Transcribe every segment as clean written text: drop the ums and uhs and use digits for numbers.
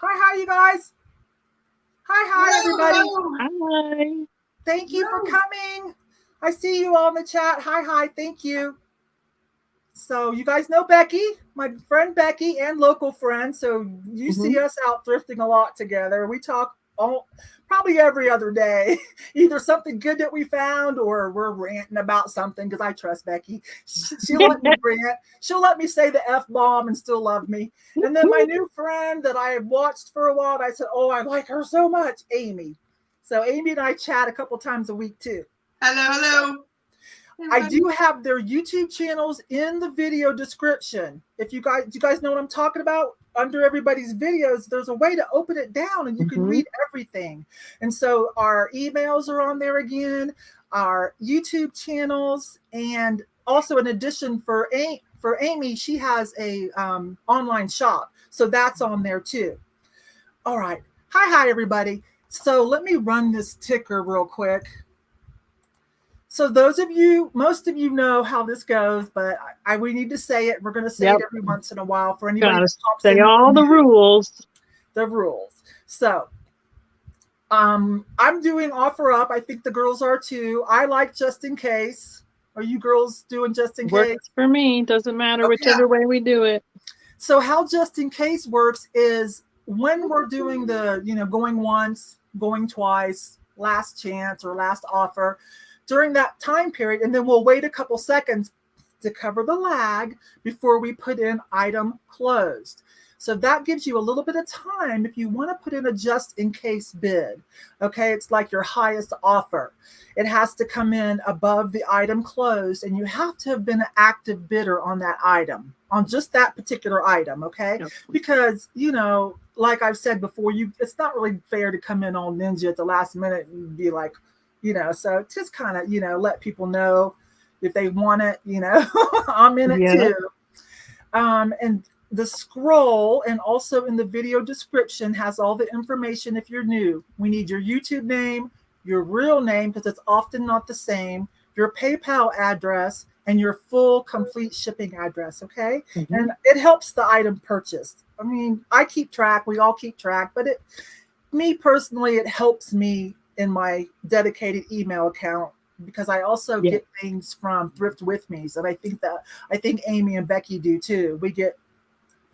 Hi, you guys. Hi, everybody. Hi. Thank you for coming. I see you all in the chat. Hi. Thank you. So you guys know Becky, my friend Becky, and local friend. So you see us out thrifting a lot together. We talk probably every other day, either something good that we found or we're ranting about something because I trust Becky. She'll let me rant. She'll let me say the F-bomb and still love me. And then my new friend that I had watched for a while, and I said, oh, I like her so much, Amy. So Amy and I chat a couple times a week too. Hello. I do have their YouTube channels in the video description. If you guys know what I'm talking about? Under everybody's videos, there's a way to open it down and you can read everything. And so our emails are on there again, our YouTube channels, and also in addition for Amy, she has a online shop. So that's on there too. All right. Hi, everybody. So let me run this ticker real quick. So most of you know how this goes, but we need to say it. We're going to say it every once in a while for anybody that pops in. Say all the rules. The rules. So I'm doing offer up. I think the girls are too. I like just in case. Are you girls doing just in case? Works for me. Doesn't matter whichever way we do it. So how just in case works is when we're doing the, going once, going twice, last chance or last offer, during that time period, and then we'll wait a couple seconds to cover the lag before we put in item closed. So that gives you a little bit of time if you want to put in a just in case bid. Okay, it's like your highest offer. It has to come in above the item closed, and you have to have been an active bidder on that item, on just that particular item, okay? Yep. Because, like I've said before, it's not really fair to come in all ninja at the last minute and be like, so just kind of, let people know if they want it, I'm in it too. And the scroll and also in the video description has all the information if you're new. We need your YouTube name, your real name, because it's often not the same, your PayPal address, and your full complete shipping address, okay? And it helps the item purchased. I mean, I keep track, we all keep track, but me personally, it helps me in my dedicated email account because I also get things from Thrift with me. So I think Amy and Becky do too. We get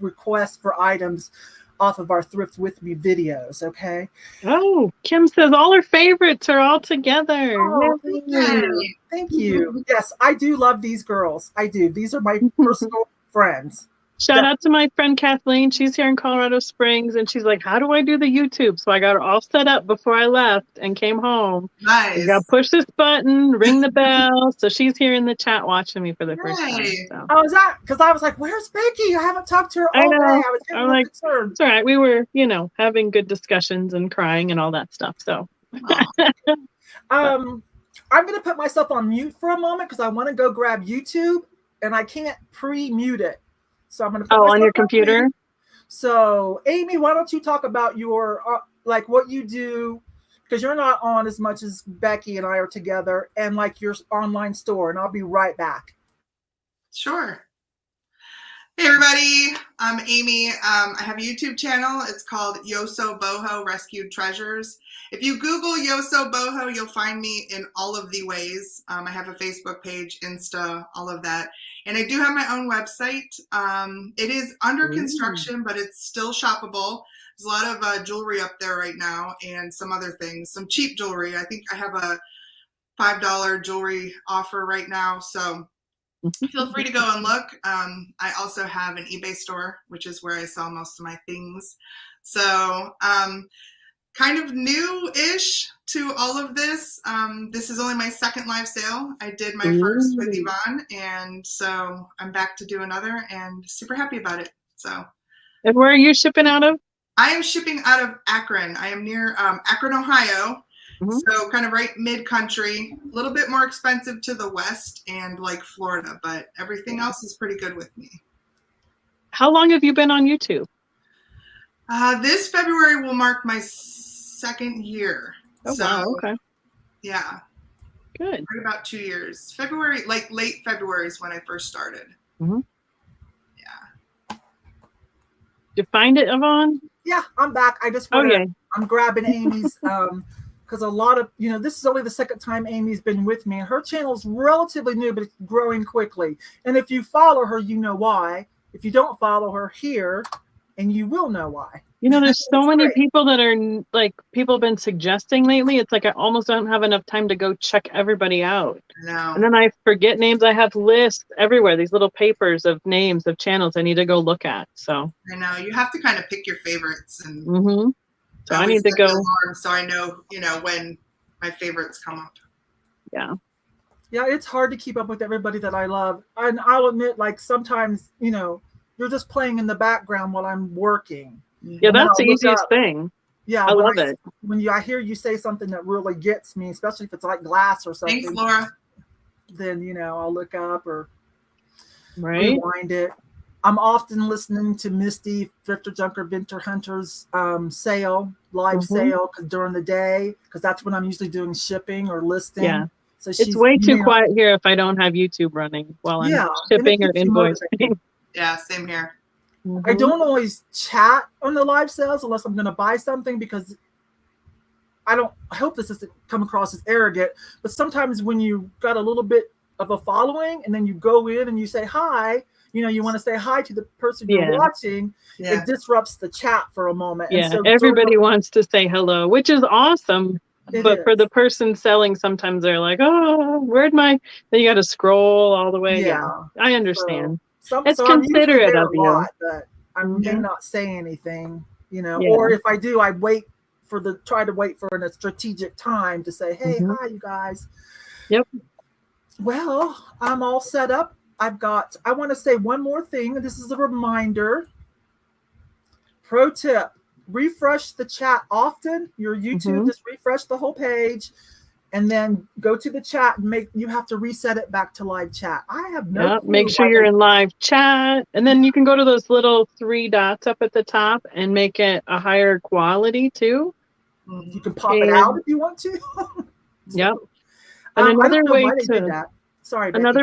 requests for items off of our Thrift with me videos. Okay. Oh, Kim says all her favorites are all together. Oh, thank you. Yes, I do love these girls. I do. These are my personal friends. Shout out to my friend Kathleen. She's here in Colorado Springs, and she's like, how do I do the YouTube? So I got her all set up before I left and came home. Nice. You got to push this button, ring the bell. So she's here in the chat watching me for the first time. So. Oh, is that? Because I was like, where's Becky? I haven't talked to her all day. I was getting like, concerned. It's all right. We were, having good discussions and crying and all that stuff. So. I'm going to put myself on mute for a moment because I want to go grab YouTube, and I can't pre-mute it. So I'm going to put on your computer. So Amy, why don't you talk about your like what you do, because you're not on as much as Becky and I are together, and like your online store, and I'll be right back. Sure. Hey everybody, I'm Amy. I have a YouTube channel. It's called YoSoBoho Rescued Treasures. If you Google YoSoBoho, you'll find me in all of the ways. I have a Facebook page, Insta, all of that. And I do have my own website. It is under construction, but it's still shoppable. There's a lot of jewelry up there right now and some other things, some cheap jewelry. I think I have a $5 jewelry offer right now. So feel free to go and look. I also have an eBay store, which is where I sell most of my things. So kind of new-ish to all of this. This is only my second live sale. I did my first with Yvon, and so I'm back to do another and super happy about it. So. And where are you shipping out of? I am shipping out of Akron. I am near Akron, Ohio. So kind of right mid-country, a little bit more expensive to the west and like Florida, but everything else is pretty good with me. How long have you been on YouTube? This February will mark my second year. Oh, so, wow, okay. Yeah. Good. Right about 2 years. February, like late February is when I first started. you find it, Yvon? Yeah, I'm back. I just I'm grabbing Amy's because a lot of, this is only the second time Amy's been with me, and her channel's relatively new, but it's growing quickly. And if you follow her, you know why. If you don't follow her, here, and you will know why. There's so many people that are like, people have been suggesting lately. It's like I almost don't have enough time to go check everybody out. No. And then I forget names. I have lists everywhere, these little papers of names of channels I need to go look at. So I know you have to kind of pick your favorites, and so I need to go. So I know, when my favorites come up. Yeah. Yeah, it's hard to keep up with everybody that I love. And I'll admit, like, sometimes, you're just playing in the background while I'm working. Yeah, that's the easiest thing. Yeah, I love it. When I hear you say something that really gets me, especially if it's like glass or something. Thanks, Laura. Then, I'll look up or rewind it. I'm often listening to Misty, Thrifter Junker, Vinter Hunters live sale during the day, because that's when I'm usually doing shipping or listing. Yeah. So it's way too quiet here if I don't have YouTube running while I'm shipping or invoicing. Yeah, same here. I don't always chat on the live sales unless I'm going to buy something, because I hope this doesn't come across as arrogant, but sometimes when you got a little bit of a following and then you go in and you say hi, you want to say hi to the person you're watching, it disrupts the chat for a moment. Yeah, and so everybody wants to say hello, which is awesome. But for the person selling, sometimes they're like, oh, then you got to scroll all the way. Yeah, I understand. It's considerate of you. But I may not say anything, or if I do, I try to wait for a strategic time to say, hey, hi, you guys. Yep. Well, I'm all set up. I want to say one more thing. This is a reminder. Pro tip, refresh the chat often. Your YouTube, just refresh the whole page. And then go to the chat and you have to reset it back to live chat. I have no clue. Make sure you're in live chat. And then you can go to those little 3 dots up at the top and make it a higher quality too. You can pop it out if you want to. Yep. And another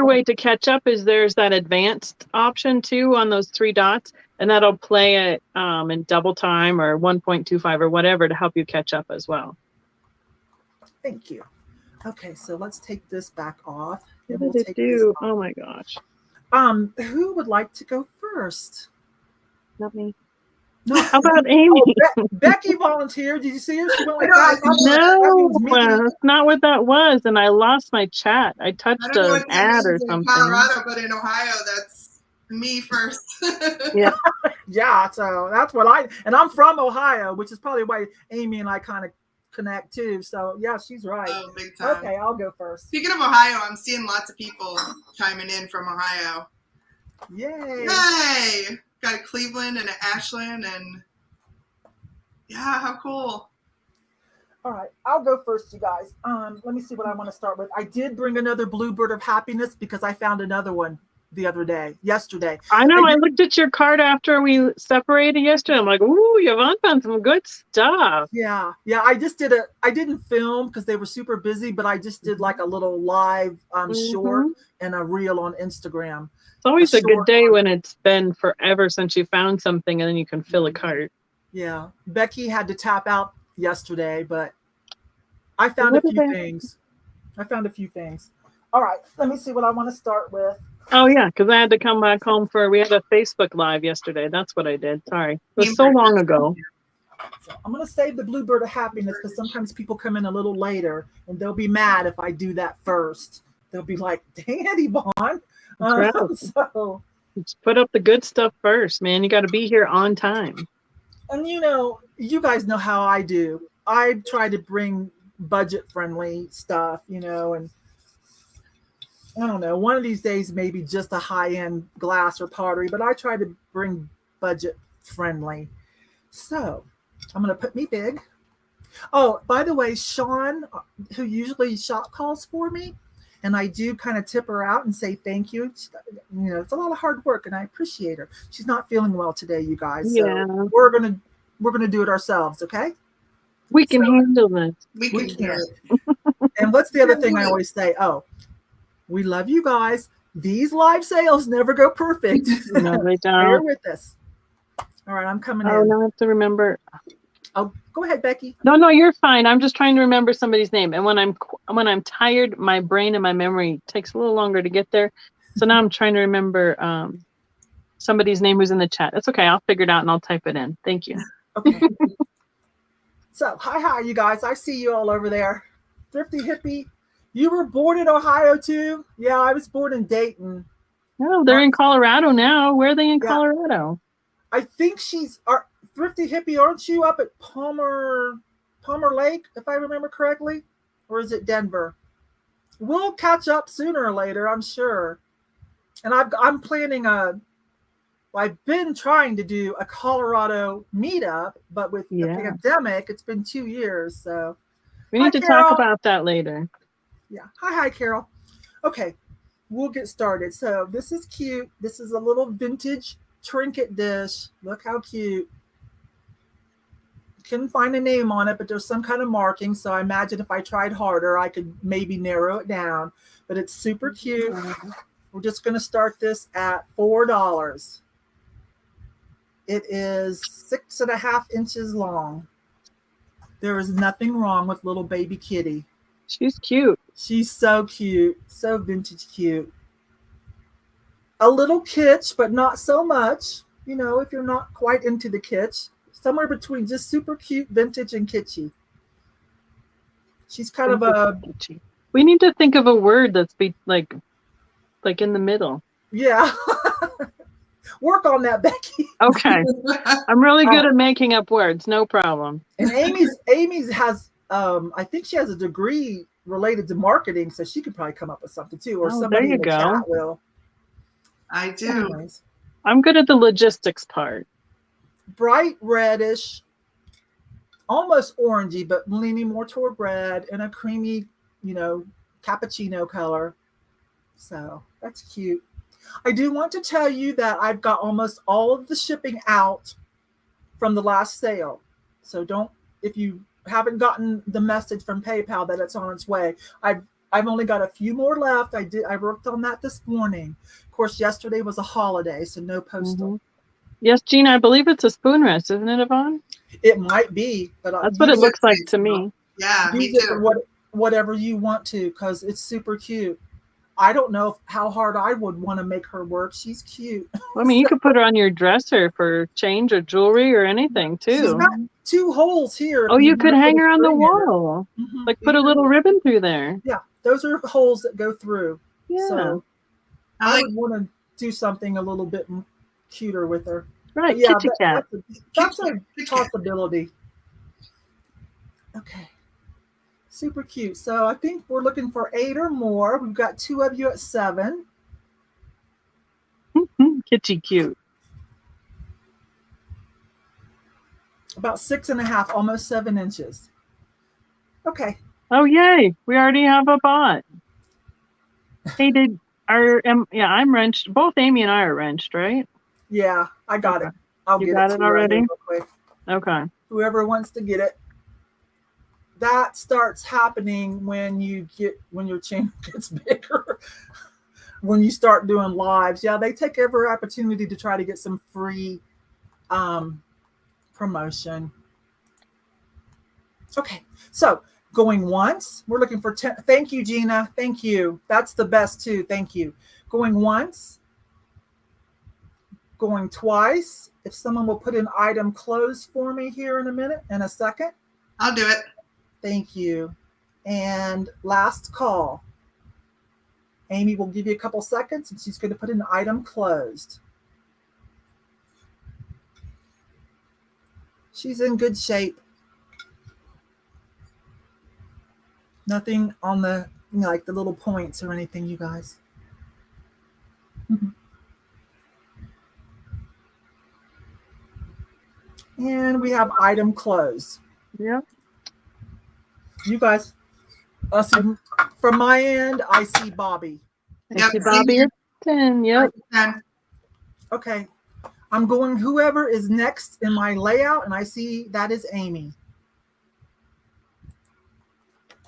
way to catch up is there's that advanced option too on those 3 dots. And that'll play it in double time or 1.25 or whatever to help you catch up as well. Thank you. Okay, so let's take this back off. What did it do? Oh my gosh. Who would like to go first? Not me. No, how about Amy? Becky volunteered. Did you see her? She went like no, that's not what that was. And I lost my chat. I touched an ad or something. In Colorado, but in Ohio, that's me first. Yeah. Yeah, so that's what and I'm from Ohio, which is probably why Amy and I kind of connect too. So yeah, she's right. Oh, big time. Okay, I'll go first. Speaking of Ohio, I'm seeing lots of people chiming in from Ohio. Yay! Yay! Got a Cleveland and an Ashland, and yeah, how cool. All right, I'll go first, you guys. Let me see what I want to start with. I did bring another Bluebird of Happiness because I found another one yesterday. I know. I looked at your card after we separated yesterday. I'm like, ooh, Yvon found some good stuff. Yeah. I didn't film because they were super busy, but I just did like a little live short and a reel on Instagram. It's always a good day when it's been forever since you found something and then you can fill a cart. Yeah. Becky had to tap out yesterday, but I found a few things. All right. Let me see what I want to start with. Oh, yeah, because I had to come back home we had a Facebook Live yesterday. That's what I did. Sorry. It was so long ago. So I'm going to save the Bluebird of Happiness because sometimes people come in a little later and they'll be mad if I do that first. They'll be like, dang it, Yvon. So just put up the good stuff first, man. You got to be here on time. And you guys know how I do. I try to bring budget-friendly stuff, and I don't know, one of these days, maybe just a high-end glass or pottery, but I try to bring budget-friendly. So I'm going to put me big. Oh, by the way, Sean, who usually shop calls for me, and I do kind of tip her out and say thank you. It's a lot of hard work, and I appreciate her. She's not feeling well today, you guys. So we're gonna do it ourselves, okay? We can handle this. We can. And what's the other thing I always say? Oh, we love you guys. These live sales never go perfect. No, they don't. Bear with us. All All right, I'm coming in. Oh, now I have to remember. Oh, go ahead, Becky. No, you're fine. I'm just trying to remember somebody's name. And when I'm tired, my brain and my memory takes a little longer to get there. So now I'm trying to remember somebody's name who's in the chat. That's okay. I'll figure it out and I'll type it in. Thank you. Okay. So, hi, you guys. I see you all over there. Thrifty Hippie. You were born in Ohio, too? Yeah, I was born in Dayton. No, they're in Colorado now. Where are they in Colorado? I think Thrifty Hippie, aren't you up at Palmer Lake, if I remember correctly? Or is it Denver? We'll catch up sooner or later, I'm sure. And I'm planning I've been trying to do a Colorado meetup, but with the pandemic, it's been 2 years. So we need to talk about that later. Yeah. Hi, Carol. Okay, we'll get started. So this is cute. This is a little vintage trinket dish. Look how cute. Couldn't find a name on it, but there's some kind of marking. So I imagine if I tried harder, I could maybe narrow it down. But it's super cute. We're just going to start this at $4. It is 6.5 inches long. There is nothing wrong with little baby kitty. She's cute. She's so cute. So vintage cute. A little kitsch, but not so much. You know, if you're not quite into the kitsch. Somewhere between just super cute, vintage, and kitschy. She's kind of a... We need to think of a word that's like in the middle. Yeah. Work on that, Becky. Okay. I'm really good at making up words. No problem. And Amy's has, I think she has a degree related to marketing, so she could probably come up with something too, or somebody in the chat will. I do. Anyways. I'm good at the logistics part. Bright reddish, almost orangey, but leaning more toward red, and a creamy, cappuccino color. So that's cute. I do want to tell you that I've got almost all of the shipping out from the last sale. So if you haven't gotten the message from PayPal that it's on its way, I've only got a few more left. I worked on that this morning. Of course, yesterday was a holiday, so no postal. Mm-hmm. Yes, Gina, I believe it's a spoon rest, isn't it, Yvon? It might be, but that's what it looks like to me. Yeah, me use too. it for whatever you want to, because it's super cute. I don't know how hard I would want to make her work. She's cute. I mean, you could put her on your dresser for change or jewelry or anything, too. She's got 2 holes here. Oh, you could hang her on the wall. Mm-hmm. Like put a little ribbon through there. Yeah, those are holes that go through. Yeah. So I would want to do something a little bit cuter with her. Right, yeah, kitty cat. That's a possibility. Okay. Super cute. So I think we're looking for 8 or more. We've got 2 of you at 7. Kitty cute. About 6.5, almost 7 inches. Okay. Oh yay! We already have a bot. Hey, I'm wrenched. Both Amy and I are wrenched, right? Yeah, I got it. You got it already? Real quick. Okay. Whoever wants to get it. That starts happening when your channel gets bigger. When you start doing lives. Yeah, they take every opportunity to try to get some free promotion. Okay, so going once, we're looking for 10. Thank you, Gina. Thank you. That's the best too. Thank you. Going once. Going twice. If someone will put an item closed for me here in a second. I'll do it. Thank you. And last call. Amy will give you a couple seconds and she's going to put an item closed. She's in good shape. Nothing on the, like the little points or anything, you guys. And we have item closed. Yep. You guys, from my end, I see Bobby. I see Bobby at 10. Yep. Okay. I'm going whoever is next in my layout, and I see that is Amy.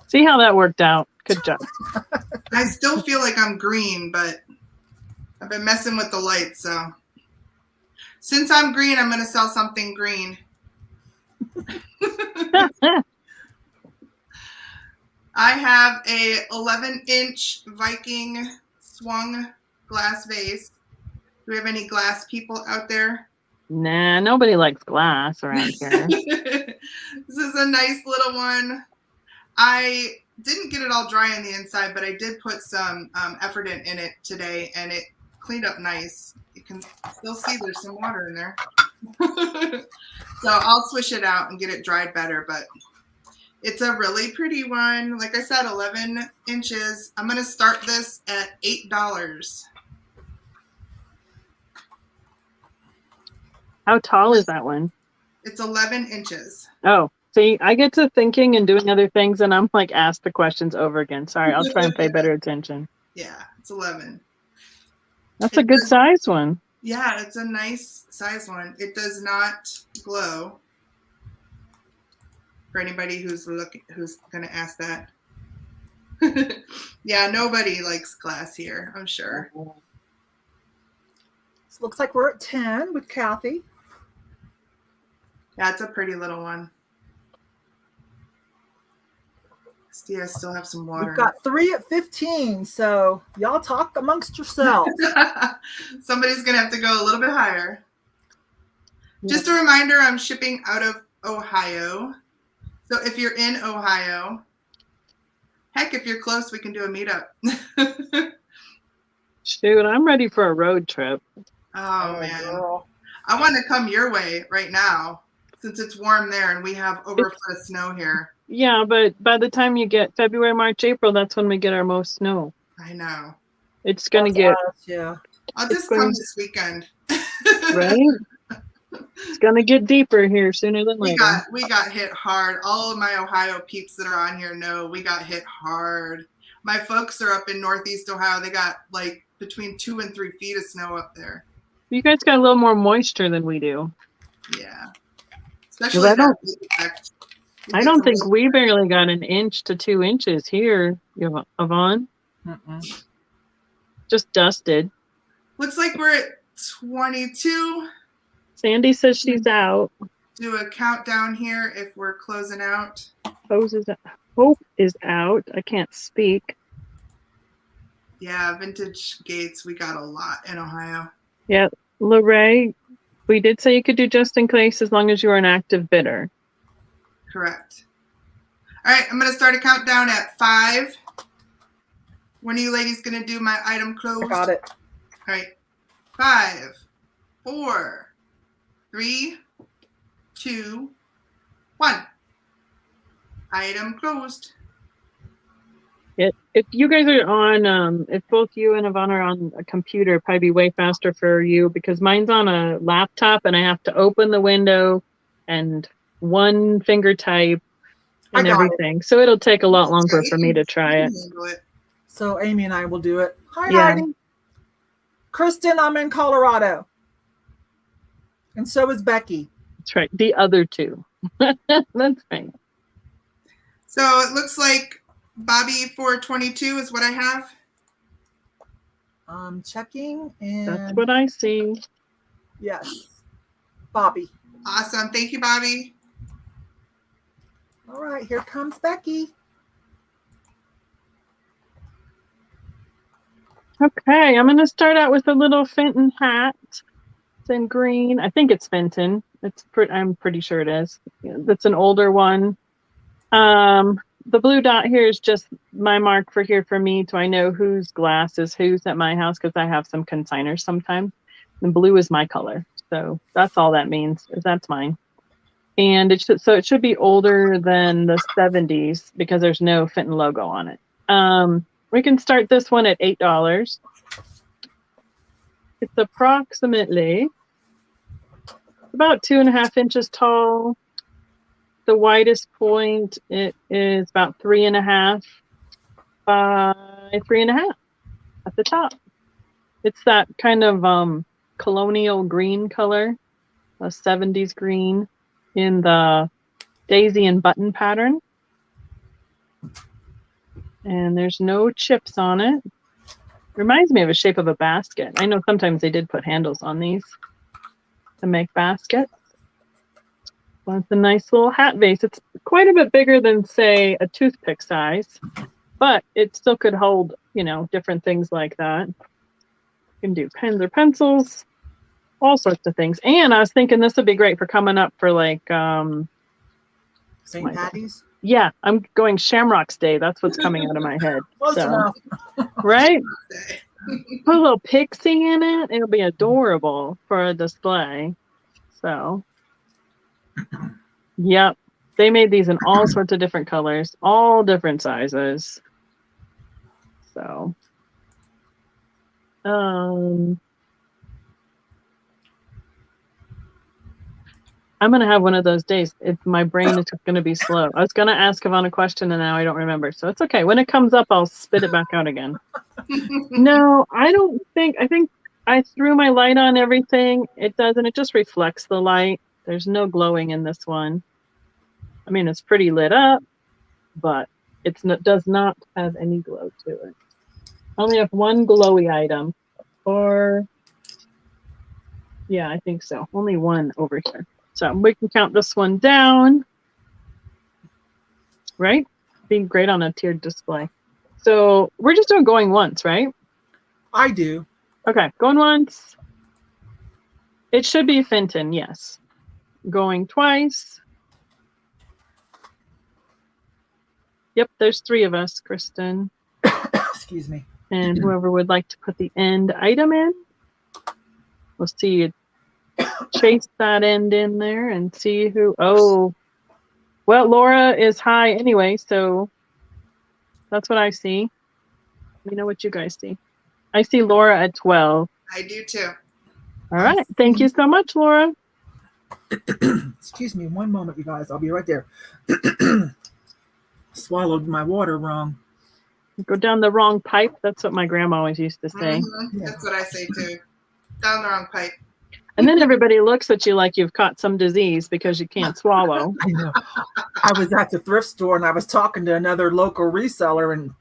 See how that worked out. Good job. I still feel like I'm green, but I've been messing with the lights, so. Since I'm green, I'm going to sell something green. I have a 11-inch Viking swung glass vase. Do we have any glass people out there? Nah, nobody likes glass around here. This is a nice little one. I didn't get it all dry on the inside, but I did put some effordent in it today, and it cleaned up nice. You can still see there's some water in there. So I'll swish it out and get it dried better, but it's a really pretty one. Like I said, 11 inches. I'm going to start this at $8. How tall is that one? It's 11 inches. Oh, see, I get to thinking and doing other things, and I'm like, ask the questions over again. Sorry, I'll try and pay better attention. Yeah, it's 11. That's a good size one. Yeah, it's a nice size one. It does not glow. For anybody who's going to ask that. Yeah, nobody likes glass here, I'm sure. So looks like we're at 10 with Kathy. Yeah, it's a pretty little one. I still have some water. We've got 3 at 15, so y'all talk amongst yourselves. Somebody's going to have to go a little bit higher. Yeah. Just a reminder, I'm shipping out of Ohio. So if you're in Ohio, heck, if you're close, we can do a meetup. Shoot, I'm ready for a road trip. Oh, man. Girl. I want to come your way right now since it's warm there and we have over a foot of snow here. Yeah, but by the time you get February, March, April, that's when we get our most snow. I know. It's going to get... Yeah. I'll just come this weekend. Right? It's going to get deeper here sooner than later. We got hit hard. All of my Ohio peeps that are on here know we got hit hard. My folks are up in Northeast Ohio. They got like between 2 and 3 feet of snow up there. You guys got a little more moisture than we do. Yeah. Especially I don't think we barely got 1 inch to 2 inches here, Yvon. Just dusted. Looks like we're at 22. Sandy says she's out. Do a countdown here if we're closing out. Hope is out. I can't speak. Yeah, vintage gates. We got a lot in Ohio. Yeah, Lorraine, we did say you could do just in case as long as you are an active bidder. Correct. All right, I'm going to start a countdown at 5. When are you ladies going to do my item close? I got it. All right. 5, 4, 3, 2, 1. Item closed. If you guys are on, if both you and Yvon are on a computer, it'd probably be way faster for you because mine's on a laptop and I have to open the window and one finger type and everything. So it'll take a lot longer for me to try it. So Amy and I will do it. Hi, Heidi. Kristen, I'm in Colorado. And so is Becky. That's right. The other two. That's right. So it looks like Bobby 422 is what I have. I'm checking. And that's what I see. Yes. Bobby. Awesome. Thank you, Bobby. All right. Here comes Becky. Okay. I'm going to start out with a little Fenton hat. It's in green. I think it's Fenton. I'm pretty sure it is. That's an older one. The blue dot here is just my mark for here for me, so I know whose glass is whose at my house because I have some consigners sometimes. And blue is my color, so that's all that means. Is that's mine. And it should be older than the 70s because there's no Fenton logo on it. We can start this one at $8. It's approximately about 2.5 inches tall. The widest point, it is about 3.5 by 3.5 at the top. It's that kind of colonial green color, a 70s green in the daisy and button pattern. And there's no chips on it. Reminds me of a shape of a basket. I know sometimes they did put handles on these. to make baskets. Well, it's a nice little hat vase. It's quite a bit bigger than, say, a toothpick size, but it still could hold, you know, different things like that. You can do pens or pencils, all sorts of things. And I was thinking this would be great for coming up for like St. Patty's? Yeah, I'm going Shamrock's Day. That's what's coming out of my head. So, right? Put a little pixie in it. It'll be adorable for a display. So, yep. They made these in all sorts of different colors, all different sizes. So, I'm going to have one of those days. My brain is just going to be slow. I was going to ask Yvon a question and now I don't remember. So it's okay. When it comes up, I'll spit it back out again. No, I think I threw my light on everything. It doesn't. It just reflects the light. There's no glowing in this one. I mean, it's pretty lit up, but does not have any glow to it. I only have one glowy item. Or, yeah, I think so. Only one over here. So we can count this one down, right? Being great on a tiered display. So we're just doing going once, right? I do. Okay, going once. It should be Fenton, yes. Going twice. Yep, there's 3 of us, Kristen. Excuse me. And whoever would like to put the end item in. We'll see you chase that end in there and see who. Oh, well, Laura is high anyway, so that's what I see. Let me know what you guys see. I see Laura at 12. I do too. All right. Thank you so much, Laura. Excuse me one moment, you guys. I'll be right there. Swallowed my water wrong. Go down the wrong pipe. That's what my grandma always used to say. Mm-hmm. Yeah. That's what I say too. Down the wrong pipe. And then everybody looks at you like you've caught some disease because you can't swallow. I know. I was at the thrift store and I was talking to another local reseller and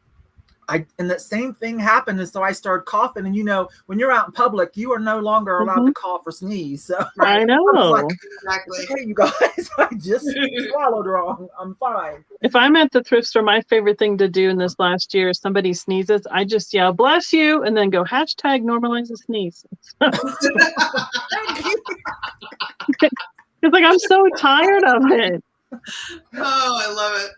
that same thing happened. And so I started coughing. And you know, when you're out in public, you are no longer allowed to cough or sneeze. So I know. I was like, exactly. Hey, you guys, I just swallowed wrong. I'm fine. If I'm at the thrift store, my favorite thing to do in this last year is somebody sneezes, I just yell, bless you, and then go hashtag normalize a sneeze. It's like, I'm so tired of it. Oh, I love it.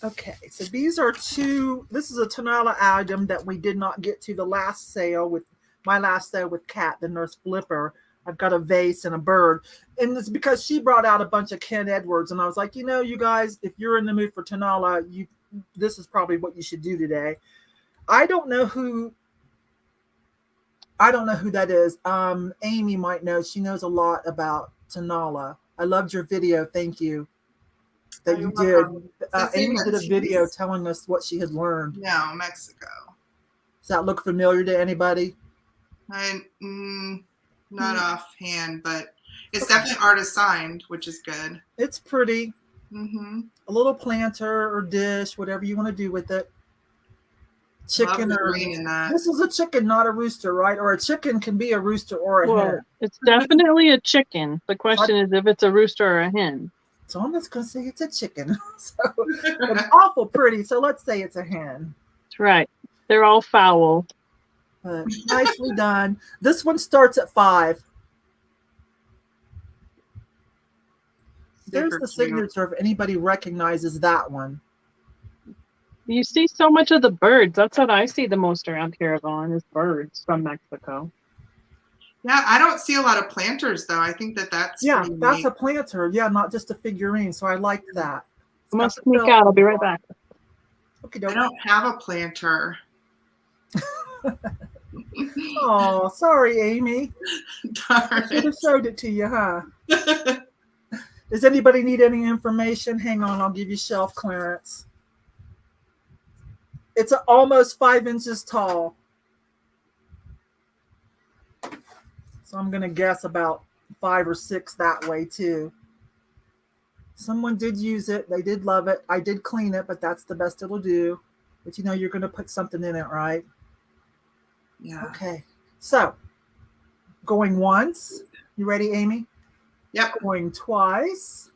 Okay, so these are 2. This is a Tonala item that we did not get to the last sale with my last sale with Kat, the nurse flipper. I've got a vase and a bird. And it's because she brought out a bunch of Ken Edwards. And I was like, you know, you guys, if you're in the mood for Tonala, this is probably what you should do today. I don't know who that is. Amy might know. She knows a lot about Tonala. I loved your video. Thank you. That you did. Amy did a video telling us what she had learned. No, Mexico. Does that look familiar to anybody? Not offhand, but it's definitely artist signed, which is good. It's pretty. Mm-hmm. A little planter or dish, whatever you want to do with it. Chicken or green in that. This is a chicken, not a rooster, right? Or a chicken can be a rooster or a hen. It's definitely a chicken. The question is if it's a rooster or a hen. So I'm just going to say it's a chicken. So it's awful pretty. So let's say it's a hen. That's right. They're all foul. But nicely done. This one starts at 5. There's the signature if anybody recognizes that one. You see so much of the birds. That's what I see the most around here, Yvon, is birds from Mexico. Yeah, I don't see a lot of planters, though. I think that's that's neat. A planter. Yeah, not just a figurine. So I like that. I'm going to sneak out. I'll be right back. Okay, I don't have a planter. Oh, sorry, Amy. I should have showed it to you, huh? Does anybody need any information? Hang on, I'll give you shelf clearance. It's almost 5 inches tall. So I'm going to guess about 5 or 6 that way too. Someone did use it. They did love it. I did clean it, but that's the best it'll do. But you know, you're going to put something in it, right? Yeah. Okay. So going once. You ready, Amy? Yep. Going twice.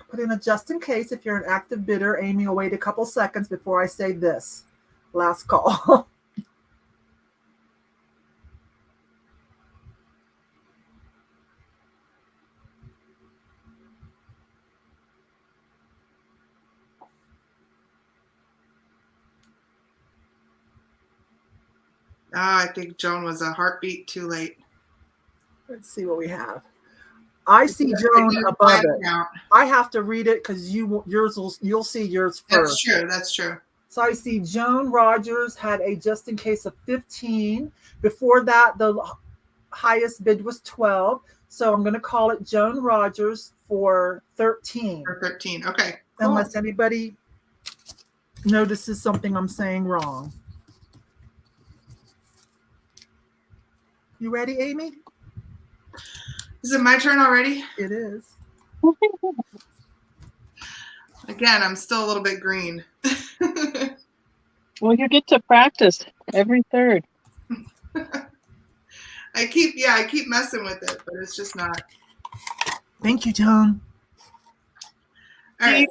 Put in a just in case. If you're an active bidder, Amy will wait a couple seconds before I say this. Last call. I think Joan was a heartbeat too late. Let's see what we have. I see Joan above it. I have to read it because you'll see yours first. That's true. So I see Joan Rogers had a just in case of 15. Before that, the highest bid was 12. So I'm going to call it Joan Rogers for 13. For 13. Okay. Cool. Unless anybody notices something I'm saying wrong. You ready, Amy? Is it my turn already? It is. Again, I'm still a little bit green. Well, you get to practice every third. I keep messing with it, but it's just not. Thank you, Joan. All right.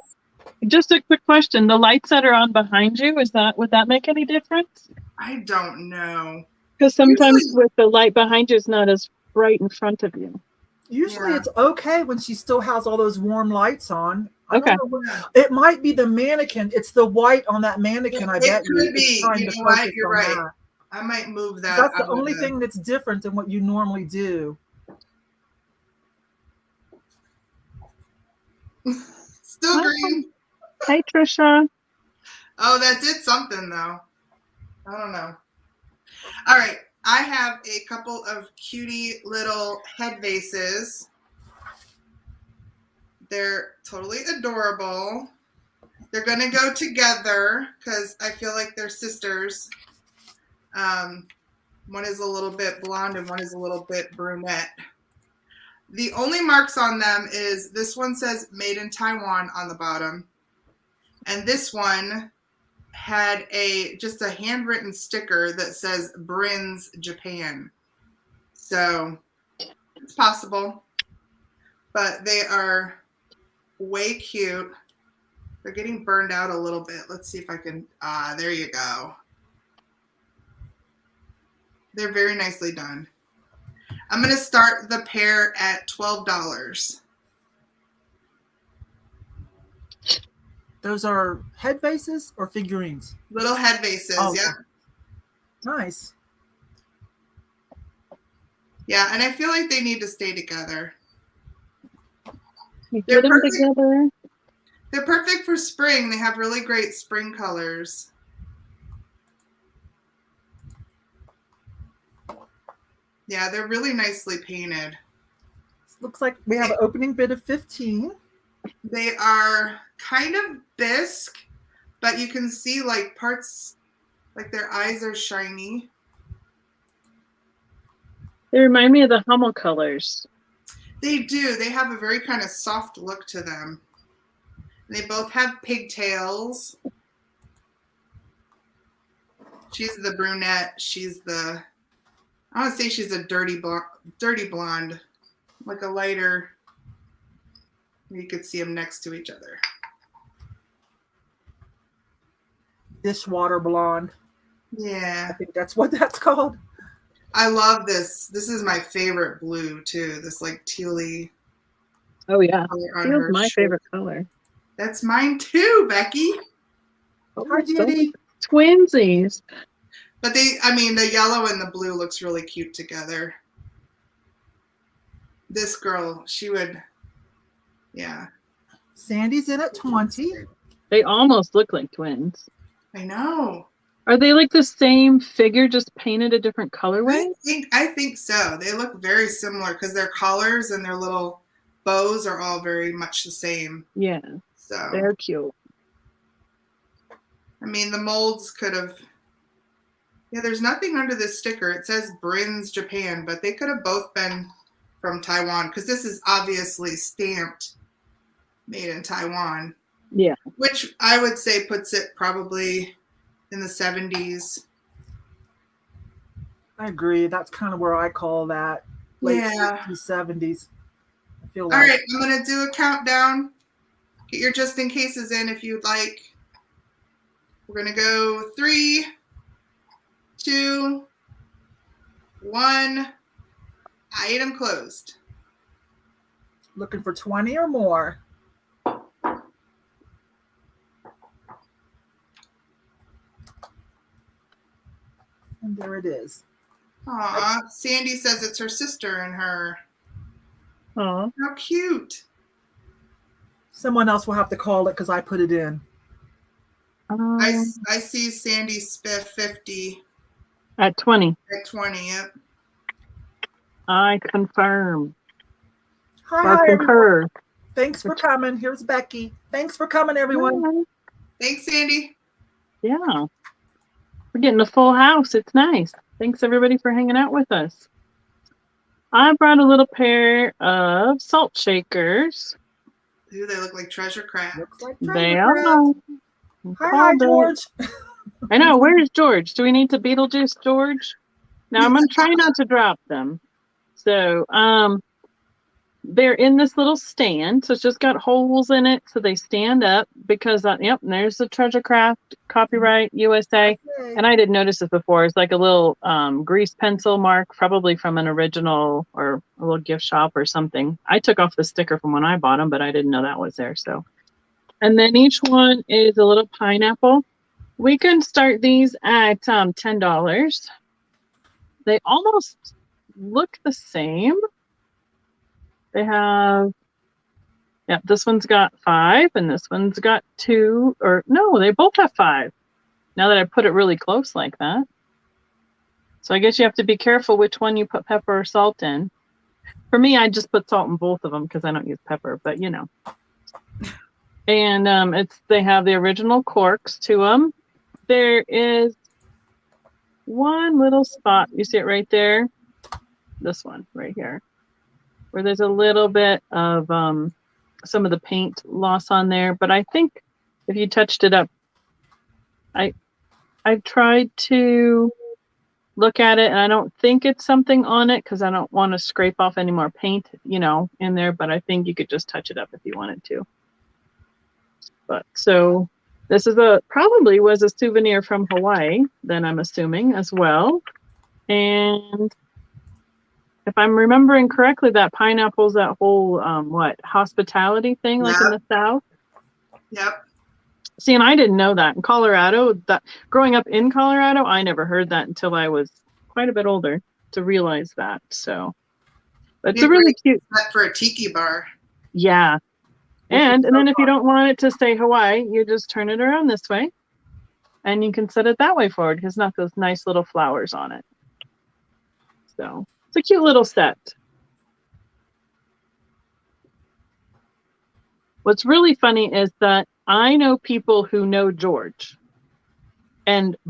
Just a quick question. The lights that are on behind you, would that make any difference? I don't know. Because sometimes with the light behind you, it's not as bright in front of you. Usually it's okay when she still has all those warm lights on. Okay. It might be the mannequin. It's the white on that mannequin, I bet you. It could be. You know what? You're right. That. I might move that. That's the only thing that's different than what you normally do. Still green. Hey, Trisha. Oh, that did something, though. I don't know. All right. I have a couple of cutie little head vases. They're totally adorable. They're going to go together because I feel like they're sisters. One is a little bit blonde and one is a little bit brunette. The only marks on them is this one says made in Taiwan on the bottom. And this one had just a handwritten sticker that says Brins Japan. So it's possible, but they are way cute. They're getting burned out a little bit. Let's see if I can, there you go. They're very nicely done. I'm going to start the pair at $12. Those are head vases or figurines? Little head vases, yeah. Nice. Yeah, and I feel like they need to stay together. You get them together. They're perfect for spring. They have really great spring colors. Yeah, they're really nicely painted. Looks like we have an opening bid of 15. They are kind of bisque, but you can see like parts, like their eyes are shiny. They remind me of the Hummel colors. They do. They have a very kind of soft look to them. And they both have pigtails. She's the brunette. She's the, I want to say she's a dirty blonde, like a lighter. You could see them next to each other. Dishwater blonde. Yeah. I think that's what that's called. I love this. This is my favorite blue too. This like tealy. Oh yeah. Teal's my favorite color. That's mine too, Becky. Hi, Judy. Twinsies. But the yellow and the blue looks really cute together. This girl, she would, yeah. Sandy's in at 20. They almost look like twins. I know. Are they like the same figure, just painted a different colorway? I think so. They look very similar because their collars and their little bows are all very much the same. Yeah. So they're cute. I mean, the molds could have. Yeah, there's nothing under this sticker. It says Brins Japan, but they could have both been from Taiwan because this is obviously stamped made in Taiwan. Yeah. Which I would say puts it probably in the 70s. I agree. That's kind of where I call that. late 60s, 70s. I feel like. All right, I'm going to do a countdown. Get your just in cases in if you'd like. We're going to go 3, 2, 1. Item closed. Looking for 20 or more. And there it is. Aw, Sandy says it's her sister and her. Aw. How cute. Someone else will have to call it because I put it in. I see Sandy Spiff 50. At 20. At 20, yep. I confirm. Hi, concur. Thanks for coming. Here's Becky. Thanks for coming, everyone. Hi. Thanks, Sandy. Yeah. We're getting a full house. It's nice. Thanks, everybody, for hanging out with us. I brought a little pair of salt shakers. Ooh, they look like treasure crabs. Looks like They treasure are. Hi, George. I know. Where's George? Do we need to Beetlejuice George? Now, I'm going to try not to drop them. So, they're in this little stand. So it's just got holes in it. So they stand up because, yep, there's the treasure craft, copyright USA. Okay. And I didn't notice this before. It's like a little grease pencil mark, probably from an original or a little gift shop or something. I took off the sticker from when I bought them, but I didn't know that was there. So, and then each one is a little pineapple. We can start these at $10. They almost look the same. They have, yeah, this one's got 5 and this one's got 2, or no, they both have 5. Now that I put it really close like that. So I guess you have to be careful which one you put pepper or salt in. For me, I just put salt in both of them because I don't use pepper, but you know. And they have the original corks to them. There is one little spot. You see it right there? This one right here, where there's a little bit of some of the paint loss on there. But I think if you touched it up, I've tried to look at it, and I don't think it's something on it because I don't want to scrape off any more paint, you know, in there. But I think you could just touch it up if you wanted to. But so this is probably was a souvenir from Hawaii, then I'm assuming as well. And if I'm remembering correctly, that pineapple's that whole hospitality thing, like in the South. Yep. See, and I didn't know that in Colorado. That growing up in Colorado, I never heard that until I was quite a bit older to realize that. So, but it's a really cute for a tiki bar. Yeah, and then if you don't want it to say Hawaii, you just turn it around this way, and you can set it that way forward because it's not those nice little flowers on it. So it's a cute little set. What's really funny is that I know people who know George,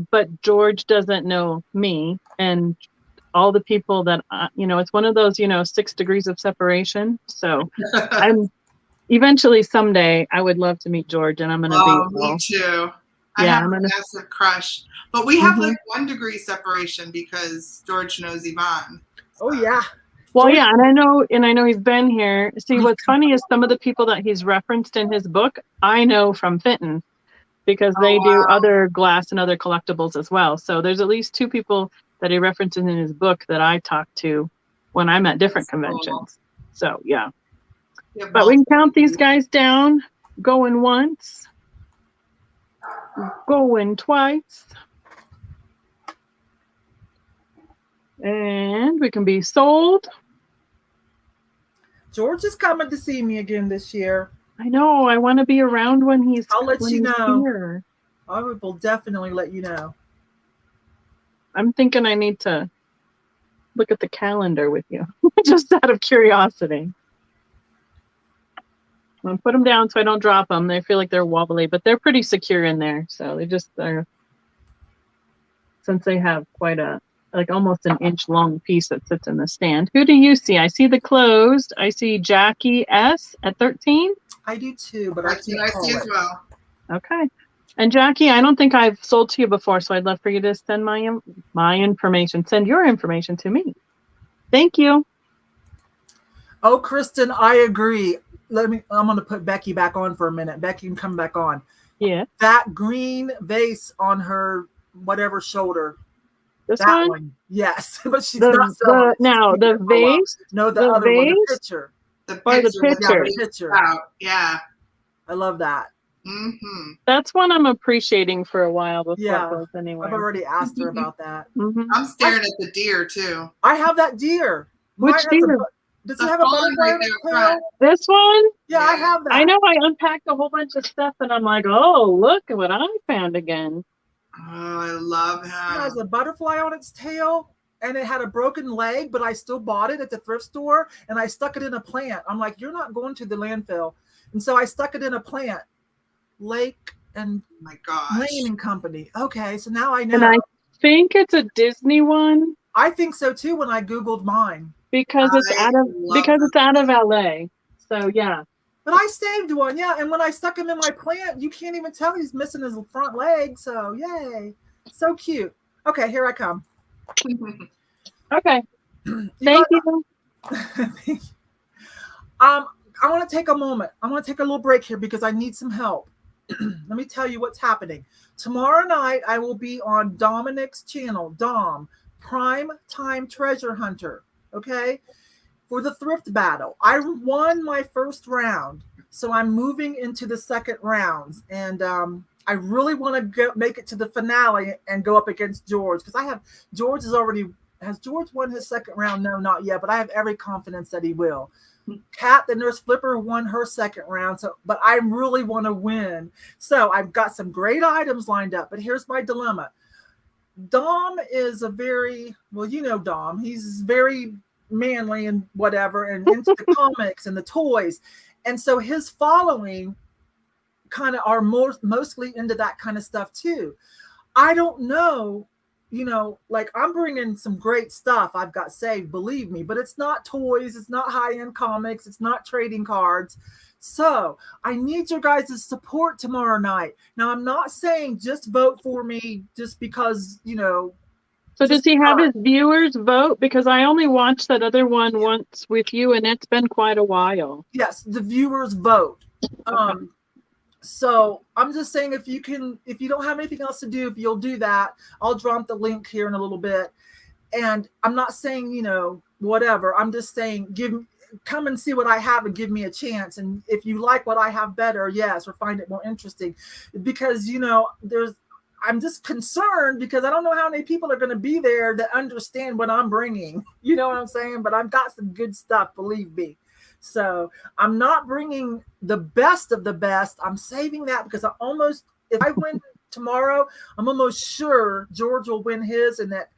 but George doesn't know me, and all the people that it's one of those 6 degrees of separation. So I'm eventually someday I would love to meet George, and I'm gonna be. Me too. I have a massive crush, but we have like 1 degree separation because George knows Yvon. Oh yeah. Well, yeah, and I know he's been here. See, what's funny is some of the people that he's referenced in his book, I know from Fenton, because they do other glass and other collectibles as well. So there's at least 2 people that he references in his book that I talked to when I'm at different conventions. Cool. So yeah. But we can count these guys down, going once, going twice. And we can be sold. George is coming to see me again this year. I know. I want to be around when he's. I'll let you know. Here. I will definitely let you know. I'm thinking I need to look at the calendar with you, just out of curiosity. I'm gonna put them down so I don't drop them. They feel like they're wobbly, but they're pretty secure in there. So they just are. Since they have quite almost an inch long piece that sits in the stand. Who do you see? I see the closed. I see Jackie S at 13. I do too, but I see as well. Okay. And Jackie, I don't think I've sold to you before, so I'd love for you to send my information. Send your information to me. Thank you. Oh, Kristen, I agree. I'm going to put Becky back on for a minute. Becky can come back on. Yeah. That green vase on her whatever shoulder. This that one. Yes, but she's not selling it. Now the vase. No, the other vase? one, the picture. The picture. The picture. Yeah. I love that. Mm-hmm. That's one I'm appreciating for a while before it goes anywhere. I've already asked her about that. Mm-hmm. I'm staring at the deer too. I have that deer. Which deer? Does it have a butterfly on its tail? This one? Yeah, I have that. I know I unpacked a whole bunch of stuff and I'm like, oh, look at what I found again. Oh, I love him. It has a butterfly on its tail and it had a broken leg, but I still bought it at the thrift store and I stuck it in a plant. I'm like, you're not going to the landfill. And so I stuck it in a plant. Lake and Lane and Company. Okay, so now I know. And I think it's a Disney one. I think so too when I Googled mine. Because it's out of LA. So yeah. But I saved one, yeah. And when I stuck him in my plant, you can't even tell he's missing his front leg. So yay. So cute. Okay, here I come. Okay. Thank you. I want to take a moment. I want to take a little break here because I need some help. Let me tell you what's happening. Tomorrow night, I will be on Dominic's channel, Dom, Prime Time Treasure Hunter, okay, for the thrift battle. I won my first round, so I'm moving into the second rounds, and I really want to make it to the finale and go up against George, because has George won his second round? No, not yet, but I have every confidence that he will. Kat, the nurse flipper, won her second round, but I really want to win. So I've got some great items lined up, but here's my dilemma. Dom is Dom. He's very manly and whatever, and into the comics and the toys. And so his following kind of are mostly into that kind of stuff too. I don't know. I'm bringing some great stuff I've got saved, believe me, but it's not toys. It's not high-end comics. It's not trading cards. So I need your guys' support tomorrow night. Now, I'm not saying just vote for me just because, So does he have his viewers vote? Because I only watched that other one once with you, and it's been quite a while. Yes, the viewers vote. So I'm just saying, if you don't have anything else to do, if you'll do that, I'll drop the link here in a little bit. And I'm not saying, whatever. I'm just saying, come and see what I have and give me a chance. And if you like what I have better, yes, or find it more interesting, because, I'm just concerned because I don't know how many people are going to be there that understand what I'm bringing. You know what I'm saying? But I've got some good stuff, believe me. So I'm not bringing the best of the best. I'm saving that because if I win tomorrow, I'm almost sure George will win his, and that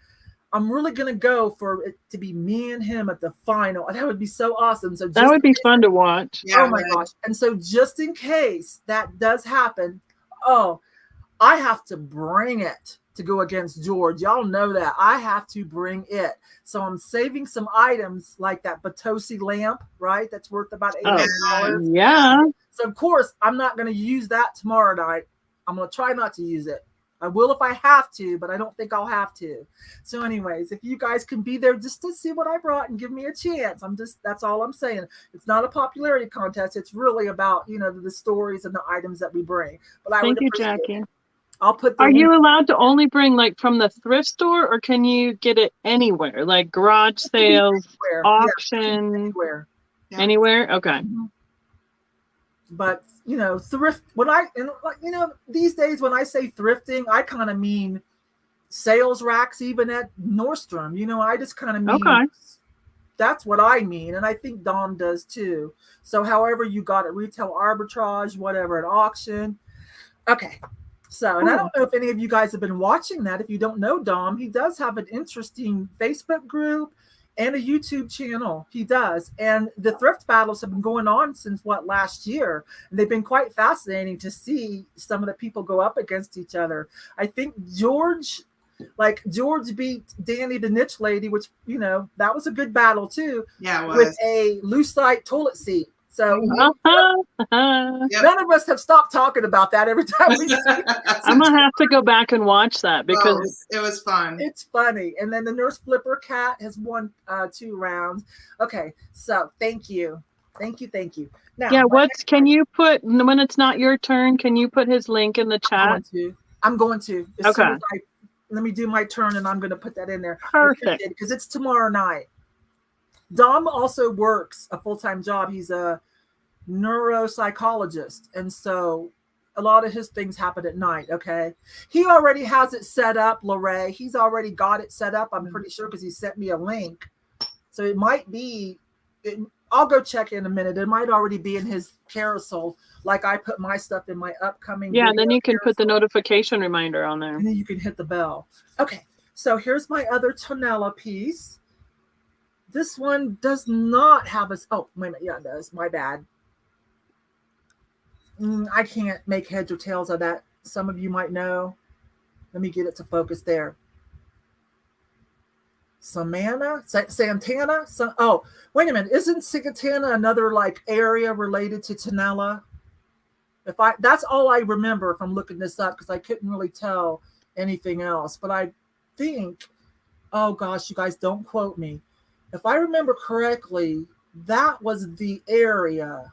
I'm really going to go for it to be me and him at the final. That would be so awesome. So that would be fun to watch. Yeah, oh my gosh. And so just in case that does happen, I have to bring it to go against George. Y'all know that. I have to bring it. So I'm saving some items like that Potosi lamp, right? That's worth about $800. Yeah. So of course, I'm not going to use that tomorrow night. I'm going to try not to use it. I will if I have to, but I don't think I'll have to. So anyways, if you guys can be there just to see what I brought and give me a chance, that's all I'm saying. It's not a popularity contest. It's really about, the stories and the items that we bring. But Thank you, Jackie. It. I'll put. Are you allowed to only bring from the thrift store, or can you get it anywhere, like garage sales, auction, anywhere? Okay. Mm-hmm. But thrift. These days when I say thrifting, I kind of mean sales racks, even at Nordstrom. I just kind of mean. That's what I mean, and I think Dom does too. So, however you got it, retail arbitrage, whatever, at auction. Okay. So, and I don't know if any of you guys have been watching that. If you don't know Dom, he does have an interesting Facebook group and a YouTube channel. He does. And the thrift battles have been going on since last year. And they've been quite fascinating to see some of the people go up against each other. I think George beat Danny the Niche Lady, which, that was a good battle too. Yeah, it was. With a Lucite toilet seat. So none of us have stopped talking about that every time we see it. I'm going to have to go back and watch that because it was fun. It's funny. And then the Nurse Flipper cat has won 2 rounds. Okay. So thank you. Thank you. Now, can you put, when it's not your turn, can you put his link in the chat? I'm going to. As soon as let me do my turn and I'm going to put that in there. Perfect. Because it's tomorrow night. Dom also works a full-time job. He's a neuropsychologist. And so a lot of his things happen at night. Okay. He already has it set up, Lorraine. He's already got it set up. I'm pretty sure because he sent me a link. So it might be, I'll go check in a minute. It might already be in his carousel. Like I put my stuff in my upcoming. Yeah. And then you can put the notification reminder on there. And then you can hit the bell. Okay. So here's my other tonella piece. This one does not have a, oh, wait a minute. Yeah, it does. My bad. I can't make heads or tails of that. Some of you might know. Let me get it to focus there. Santana? Oh, wait a minute. Isn't Santana another like area related to tonella? That's all I remember from looking this up because I couldn't really tell anything else. But I think, oh gosh, you guys don't quote me. If I remember correctly, that was the area.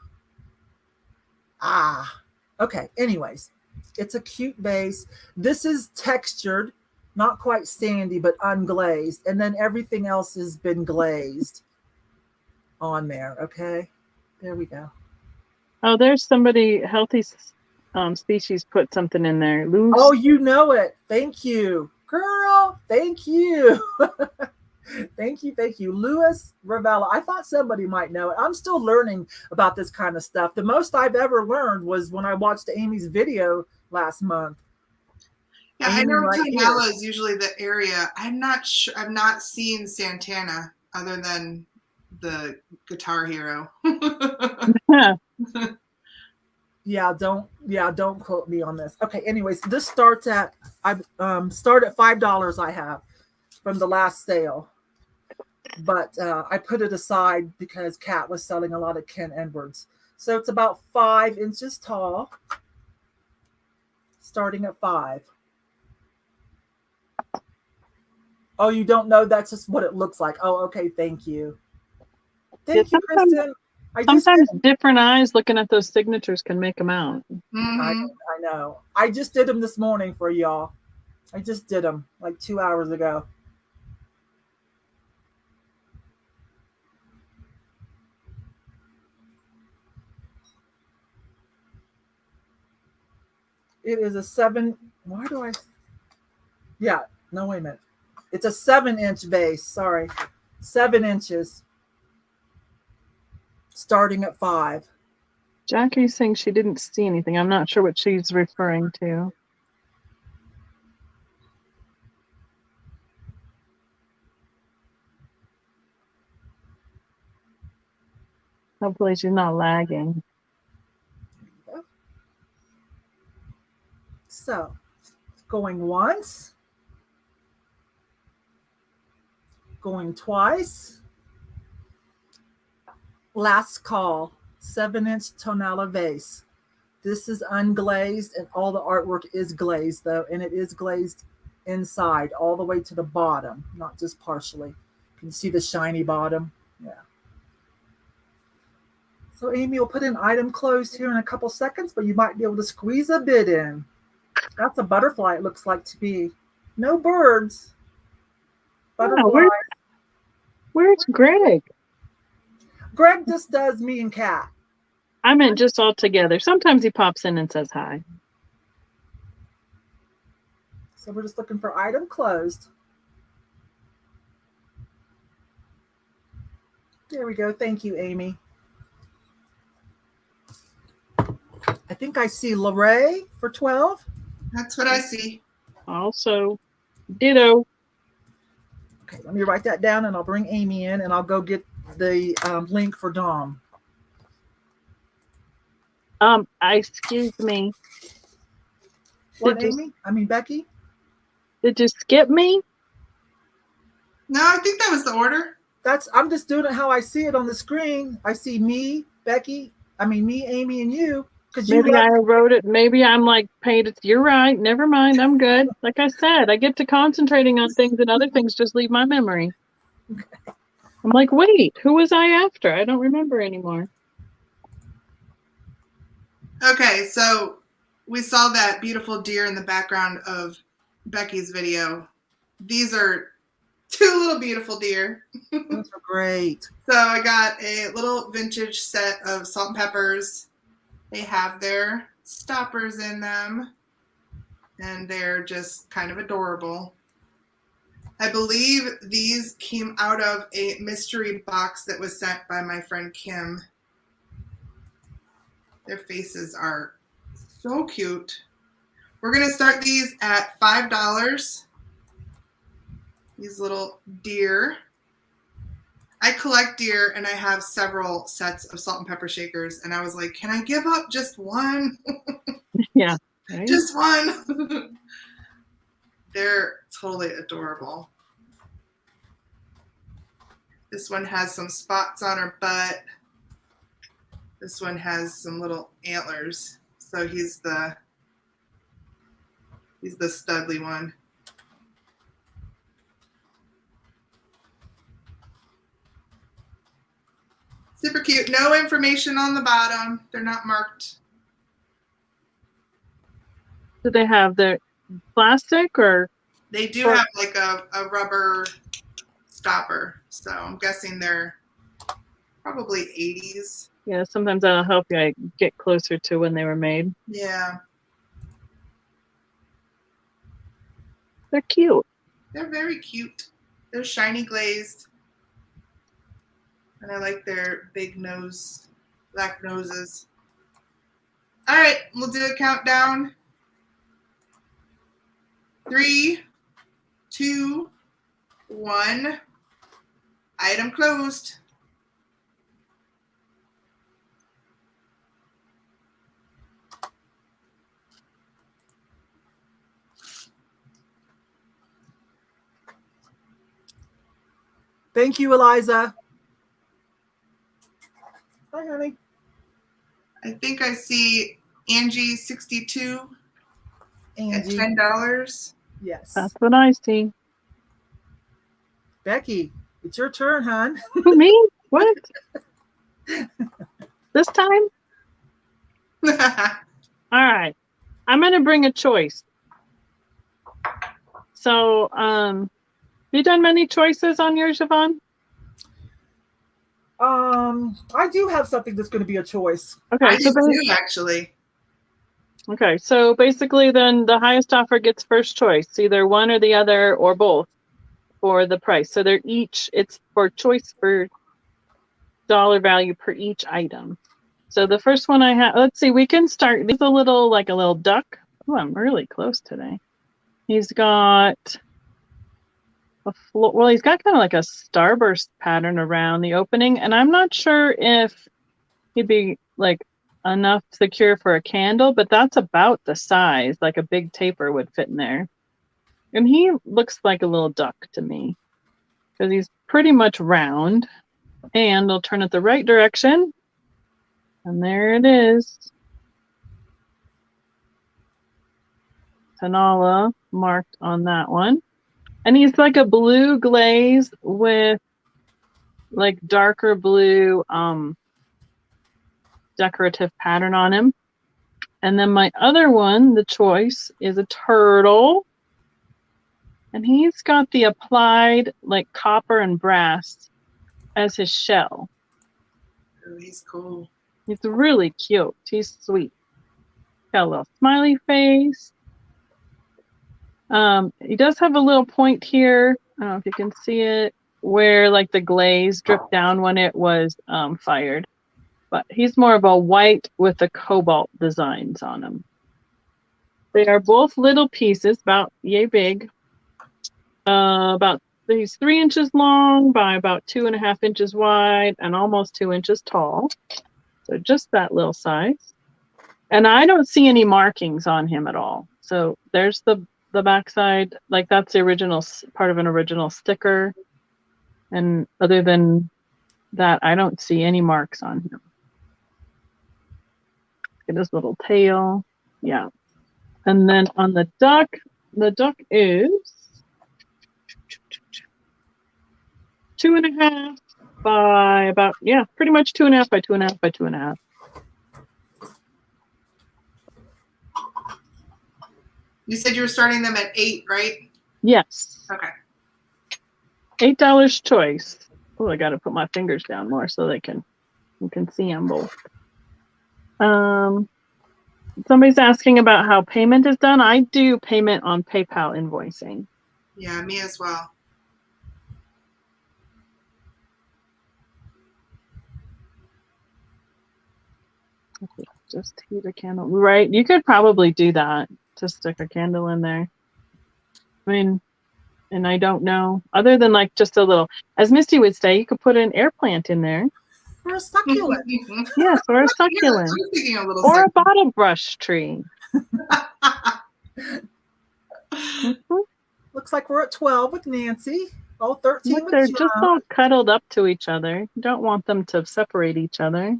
Okay. Anyways, it's a cute base. This is textured, not quite sandy, but unglazed. And then everything else has been glazed on there. Okay. There we go. Oh, there's somebody, Healthy Species put something in there. Loose. Oh, you know it. Thank you, girl. Thank you. Thank you. Louis Ravella. I thought somebody might know it. I'm still learning about this kind of stuff. The most I've ever learned was when I watched Amy's video last month. Yeah, I know Tonella is usually the area. I'm not sure. I've not seen Santana other than the Guitar Hero. Don't quote me on this. Okay, anyways, this starts at start at $5 I have from the last sale. But I put it aside because Kat was selling a lot of Ken Edwards. So it's about 5 inches tall, starting at 5. Oh, you don't know? That's just what it looks like. Oh, okay. Thank you. Thank you, Kristen. Sometimes different eyes looking at those signatures can make them out. Mm-hmm. I know. I just did them this morning for y'all. I just did them like 2 hours ago. It is a 7. Why do I? Yeah. No, wait a minute. It's a 7-inch base. Sorry. 7 inches. Starting at 5. Jackie's saying she didn't see anything. I'm not sure what she's referring to. Hopefully she's not lagging. So, going once, going twice. Last call, 7-inch tonella vase. This is unglazed and all the artwork is glazed though, and it is glazed inside all the way to the bottom, not just partially. You can see the shiny bottom. Yeah. So Amy will put in item closed here in a couple seconds, but you might be able to squeeze a bid in. That's a butterfly, it looks like to be. No birds. Butterflies. Where's Greg? Greg just does me and Kat. I meant just all together. Sometimes he pops in and says hi. So we're just looking for item closed. There we go. Thank you, Amy. I think I see Lorraine for 12. That's what I see. Also, ditto. Okay, let me write that down and I'll bring Amy in and I'll go get the link for Dom. Excuse me. What, Amy? I mean, Becky? Did you skip me? No, I think that was the order. I'm just doing it how I see it on the screen. I see me, Becky. I mean, me, Amy, and you. Maybe I wrote it. Maybe I'm like paid it. You're right. Never mind. I'm good. Like I said, I get to concentrating on things and other things just leave my memory. I'm like, wait, who was I after? I don't remember anymore. Okay, so we saw that beautiful deer in the background of Becky's video. These are 2 little beautiful deer. Those are great. So I got a little vintage set of salt and peppers. They have their stoppers in them, and they're just kind of adorable. I believe these came out of a mystery box that was sent by my friend Kim. Their faces are so cute. We're going to start these at $5. These little deer. I collect deer, and I have several sets of salt and pepper shakers, and I was like, can I give up just one? Yeah. Right? Just one. They're totally adorable. This one has some spots on her butt. This one has some little antlers. So he's the studly one. Super cute. No information on the bottom. They're not marked. Do they have the plastic or? They do have like a rubber stopper. So I'm guessing they're probably 80s. Yeah, sometimes that'll help you get closer to when they were made. Yeah. They're cute. They're very cute. They're shiny glazed. And I like their big nose, black noses. All right, we'll do a countdown. 3, 2, 1. Item closed. Thank you, Eliza. Hi, honey. I think I see Angie 62 Angie. at $10. Yes. That's what I see. Becky, it's your turn, hon. Who, me? What? This time? All right. I'm going to bring a choice. So, you done many choices on yours, Yvon? I do have something that's going to be a choice. Okay, I do too, actually. Okay, so basically then the highest offer gets first choice, either one or the other or both for the price. So they're each, it's for choice for dollar value per each item. So the first one I have, let's see, we can start, there's a little, like a little duck. Oh, I'm really close today. He's got well, he's got kind of like a starburst pattern around the opening, and I'm not sure if he'd be like enough secure for a candle, but that's about the size, like a big taper would fit in there. And he looks like a little duck to me because he's pretty much round. And I'll turn it the right direction, and there it is. Tanala marked on that one. And he's like a blue glaze with like darker blue decorative pattern on him. And then my other one, the choice, is a turtle. And he's got the applied like copper and brass as his shell. Oh, he's cool. He's really cute. He's sweet. Got a little smiley face. He does have a little point here. I don't know if you can see it, where like the glaze dripped down when it was fired. But he's more of a white with the cobalt designs on him. They are both little pieces, about yay big. He's 3 inches long by about 2.5 inches wide and almost 2 inches tall. So just that little size. And I don't see any markings on him at all. So there's the backside, like that's the original part of an original sticker. And other than that, I don't see any marks on him. Get his little tail. Yeah. And then on the duck is 2.5 by about, yeah, pretty much 2.5 by 2.5 by 2.5. You said you were starting them at 8, right? Yes. Okay. $8 choice. Oh, I got to put my fingers down more so you can see them both. Somebody's asking about how payment is done. I do payment on PayPal invoicing. Yeah, me as well. Just heat a candle. Right. You could probably do that. Just stick a candle in there. I mean, and I don't know. Other than like just a little, as Misty would say, you could put an air plant in there. Or a succulent. Yes, or a succulent. Yeah, I was thinking a little or succulent. A bottle brush tree. Looks like we're at 12 with Nancy. Oh, 13 Look, with they're John. just all cuddled up to each other. You don't want them to separate each other.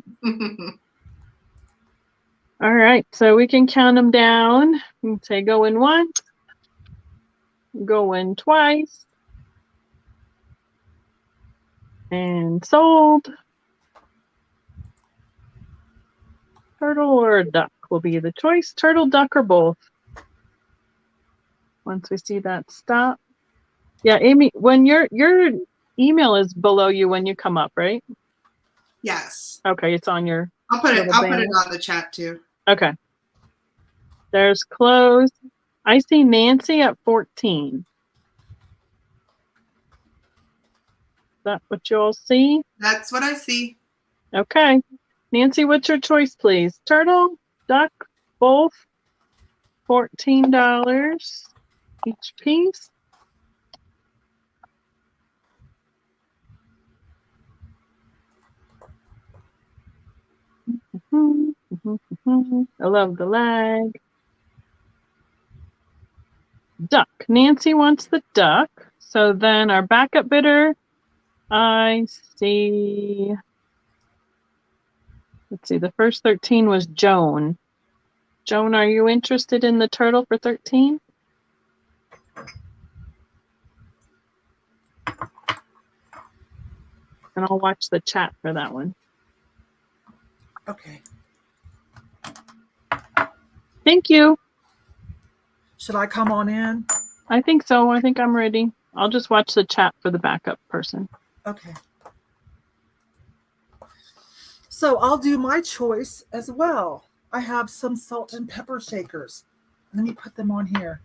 All right, so we can count them down. You can say go in once, go in twice, and sold. Turtle or duck will be the choice. Turtle, duck, or both. Once we see that stop. Yeah, Amy, when your email is below you when you come up, right? Yes. Okay, it's on your. I'll put it on the chat too. Okay. There's close. I see Nancy at 14. Is that what you all see? That's what I see. Okay. Nancy, what's your choice, please? Turtle, duck, both. $14 each piece. I love the lag. Duck. Nancy wants the duck. So then our backup bidder, I see. Let's see, the first 13 was Joan. Joan, are you interested in the turtle for 13? And I'll watch the chat for that one. Okay. Thank you. Should I come on in? I think so. I think I'm ready. I'll just watch the chat for the backup person. Okay. So I'll do my choice as well. I have some salt and pepper shakers. Let me put them on here.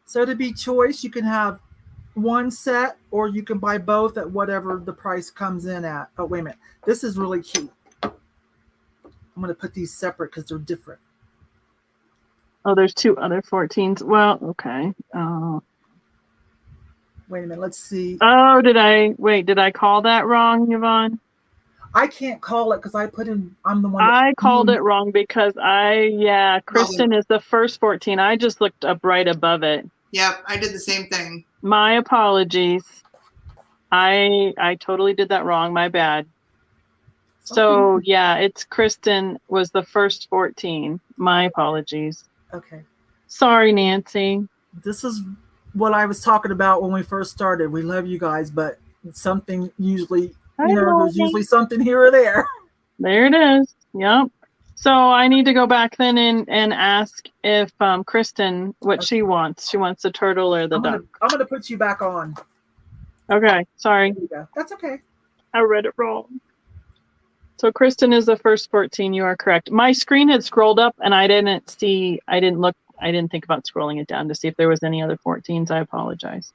So to be choice, you can have one set or you can buy both at whatever the price comes in at. Oh, wait a minute. This is really cute. I'm going to put these separate because they're different. Oh, there's 2 other 14s. Well, okay. Wait a minute. Let's see. Oh, did I call that wrong, Yvon? I can't call it because I put in, I'm the one. I called it wrong because Kristen is the first 14. I just looked up right above it. Yep, I did the same thing. My apologies. I totally did that wrong. My bad. So yeah, it's Kristen was the first 14. My apologies. Okay. Sorry, Nancy. This is what I was talking about when we first started. We love you guys, but something usually, there's usually something here or there. There it is. Yep. So I need to go back then and ask if Kristen what she wants. She wants the turtle or the duck. I'm gonna put you back on. Okay. Sorry. There you go. That's okay. I read it wrong. So Kristen is the first 14. You are correct. My screen had scrolled up and I didn't think about scrolling it down to see if there was any other 14s. I apologize.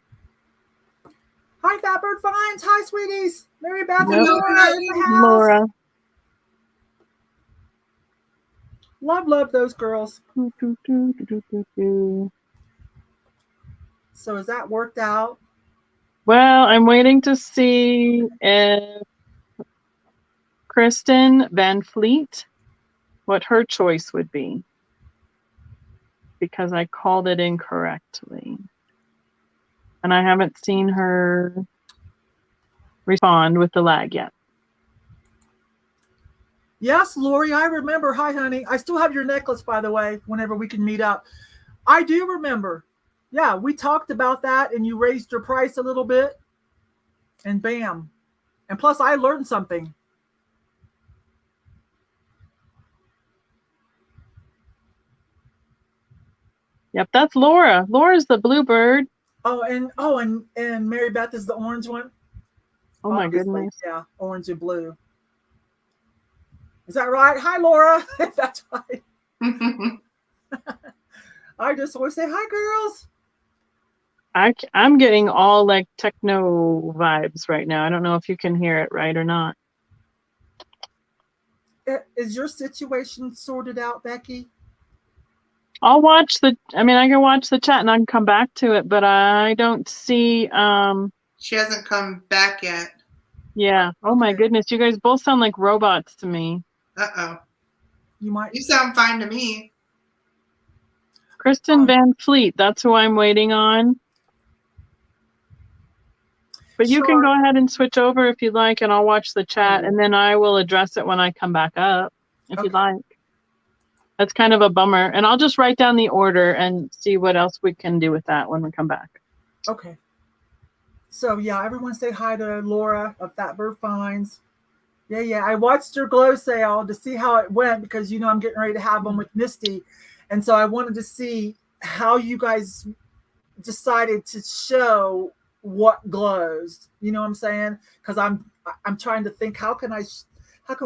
Hi, Fatbird Finds. Hi, sweeties. Mary Beth and Yep. Laura in the house. Laura. Love those girls. So is that worked out? Well, I'm waiting to see if Kristen Van Fleet, what her choice would be, because I called it incorrectly. And I haven't seen her respond with the lag yet. Yes, Lori, I remember. Hi, honey. I still have your necklace, by the way, whenever we can meet up. I do remember. Yeah, we talked about that and you raised your price a little bit and bam. And plus I learned something. Yep, that's Laura. Laura's the bluebird. And Mary Beth is the orange one. Oh my goodness. Yeah, orange and blue. Is that right? Hi, Laura. That's right. I just always say hi, girls. I'm getting all like techno vibes right now. I don't know if you can hear it right or not. Is your situation sorted out, Becky? I can watch the chat and I can come back to it, but I don't see she hasn't come back yet. Yeah. Oh my goodness. You guys both sound like robots to me. Uh-oh. You sound fine to me. Kristen Van Fleet, that's who I'm waiting on. But you can go ahead and switch over if you'd like, and I'll watch the chat, and then I will address it when I come back up, if you'd like. That's kind of a bummer. And I'll just write down the order and see what else we can do with that when we come back. Okay. So, yeah, everyone say hi to Laura of Fatbird Finds. Yeah. I watched your glow sale to see how it went because, I'm getting ready to have one with Misty. And so I wanted to see how you guys decided to show what glows. You know what I'm saying? Because I'm trying to think, how can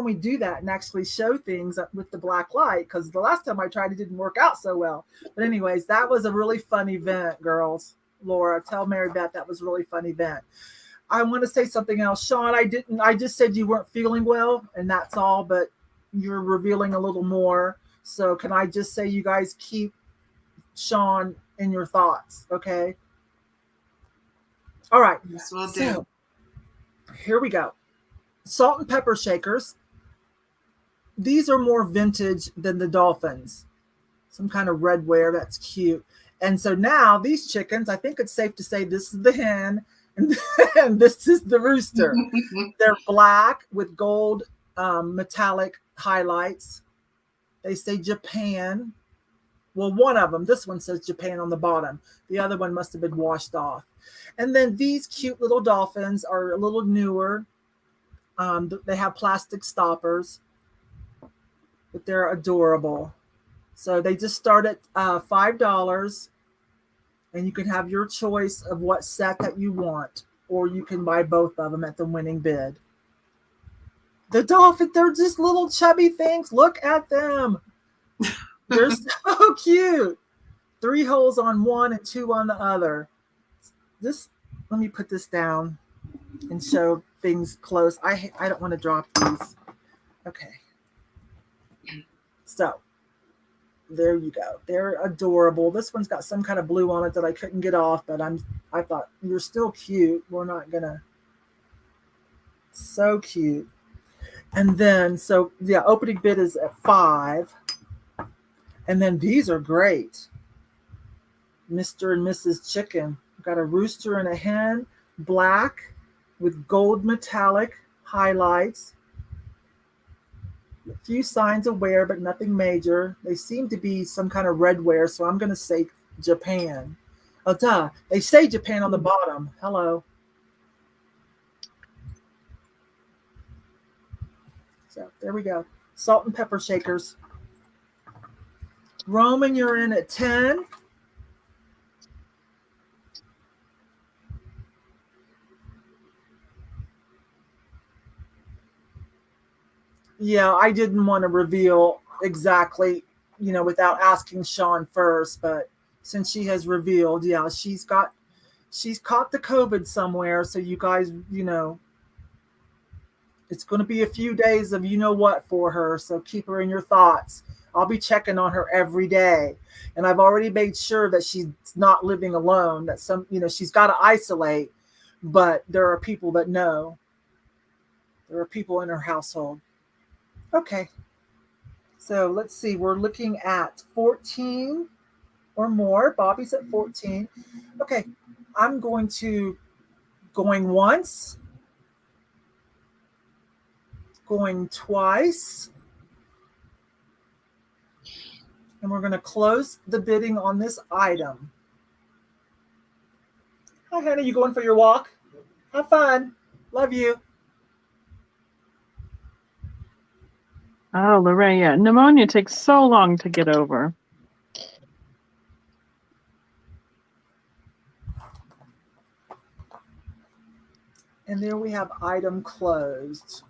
we do that and actually show things with the black light? Because the last time I tried, it didn't work out so well. But anyways, that was a really fun event, girls. Laura, tell Mary Beth that was a really fun event. I want to say something else. Sean, I just said you weren't feeling well, and that's all, but you're revealing a little more. So can I just say you guys keep Sean in your thoughts, okay? All right. Yes, we'll do. So, here we go. Salt and pepper shakers. These are more vintage than the dolphins. Some kind of red ware. That's cute. And so now these chickens, I think it's safe to say this is the hen and this is the rooster. They're black with gold metallic highlights. They say Japan. Well, one of them, this one says Japan on the bottom. The other one must have been washed off. And then these cute little dolphins are a little newer. They have plastic stoppers, but they're adorable. So they just start at $5, and you can have your choice of what set that you want, or you can buy both of them at the winning bid. The dolphin, they're just little chubby things. Look at them. They're so cute. 3 holes on one and 2 on the other. Let me put this down and show things close. I don't want to drop these. Okay. So there you go. They're adorable. This one's got some kind of blue on it that I couldn't get off, but I thought you're still cute. We're not gonna. So cute. And then opening bid is at $5. And then these are great. Mr. and Mrs. Chicken. Got a rooster and a hen, black with gold metallic highlights. A few signs of wear, but nothing major. They seem to be some kind of red wear, so I'm going to say Japan. Oh, duh. They say Japan on the bottom. Hello. So there we go. Salt and pepper shakers. Roman, you're in at 10. Yeah, I didn't want to reveal exactly, without asking Sean first, but since she has revealed, yeah, she's caught the COVID somewhere. So you guys, it's going to be a few days of what for her. So keep her in your thoughts. I'll be checking on her every day. And I've already made sure that she's not living alone, that she's got to isolate, but there are people that know. There are people in her household. Okay. So let's see. We're looking at 14 or more. Bobby's at 14. Okay. I'm going once, going twice, And we're going to close the bidding on this item. Hi, honey. You going for your walk? Have fun. Love you. Oh, Lorraine, yeah. Pneumonia takes so long to get over. And there we have item closed.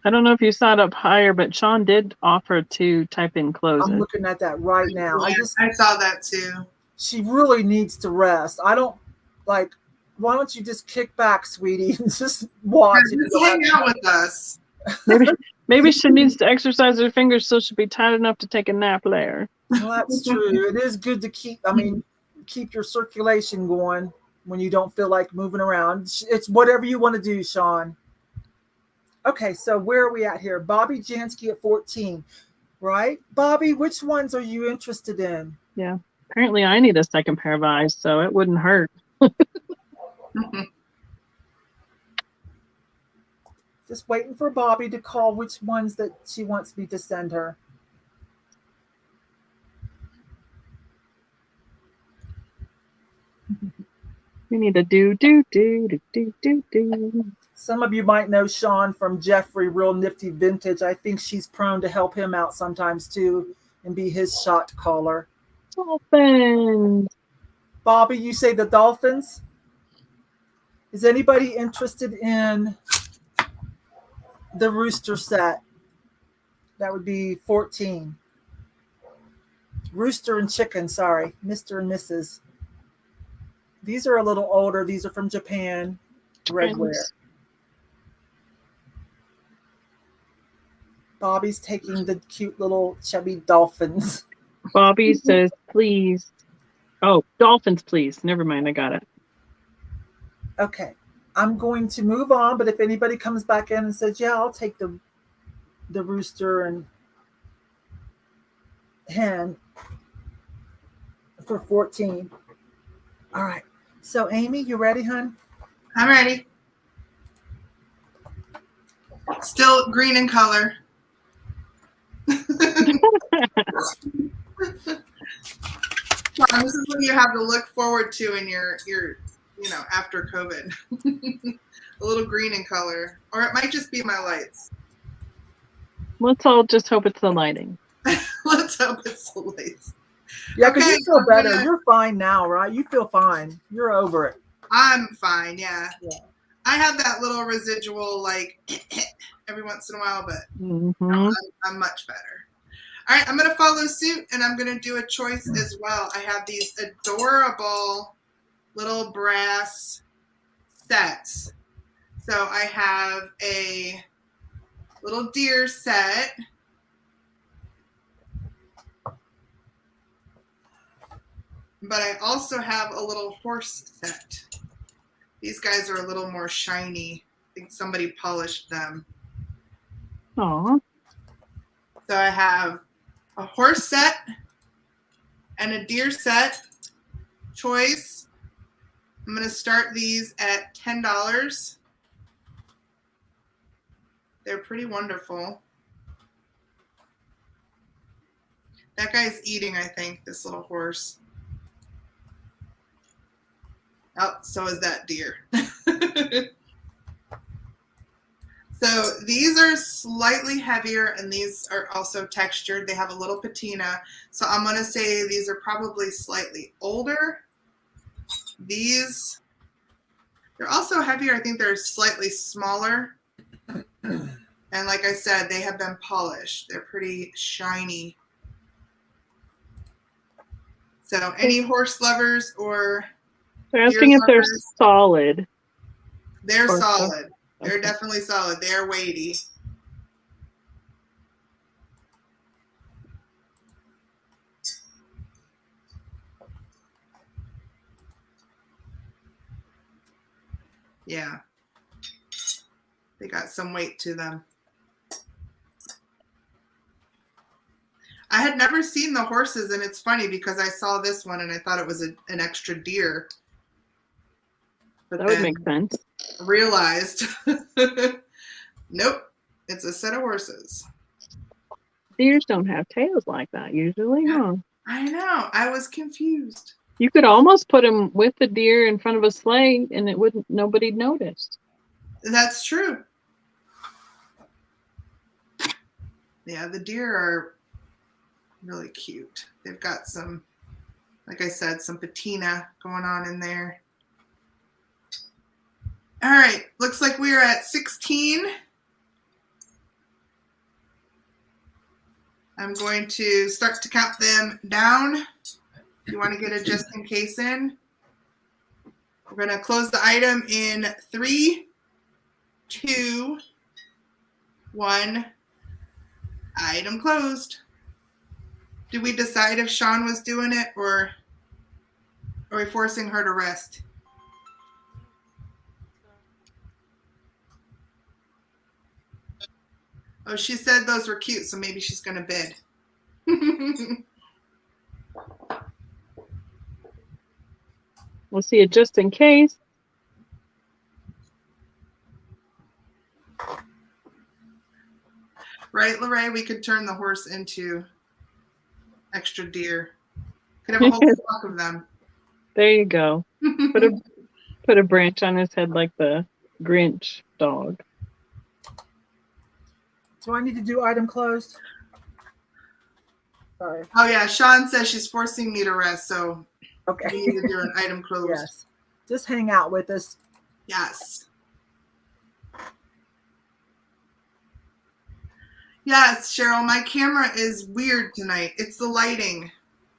I don't know if you saw it up higher, but Sean did offer to type in close I'm it. looking at that right now. Yeah, I saw that too. She really needs to rest. I don't like. Why don't you just kick back, sweetie, and just watch? Just hang out with us. Maybe she needs to exercise her fingers so she'll be tired enough to take a nap later. Well, that's true. It is good to keep. I mean, keep your circulation going when you don't feel like moving around. It's whatever you want to do, Sean. Okay, so where are we at here? Bobby Jansky at 14, right? Bobby, which ones are you interested in? Yeah. Apparently I need a second pair of eyes, so it wouldn't hurt. Just waiting for Bobby to call which ones that she wants me to send her. We need a do. Some of you might know Sean from Jeffrey, Real Nifty Vintage. I think she's prone to help him out sometimes too and be his shot caller. Dolphins. Bobby, you say the Dolphins? Is anybody interested in the rooster set? That would be 14. Rooster and chicken, sorry. Mr. and Mrs. These are a little older. These are from Japan. Redware. Bobby's taking the cute little chubby dolphins. Bobby says, please. Oh, dolphins, please. Never mind. I got it. Okay. I'm going to move on, but if anybody comes back in and says, yeah, I'll take the rooster and hen for 14. All right. So, Amy, you ready, hon? I'm ready. Still green in color. Well, this is what you have to look forward to in your after COVID. A little green in color. Or it might just be my lights. Let's all just hope it's the lighting. Let's hope it's the lights. Yeah, because you feel better. You're fine now, right? You feel fine. You're over it. I'm fine, yeah. I have that little residual, like, every once in a while, but I'm much better. All right, I'm going to follow suit, and I'm going to do a choice as well. I have these adorable little brass sets. So I have a little deer set. But I also have a little horse set. These guys are a little more shiny. I think somebody polished them. Aww. So I have a horse set and a deer set choice. I'm going to start these at $10. They're pretty wonderful. That guy's eating, I think, this little horse. Oh, so is that deer. So these are slightly heavier, and these are also textured. They have a little patina. So I'm going to say these are probably slightly older. These, they're also heavier. I think they're slightly smaller. And like I said, they have been polished. They're pretty shiny. So any horse lovers or they're asking if they're solid. They're solid. They're definitely solid. They're weighty. Yeah. They got some weight to them. I had never seen the horses, and it's funny because I saw this one and I thought it was an extra deer. But that would make sense. Realized, nope, it's a set of horses. Deers don't have tails like that usually, huh? I know. I was confused. You could almost put them with the deer in front of a sleigh and nobody'd notice. That's true. Yeah, the deer are really cute. They've got some, like I said, some patina going on in there. All right, looks like we are at 16. I'm going to start to count them down. If you want to get a just in case in. We're going to close the item in 3, 2, 1. Item closed. Did we decide if Sean was doing it or are we forcing her to rest? Oh, she said those were cute, so maybe she's going to bid. We'll see it just in case. Right, Lorraine? We could turn the horse into extra deer. Could have a whole flock of them. There you go. Put a branch on his head like the Grinch dog. Do I need to do item closed? Sorry. Oh yeah, Sean says she's forcing me to rest, so okay. We need to do an item closed. Yes. Just hang out with us. Yes. Yes, Cheryl, my camera is weird tonight. It's the lighting.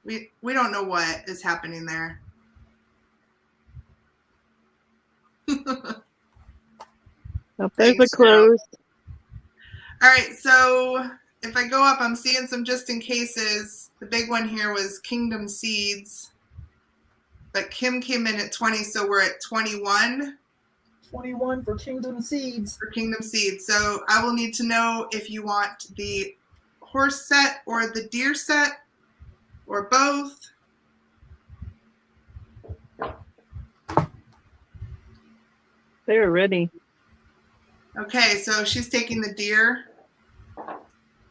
We don't know what is happening there. There's a closed. All right, so if I go up, I'm seeing some just in cases. The big one here was Kingdom Seeds. But Kim came in at 20, so we're at 21. 21 for Kingdom Seeds. For Kingdom Seeds. So I will need to know if you want the horse set or the deer set or both. They're ready. Okay, so she's taking the deer.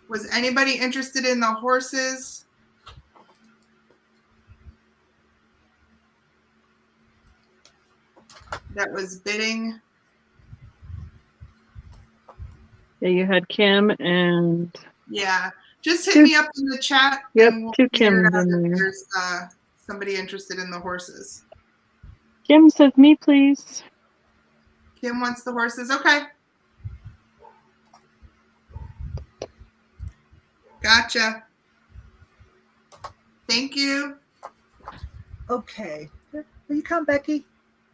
Was anybody interested in the horses? That was bidding. Yeah, you had Kim and... Yeah, just hit me up in the chat. Yep, and we'll 2 Kims in there. There's somebody interested in the horses. Kim says, me please. Kim wants the horses. Okay. Gotcha. Thank you. Okay. Will you come, Becky?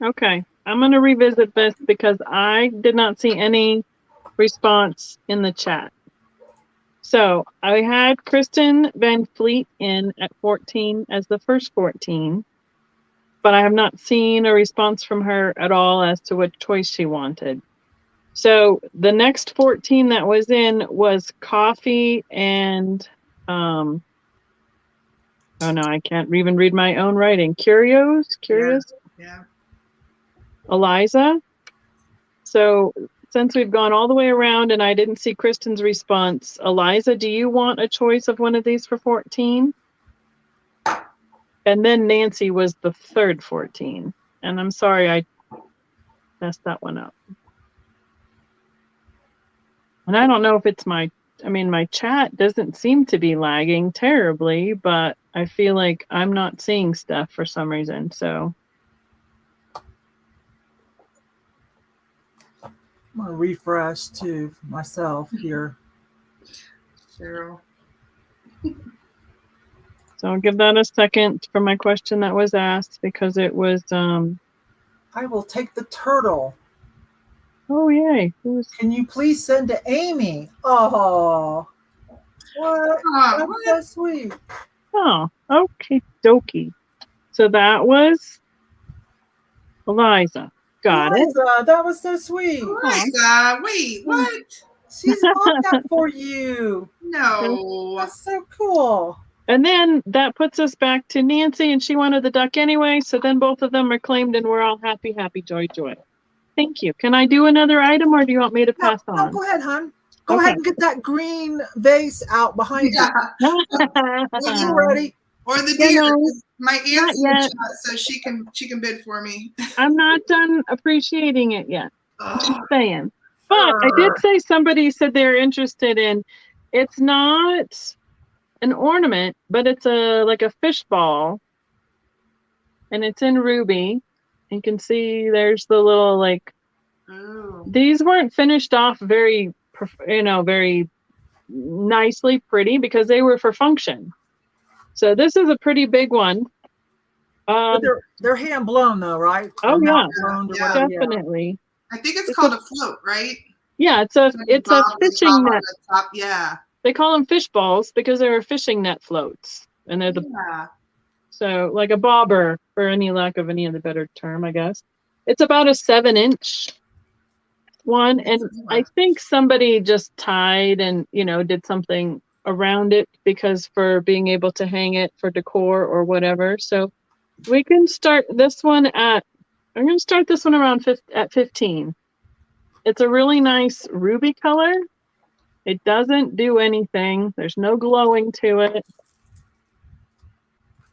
Okay. I'm going to revisit this because I did not see any response in the chat. So I had Kristen Van Fleet in at 14 as the first 14, but I have not seen a response from her at all as to what choice she wanted. So the next 14 that was in was Coffee and, oh no, I can't even read my own writing. Curious? Yeah. Eliza. So since we've gone all the way around and I didn't see Kristen's response, Eliza, do you want a choice of one of these for 14? And then Nancy was the third 14. And I'm sorry I messed that one up. And I don't know if it's my chat doesn't seem to be lagging terribly, but I feel like I'm not seeing stuff for some reason. So I'm going to refresh to myself here. Cheryl. So I'll give that a second for my question that was asked because it was I will take the turtle. Oh yay. Can you please send to Amy? Oh. What? Oh, That's so sweet. Oh, okay, dokie. So that was Eliza. Got Eliza, that was so sweet. Eliza, wait, what? She's bought that for you. No. That's so cool. And then that puts us back to Nancy, and she wanted the duck anyway, so then both of them are claimed, and we're all happy, happy, joy, joy. Thank you. Can I do another item, or do you want me to pass on? No, go ahead, hon. Go ahead and get that green vase out behind you. When you're ready. Or the deer. My aunt's in the chat, so she can bid for me. I'm not done appreciating it yet. Just saying. But I did say somebody said they're interested in. It's not an ornament, but it's like a fish ball, and it's in ruby. You can see there's the little like. Oh. These weren't finished off very, very nicely pretty because they were for function. So this is a pretty big one. They're hand blown though, right? Oh yeah, definitely. I think it's called a float, right? Yeah, it's a fishing net. Yeah. They call them fish balls because they're fishing net floats, and they're so like a bobber, for any lack of any other better term, I guess. It's about a 7-inch one, and I think somebody just tied and did something around it because for being able to hang it for decor or whatever. So we can start this one I'm going to start this one around at 15. It's a really nice ruby color. It doesn't do anything. There's no glowing to it.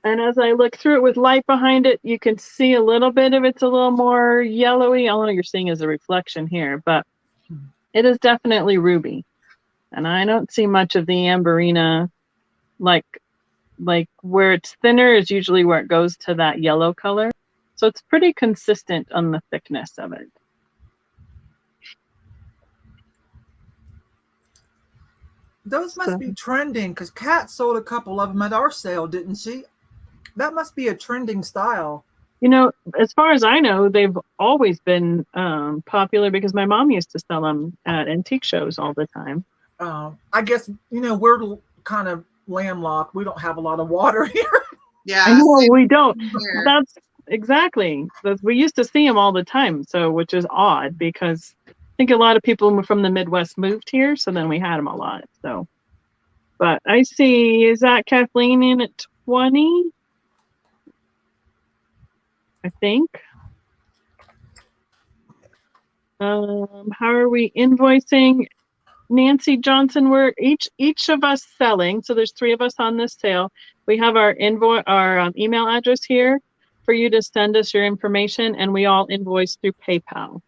And as I look through it with light behind it, you can see a little bit of it's a little more yellowy. All you're seeing is a reflection here, but it is definitely ruby. And I don't see much of the amberina, like where it's thinner is usually where it goes to that yellow color. So it's pretty consistent on the thickness of it. Those must be trending because Kat sold a couple of them at our sale, didn't she? That must be a trending style. As far as I know, they've always been popular because my mom used to sell them at antique shows all the time. I guess, we're kind of landlocked. We don't have a lot of water here. Yeah. I know we don't. Here. That's exactly. We used to see them all the time. So, which is odd because I think a lot of people from the Midwest moved here. So then we had them a lot. So, but I see, is that Kathleen in at 20? I think. How are we invoicing? Nancy Johnson, we're each of us selling. So there's 3 of us on this sale. We have our email address here for you to send us your information, and we all invoice through PayPal.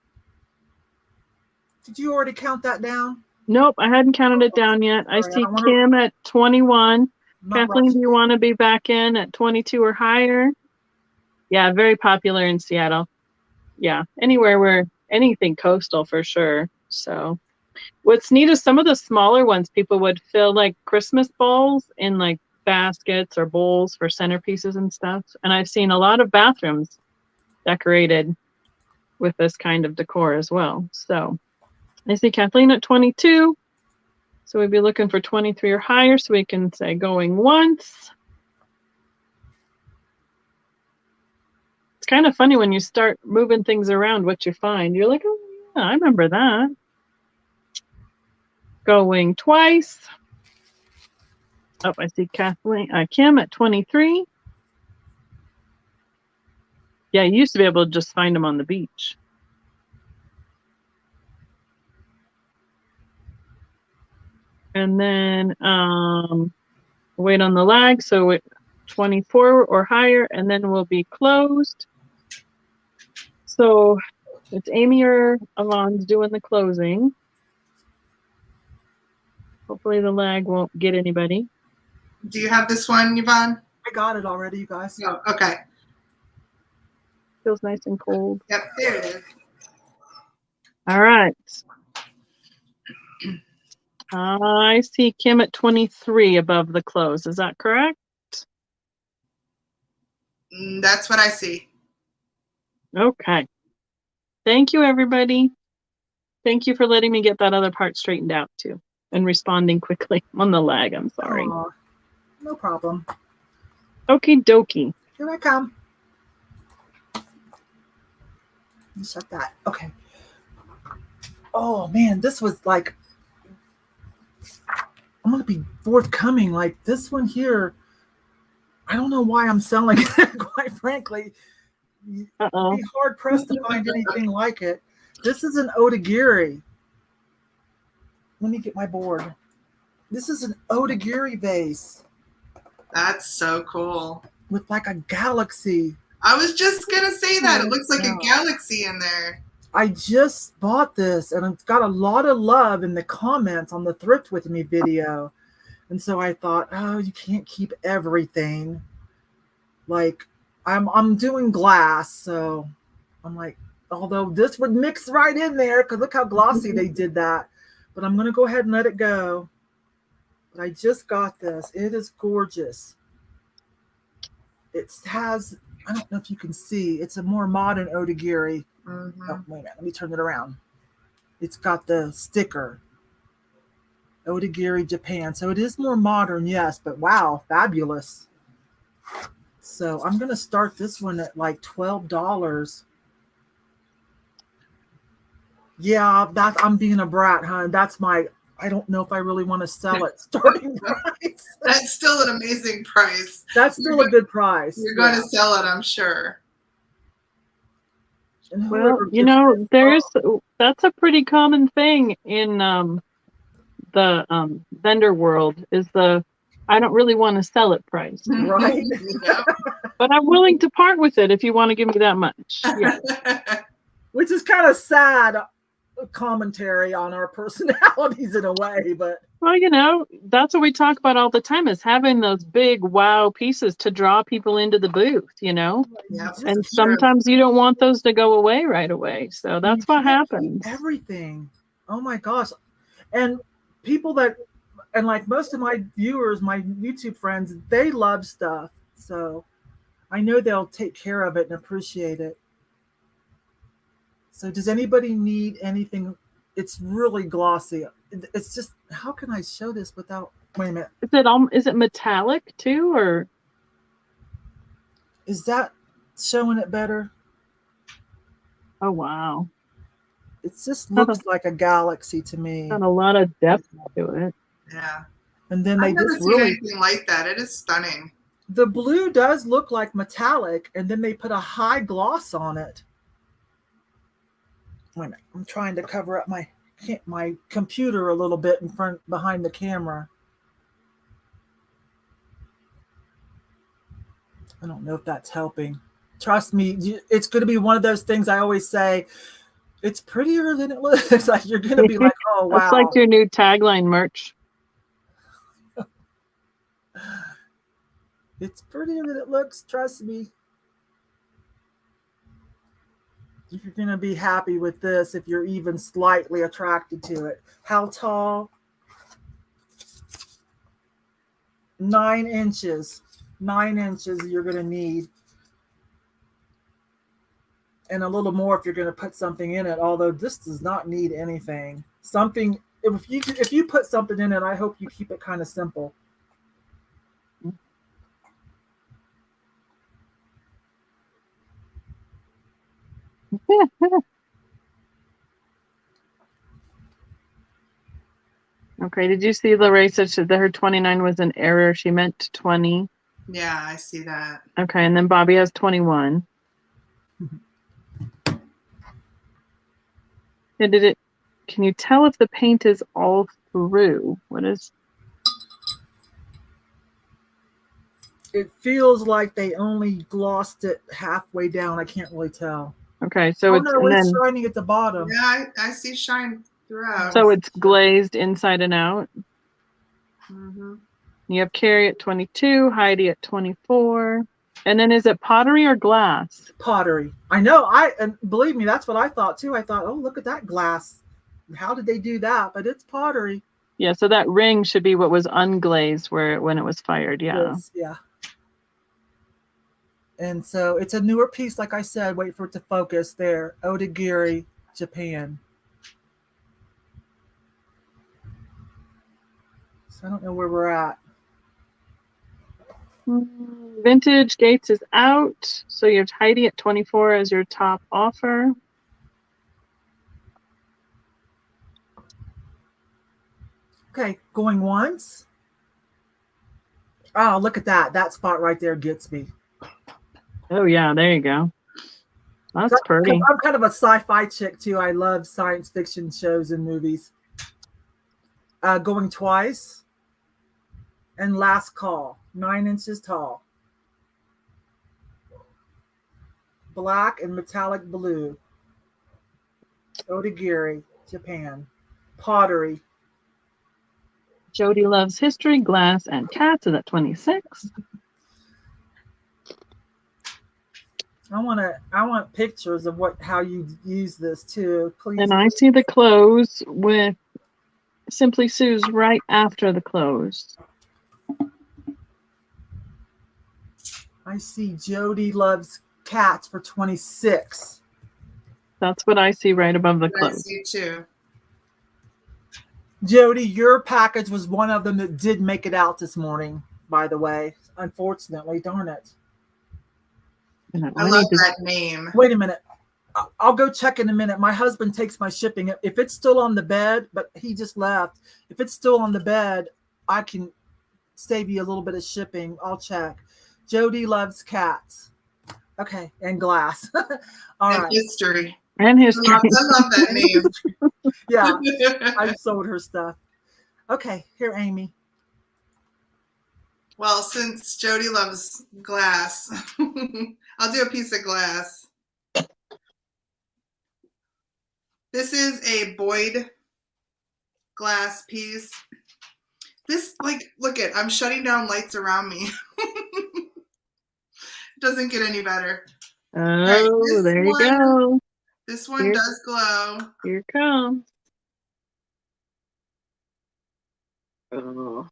Did you already count that down? Nope, I hadn't counted it down yet. I see Kim at 21. Kathleen, do you want to be back in at 22 or higher? Yeah, very popular in Seattle. Yeah, anywhere where anything coastal for sure. So what's neat is some of the smaller ones people would fill like Christmas balls in like baskets or bowls for centerpieces and stuff. And I've seen a lot of bathrooms decorated with this kind of decor as well. So I see Kathleen at 22. So we'd be looking for 23 or higher so we can say going once. It's kind of funny when you start moving things around what you find. You're like, oh yeah, I remember that. Going twice. Oh, I see Kim at 23. Yeah, you used to be able to just find them on the beach. And then wait on the lag, so 24 or higher, and then we'll be closed. So it's Amy or Yvon's doing the closing. Hopefully the lag won't get anybody. Do you have this one, Yvon? I got it already, you guys. Oh, okay. Feels nice and cold. Yep, there it is. All right. I see Kim at 23 above the close. Is that correct? That's what I see. Okay. Thank you, everybody. Thank you for letting me get that other part straightened out, too, and responding quickly on the lag. I'm sorry. No problem. Okie dokie. Here I come. Shut that. Okay. Oh, man, this was like, I'm going to be forthcoming. Like this one here, I don't know why I'm selling it, quite frankly. Uh-oh. Be hard pressed to find anything like it. This is an Odagiri. let me get my board. This is an Odagiri vase. That's so cool. With like a galaxy. I was just going to say that. It looks like a galaxy in there. I just bought this, and it's got a lot of love in the comments on the Thrift With Me video. And so I thought, oh, you can't keep everything. Like, I'm doing glass, so I'm like, although this would mix right in there, because look how glossy they did that. But I'm going to go ahead and let it go. But I just got this. It is gorgeous. It has, I don't know if you can see, it's a more modern Odagiri. Mm-hmm. Oh, wait a minute. Let me turn it around. It's got the sticker. Odagiri, Japan. So it is more modern, yes, but wow, fabulous. So I'm going to start this one at like $12. Yeah, I'm being a brat, huh? That's my, I don't know if I really want to sell it starting price. That's still an amazing price. That's still a good price. You're going to sell it, I'm sure. Well, you know, that's a pretty common thing in the vendor world, is I don't really want to sell it price. Right. But I'm willing to part with it if you want to give me that much. Yeah. Which is kind of sad commentary on our personalities in a way, but well, you know, that's what we talk about all the time, is having those big wow pieces to draw people into the booth, you know. Yeah, and sometimes you don't want those to go away right away, so that's what happens. Everything. Oh my gosh. And people that, and like most of my viewers, my YouTube friends, they love stuff, so I know they'll take care of it and appreciate it. So does anybody need anything? It's really glossy. It's just, how can I show this without, wait a minute. Is it metallic too, or? Is that showing it better? Oh, wow. It just looks like a galaxy to me. Got a lot of depth to it. Yeah. And then I've never seen anything like that. It is stunning. The blue does look like metallic, and then they put a high gloss on it. Wait a minute. I'm trying to cover up my computer a little bit behind the camera. I don't know if that's helping. Trust me, it's going to be one of those things I always say, it's prettier than it looks. Like you're going to be like, oh, wow. It's like your new tagline merch. It's prettier than it looks, trust me. You're going to be happy with this if you're even slightly attracted to it. How tall? 9 inches. 9 inches you're going to need. And a little more if you're going to put something in it, although this does not need anything. Something, if you put something in it, I hope you keep it kind of simple. Okay, did you see Lorraine said that her 29 was an error? She meant 20. Yeah, I see that. Okay, and then Bobby has 21. And can you tell if the paint is all through? What is? It feels like they only glossed it halfway down. I can't really tell. Okay, so it's shining at the bottom. Yeah, I see shine throughout. So it's glazed inside and out. Mm-hmm. You have Carrie at 22, Heidi at 24. And then is it pottery or glass? Pottery. I know. And believe me, that's what I thought too. I thought, oh, look at that glass. How did they do that? But it's pottery. Yeah, so that ring should be what was unglazed when it was fired. Yeah. Yes, yeah. And so it's a newer piece, like I said. Wait for it to focus there. Odagiri, Japan. So I don't know where we're at. Vintage Gates is out. So you have Heidi at 24 as your top offer. Okay, going once. Oh, look at that. That spot right there gets me. Oh, yeah, there you go. That's pretty. I'm kind of a sci-fi chick, too. I love science fiction shows and movies. going twice, and last call, 9 inches tall. Black and metallic blue. Odagiri, Japan. Pottery. Jody loves history, glass, and cats is at 26. I want pictures of how you use this too, please. And I see the clothes with Simply Sue's right after the clothes. I see Jody loves cats for 26. That's what I see right above the clothes. I see too. Jody, your package was one of them that did make it out this morning, by the way. Unfortunately, darn it. I love that name. Wait a minute. I'll go check in a minute. My husband takes my shipping. If it's still on the bed, but he just left. If it's still on the bed, I can save you a little bit of shipping. I'll check. Jody loves cats. Okay, and glass. All right. History. And history. I love that name. Yeah, I sold her stuff. Okay, here, Amy. Well, since Jody loves glass, I'll do a piece of glass. This is a Boyd glass piece. This, look at, I'm shutting down lights around me. Doesn't get any better. Oh, right, there you go. This one does glow. Here it comes. Oh.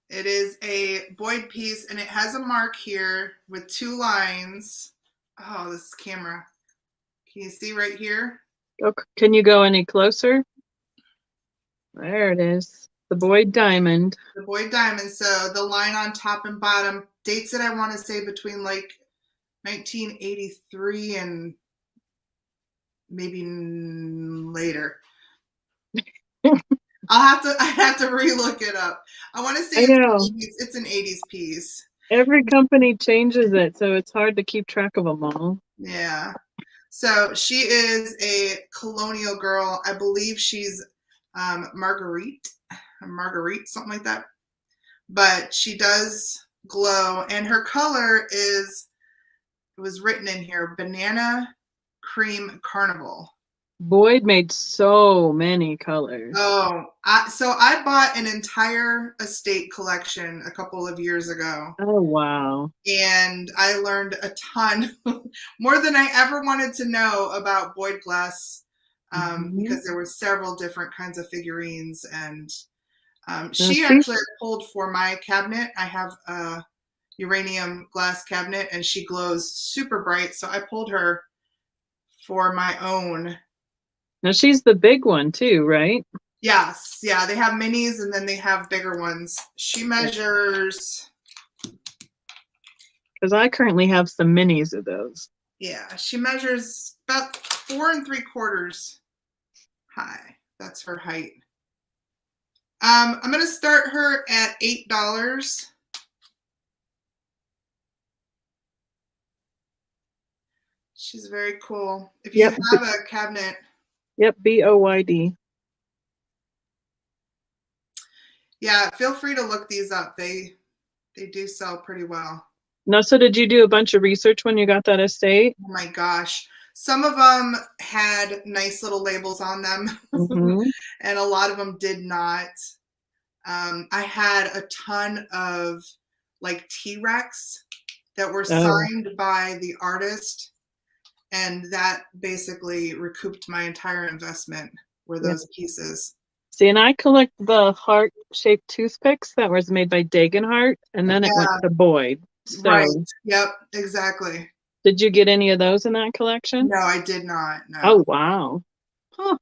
It is a Boyd piece, and it has a mark here with 2 lines. Oh, this camera. Can you see right here? Oh, can you go any closer? There it is. The Boyd diamond. The Boyd diamond. So the line on top and bottom dates it, I want to say, between 1983 and maybe later. I have to re-look it up. I want to say it's an 80s piece. Every company changes it, so it's hard to keep track of them all. Yeah. So she is a colonial girl. I believe she's Marguerite, something like that. But she does glow, and her color is, it was written in here, Banana Cream Carnival. Boyd made so many colors. Oh, so I bought an entire estate collection a couple of years ago. Oh, wow. And I learned a ton, more than I ever wanted to know about Boyd glass, because there were several different kinds of figurines. And she actually pulled for my cabinet. I have a uranium glass cabinet, and she glows super bright. So I pulled her for my own. Now she's the big one too, right? Yes. Yeah, they have minis and then they have bigger ones. She measures, because I currently have some minis of those. Yeah, she measures about 4 3/4 high. That's her height. I'm going to start her at $8. She's very cool. If you have a cabinet. Yep, BOYD. Yeah, feel free to look these up. They do sell pretty well. No, so did you do a bunch of research when you got that estate? Oh my gosh. Some of them had nice little labels on them, and a lot of them did not. I had a ton of T-Rex that were signed by the artist, and that basically recouped my entire investment, were those pieces. See, and I collect the heart-shaped toothpicks that was made by Dagenhart, and then it went to Boyd. So, right. Yep, exactly. Did you get any of those in that collection? No, I did not. No. Oh, wow. Huh.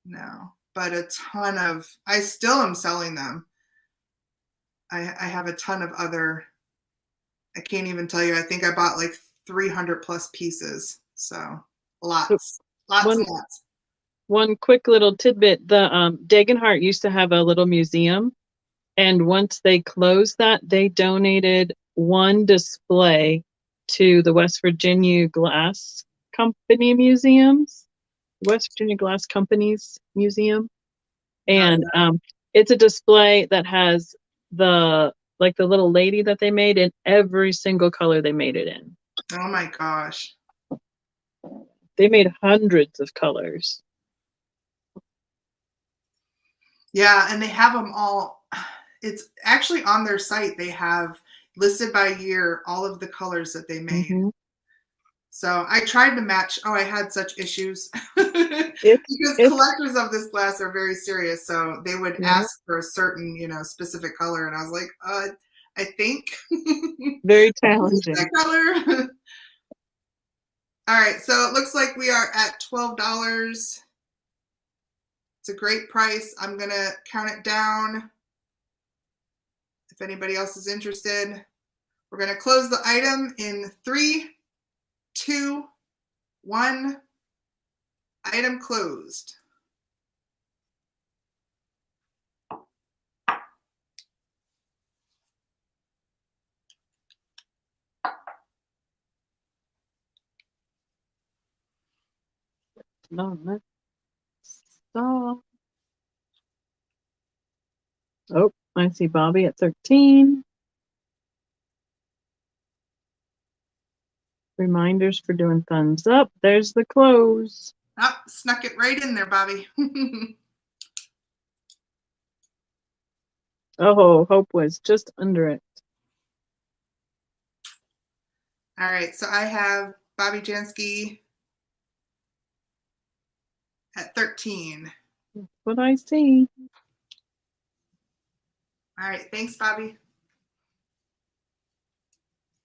No, but a ton of, I still am selling them. I have a ton of other, I can't even tell you, I think I bought 300 plus pieces. So lots and lots. One quick little tidbit, the Dagenhart used to have a little museum, and once they closed that, they donated one display to the West Virginia Glass Company Museums, West Virginia Glass Company's Museum. And it's a display that has the little lady that they made in every single color they made it in. Oh my gosh. They made hundreds of colors. Yeah, and they have them all. It's actually on their site. They have listed by year all of the colors that they made. Mm-hmm. So I tried to match. Oh, I had such issues because collectors of this glass are very serious. So they would ask for a certain, specific color, and I was like, I think very challenging that color. All right, so it looks like we are at $12. It's a great price. I'm gonna count it down. If anybody else is interested, we're gonna close the item in 3, 2, 1. Item closed. No, let's stop. Oh, I see Bobby at 13. Reminders for doing thumbs up. There's the close. Oh, snuck it right in there, Bobby. Oh, Hope was just under it. All right, so I have Bobby Jansky at 13. That's what I see. All right, thanks, Bobby.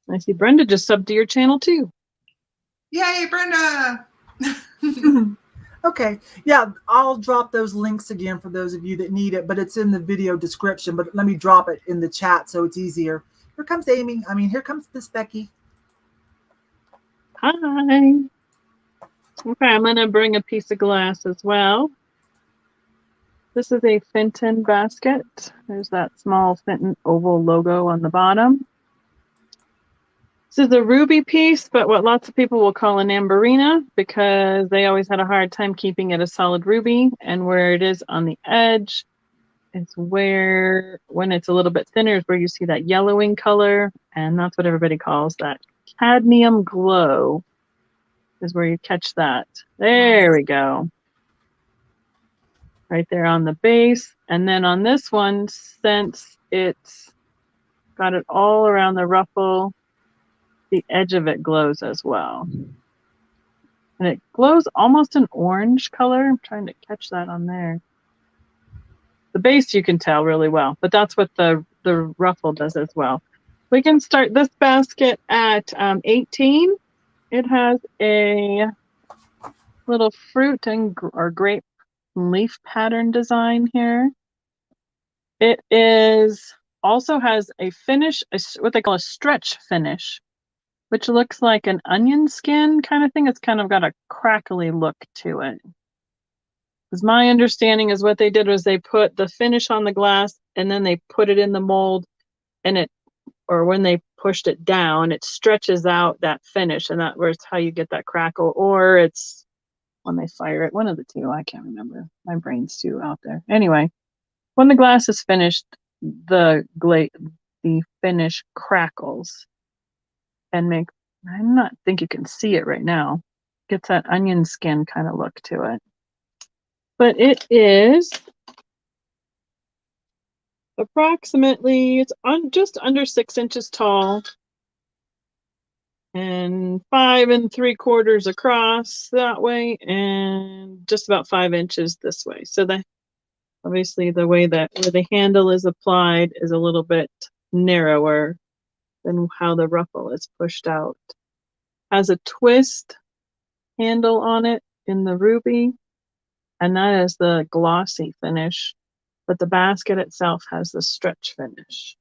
I see Brenda just subbed to your channel too. Yay, Brenda! Okay, yeah, I'll drop those links again for those of you that need it, but it's in the video description, but let me drop it in the chat so it's easier. Here comes Amy. Here comes Miss Becky. Hi. Okay, I'm going to bring a piece of glass as well. This is a Fenton basket. There's that small Fenton oval logo on the bottom. This is a ruby piece, but what lots of people will call an amberina because they always had a hard time keeping it a solid ruby. And where it is on the edge, it's where, when it's a little bit thinner, is where you see that yellowing color. And that's what everybody calls that cadmium glow, is where you catch that. There we go. Right there on the base. And then on this one, since it's got it all around the ruffle, the edge of it glows as well. And it glows almost an orange color. I'm trying to catch that on there. The base you can tell really well, but that's what the ruffle does as well. We can start this basket at 18. It has a little fruit or grape leaf pattern design here. It also has a finish, what they call a stretch finish, which looks like an onion skin kind of thing. It's kind of got a crackly look to it. Because my understanding is what they did was they put the finish on the glass and then they put it in the mold, and when they pushed it down, it stretches out that finish, and that's how you get that crackle, or it's when they fire it. One of the two, I can't remember. My brain's too out there. Anyway, when the glass is finished, the finish crackles and I not think you can see it right now. Gets that onion skin kind of look to it. But it is approximately, it's just under 6 inches tall and 5 3/4 across that way, and just about 5 inches this way. So obviously the way that where the handle is applied is a little bit narrower than how the ruffle is pushed out. Has a twist handle on it in the ruby, and that is the glossy finish, but the basket itself has the stretch finish.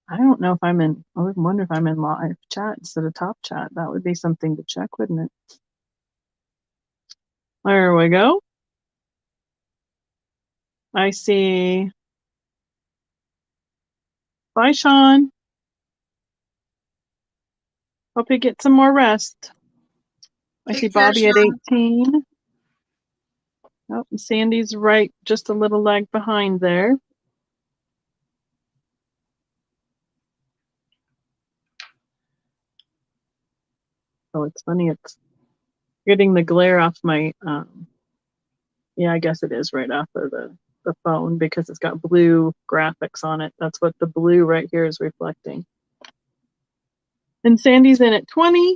I don't know if I wonder if I'm in live chat instead of top chat. That would be something to check, wouldn't it? There we go. I see. Bye, Sean. Hope you get some more rest. I see Bobby at 18. Oh, Sandy's right, just a little lag behind there. Oh, it's funny. It's getting the glare off my, yeah, I guess it is right off of the phone because it's got blue graphics on it. That's what the blue right here is reflecting. And Sandy's in at 20.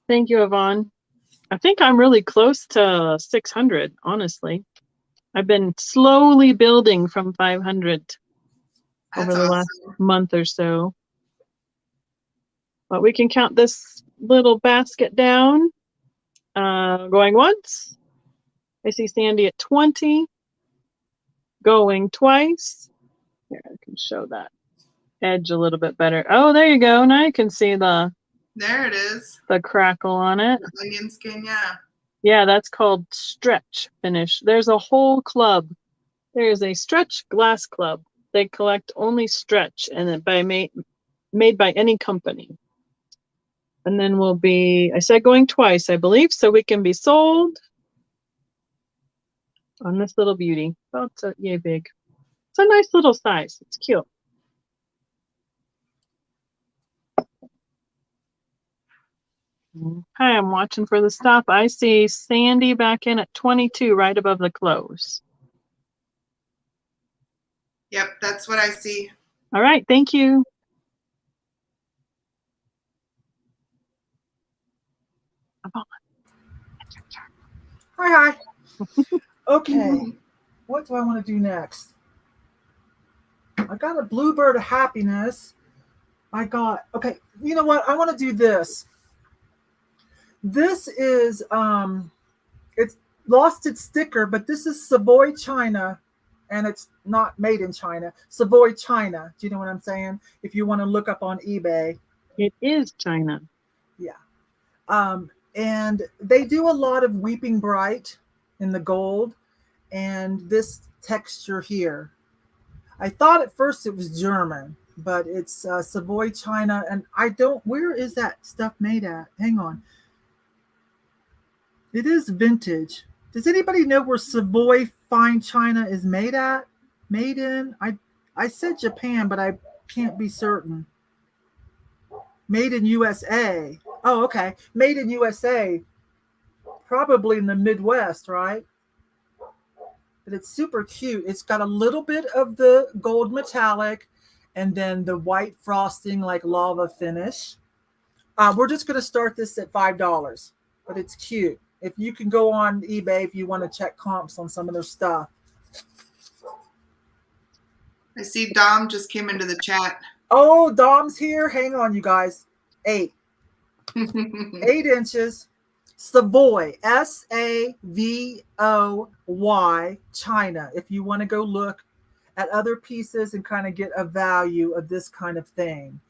Thank you, Yvon. I think I'm really close to 600, honestly. I've been slowly building from 500 over the last month or so. But we can count this little basket down. Going once. I see Sandy at 20. Going twice. Here, I can show that edge a little bit better. Oh, there you go. Now you can see there it is. The crackle on it. The onion skin, yeah. Yeah, that's called stretch finish. There's a whole club. There's a stretch glass club. They collect only stretch and then made by any company. And then we'll be, I said going twice, I believe, so we can be sold on this little beauty. Oh, it's yay big. It's a nice little size. It's cute. Okay, I'm watching for the stop. I see Sandy back in at 22, right above the close. Yep, that's what I see. All right, thank you. Hi. Okay, what do I want to do next? I got a bluebird of happiness. Okay, you know what? I want to do this. This is, it's lost its sticker, but this is Savoy China, and it's not made in China. Savoy China. Do you know what I'm saying? If you want to look up on eBay. It is China. Yeah. And they do a lot of weeping bright in the gold and this texture here. I thought at first it was German, but it's Savoy China. And where is that stuff made at? Hang on. It is vintage. Does anybody know where Savoy fine china is made at? Made in? I said Japan, but I can't be certain. Made in USA. Oh, okay. Made in USA. Probably in the Midwest, right? But it's super cute. It's got a little bit of the gold metallic and then the white frosting like lava finish. We're just going to start this at $5, but it's cute. If you can go on eBay if you want to check comps on some of their stuff. I see Dom just came into the chat. Oh, Dom's here. Hang on, you guys. 8 inches. Savoy, Savoy, China. If you want to go look at other pieces and kind of get a value of this kind of thing.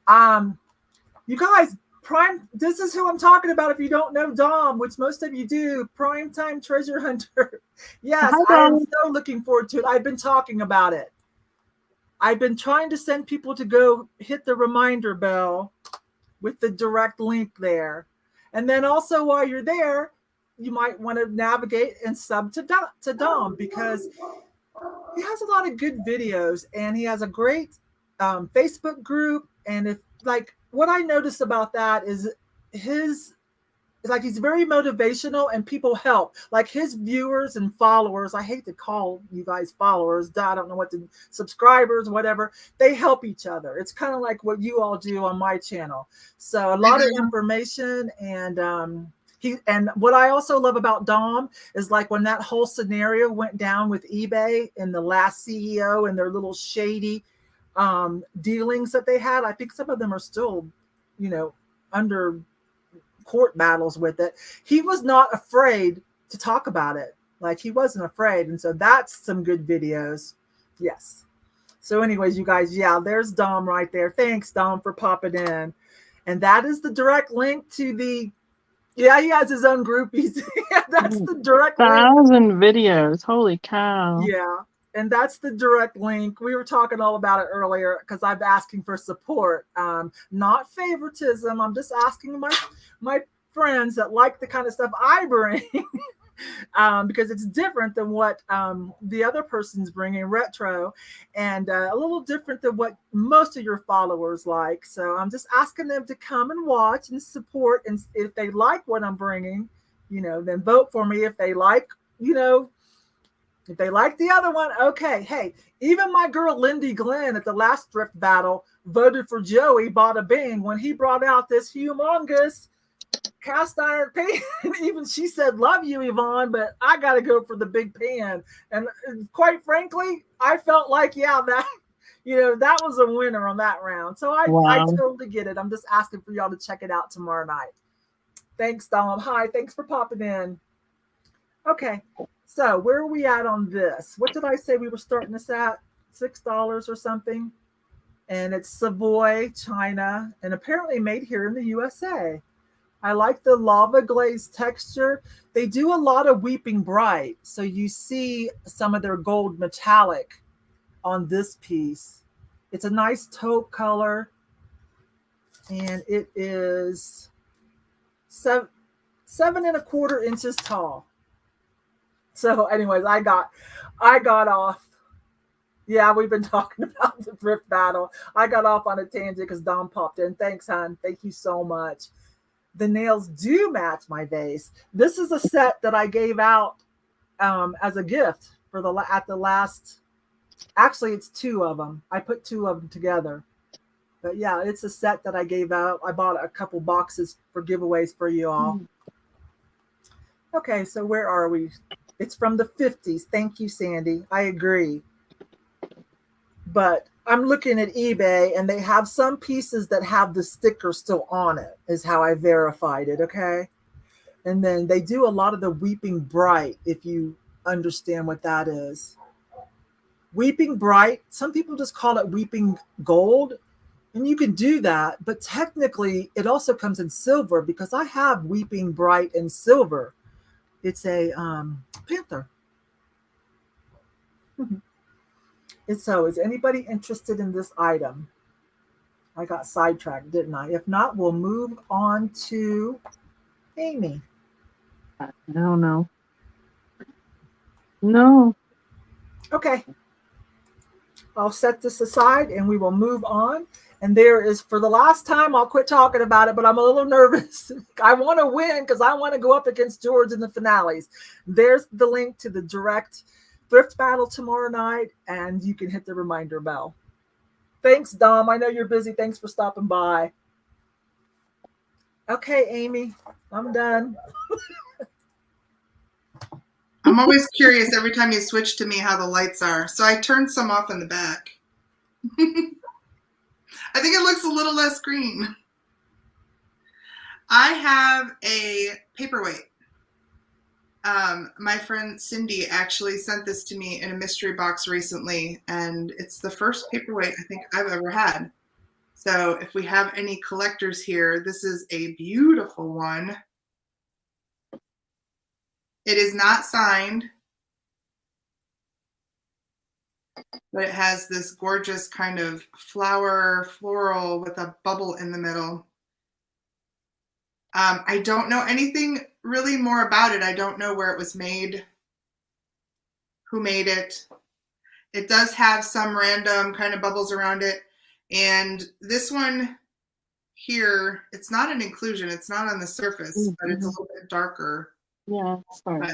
You guys, this is who I'm talking about. If you don't know Dom, which most of you do, Primetime Treasure Hunter. Yes, I'm so looking forward to it. I've been talking about it. I've been trying to send people to go hit the reminder bell with the direct link there. And then also while you're there, you might want to navigate and sub to Dom because he has a lot of good videos and he has a great Facebook group. And if like what I notice about that is he's very motivational and people help. Like his viewers and followers, I hate to call you guys followers, I don't know what the subscribers, whatever, they help each other. It's kind of like what you all do on my channel. So a lot of information and what I also love about Dom is like when that whole scenario went down with eBay and the last CEO and their little shady dealings that they had. I think some of them are still, under court battles with it. He was not afraid to talk about it. Like he wasn't afraid. And so that's some good videos. Yes. So anyways, you guys, yeah, there's Dom right there. Thanks, Dom, for popping in. And that is the direct link to he has his own groupies. That's the direct 1,000 videos. Holy cow. Yeah. And that's the direct link. We were talking all about it earlier because I'm asking for support, not favoritism. I'm just asking my friends that like the kind of stuff I bring because it's different than what the other person's bringing, retro, and a little different than what most of your followers like. So I'm just asking them to come and watch and support. And if they like what I'm bringing, then vote for me. If they like, if they like the other one, okay. Hey, even my girl Lindy Glenn at the last thrift battle voted for Joey Bada Bing when he brought out this humongous cast iron pan. Even she said, "Love you, Yvonne, but I got to go for the big pan." And quite frankly, I felt like, yeah, that that was a winner on that round. So I totally get it. I'm just asking for y'all to check it out tomorrow night. Thanks, Dom. Hi, thanks for popping in. Okay. So where are we at on this? What did I say we were starting this at? $6 or something. And it's Savoy, China, and apparently made here in the USA. I like the lava glaze texture. They do a lot of weeping bright. So you see some of their gold metallic on this piece. It's a nice taupe color. And it is 7.25 inches tall. So anyways, I got off. Yeah, we've been talking about the thrift battle. I got off on a tangent because Dom popped in. Thanks, hon. Thank you so much. The nails do match my vase. This is a set that I gave out as a gift for at the last. Actually, it's 2 of them. I put 2 of them together. But yeah, it's a set that I gave out. I bought a couple boxes for giveaways for you all. Okay, so where are we? It's from the 50s. Thank you, Sandy. I agree. But I'm looking at eBay and they have some pieces that have the sticker still on it, is how I verified it, okay? And then they do a lot of the weeping bright, if you understand what that is. Weeping bright, some people just call it weeping gold, and you can do that, but technically it also comes in silver because I have weeping bright in silver. It's a panther. And so is anybody interested in this item? I got sidetracked, didn't I? If not, we'll move on to Amy. I don't know. No. Okay. I'll set this aside and we will move on. And there is, for the last time, I'll quit talking about it, but I'm a little nervous. I want to win because I want to go up against George in the finales. There's the link to the direct thrift battle tomorrow night, and you can hit the reminder bell. Thanks, Dom. I know you're busy. Thanks for stopping by. Okay, Amy, I'm done. I'm always curious every time you switch to me how the lights are. So I turned some off in the back. I think it looks a little less green. I have a paperweight. My friend Cindy actually sent this to me in a mystery box recently, and it's the first paperweight I think I've ever had. So if we have any collectors here, this is a beautiful one. It is not signed, but it has this gorgeous kind of floral with a bubble in the middle. I don't know anything really more about it. I don't know where it was made, who made it. It does have some random kind of bubbles around it. And this one here, it's not an inclusion. It's not on the surface, but it's a little bit darker. Yeah, sorry.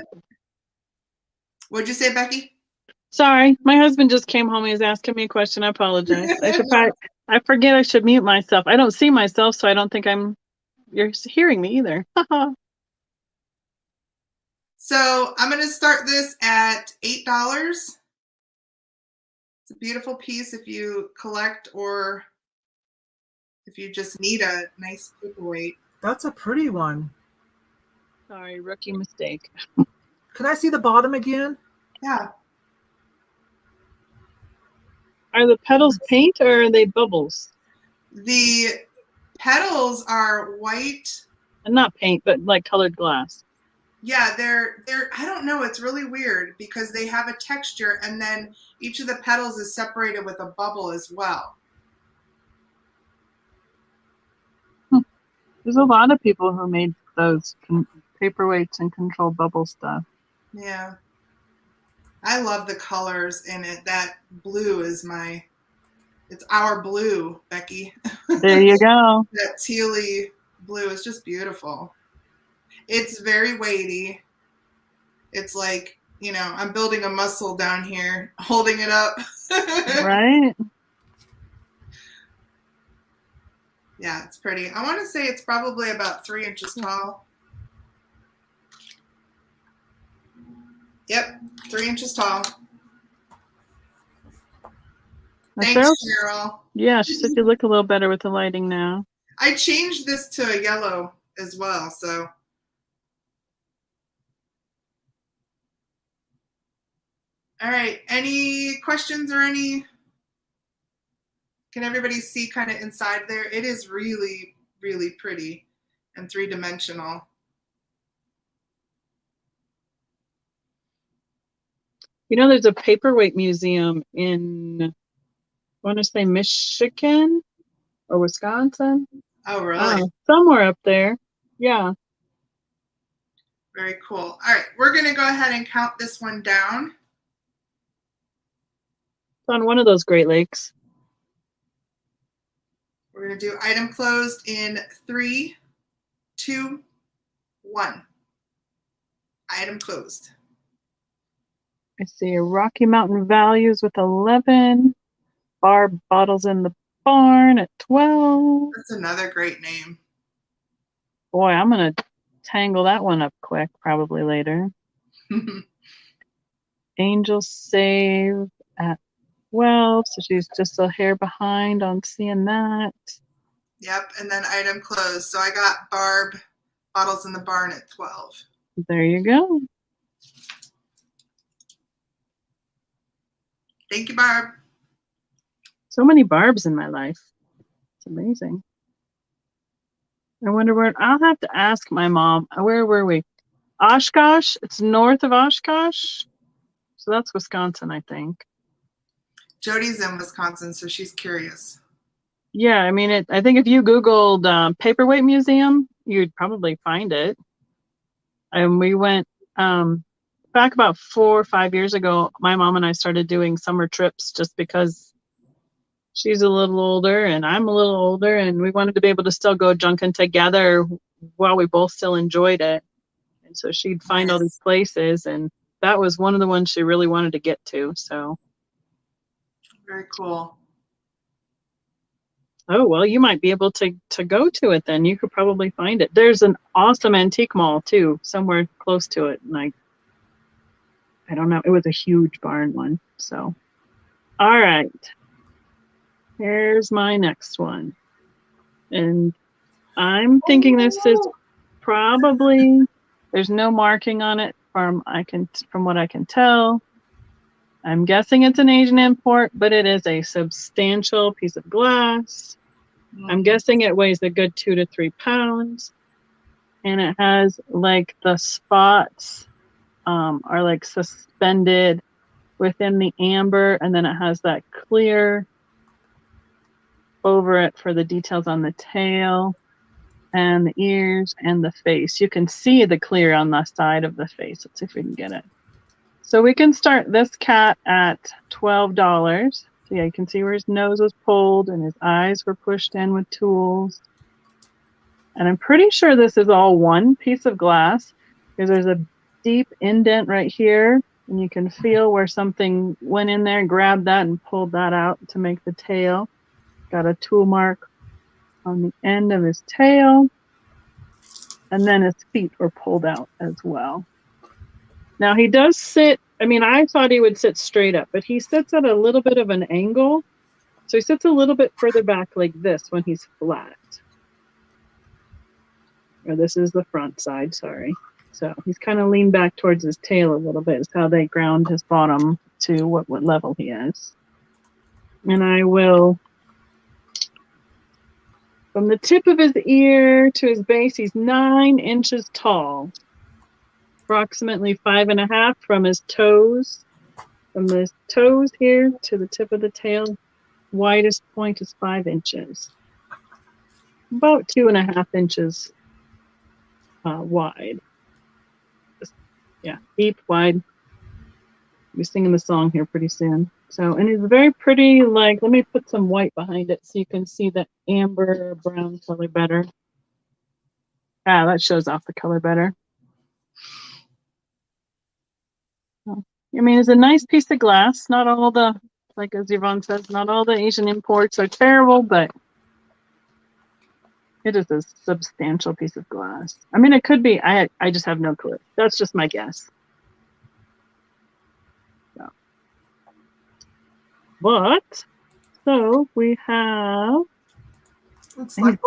What'd you say, Becky? Sorry, my husband just came home. He was asking me a question. I apologize. I forget I should mute myself. I don't see myself, so I don't think you're hearing me either. So I'm going to start this at $8. It's a beautiful piece if you collect or if you just need a nice paperweight. That's a pretty one. Sorry, rookie mistake. Can I see the bottom again? Yeah. Are the petals paint or are they bubbles? The petals are white. And not paint, but like colored glass. Yeah, they're I don't know, it's really weird because they have a texture and then each of the petals is separated with a bubble as well. There's a lot of people who made those paperweights and control bubble stuff. Yeah. I love the colors in it. That blue is it's our blue, Becky. There you go. That tealy blue is just beautiful. It's very weighty. It's like, I'm building a muscle down here, holding it up. Right? Yeah, it's pretty. I want to say it's probably about 3 inches tall. Yep, 3 inches tall. Thanks, Cheryl. Yeah, she said you look a little better with the lighting now. I changed this to a yellow as well, so. All right, any questions or can everybody see kind of inside there? It is really, really pretty and three-dimensional. There's a paperweight museum in, I want to say Michigan or Wisconsin. Oh, really? Somewhere up there. Yeah. Very cool. All right, we're going to go ahead and count this one down. It's on one of those Great Lakes. We're going to do item closed in 3, 2, 1. Item closed. I see a Rocky Mountain Values with 11. Barb Bottles in the Barn at 12. That's another great name. Boy, I'm going to tangle that one up quick, probably later. Angel Save at 12, so she's just a hair behind on seeing that. Yep, and then item closed. So I got Barb Bottles in the Barn at 12. There you go. Thank you, Barb. So many Barbs in my life. It's amazing. I wonder where, I'll have to ask my mom. Where were we? Oshkosh? It's north of Oshkosh. So that's Wisconsin, I think. Jody's in Wisconsin, so she's curious. Yeah, I mean, I think if you Googled Paperweight Museum, you'd probably find it. And we went back about 4 or 5 years ago. My mom and I started doing summer trips just because she's a little older and I'm a little older, and we wanted to be able to still go junking together while we both still enjoyed it. And so she'd find all these places, and that was one of the ones she really wanted to get to. So very cool. Oh, well, you might be able to go to it then. You could probably find it. There's an awesome antique mall too, somewhere close to it. And I don't know. It was a huge barn one. So, all right. Here's my next one. And I'm thinking this is probably, there's no marking on it from what I can tell. I'm guessing it's an Asian import, but it is a substantial piece of glass. I'm guessing it weighs a good 2 to 3 pounds. And it has like the spots are like suspended within the amber, and then it has that clear over it for the details on the tail and the ears and the face. You can see the clear on the side of the face. Let's see if we can get it. So we can start this cat at $12. So yeah, you can see where his nose was pulled and his eyes were pushed in with tools. And I'm pretty sure this is all one piece of glass because there's a deep indent right here, and you can feel where something went in there and grabbed that and pulled that out to make the tail. Got a tool mark on the end of his tail, and then his feet were pulled out as well. Now he does sit, I mean, I thought he would sit straight up, but he sits at a little bit of an angle. So he sits a little bit further back like this when he's flat. Or this is the front side, sorry. So he's kind of leaned back towards his tail a little bit is how they ground his bottom to what level he is. And I will, from the tip of his ear to his base, he's 9 inches tall. Approximately 5.5 from his toes. From the toes here to the tip of the tail, widest point is 5 inches. About 2.5 inches wide. Yeah, deep, wide. We're singing the song here pretty soon. So, and it's very pretty, like, let me put some white behind it so you can see the amber brown color better. Ah, that shows off the color better. So, I mean, it's a nice piece of glass. Not all the, like as Yvonne says, not all the Asian imports are terrible, but it is a substantial piece of glass. I mean, it could be, I just have no clue. That's just my guess. So. But, so we have, looks like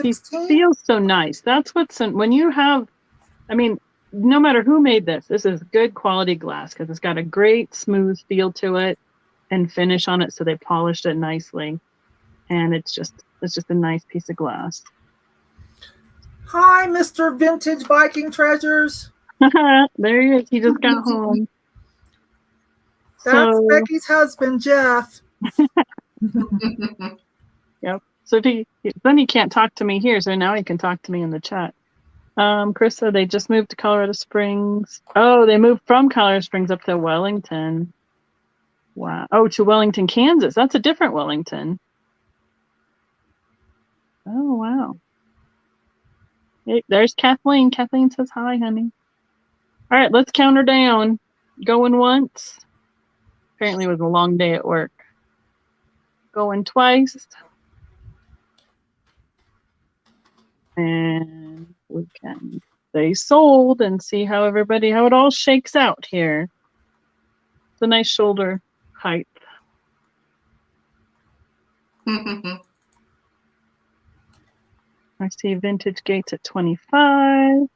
he feels so nice. That's what's, when you have, I mean, no matter who made this is good quality glass because it's got a great smooth feel to it and finish on it. So they polished it nicely. And it's just a nice piece of glass. Hi, Mr. Vintage Viking Treasures. There he is. He just got home. That's Becky's husband, Jeff. Yep. So then he can't talk to me here, so now he can talk to me in the chat. Chris said they just moved to Colorado Springs. Oh, they moved from Colorado Springs up to Wellington. Wow. Oh, to Wellington, Kansas. That's a different Wellington. Oh, wow. Hey, there's Kathleen. Kathleen says hi, honey. All right, let's count her down. Going once. Apparently it was a long day at work. Going twice. And we can say sold and see how it all shakes out here. It's a nice shoulder height. I see Vintage Gates at 25.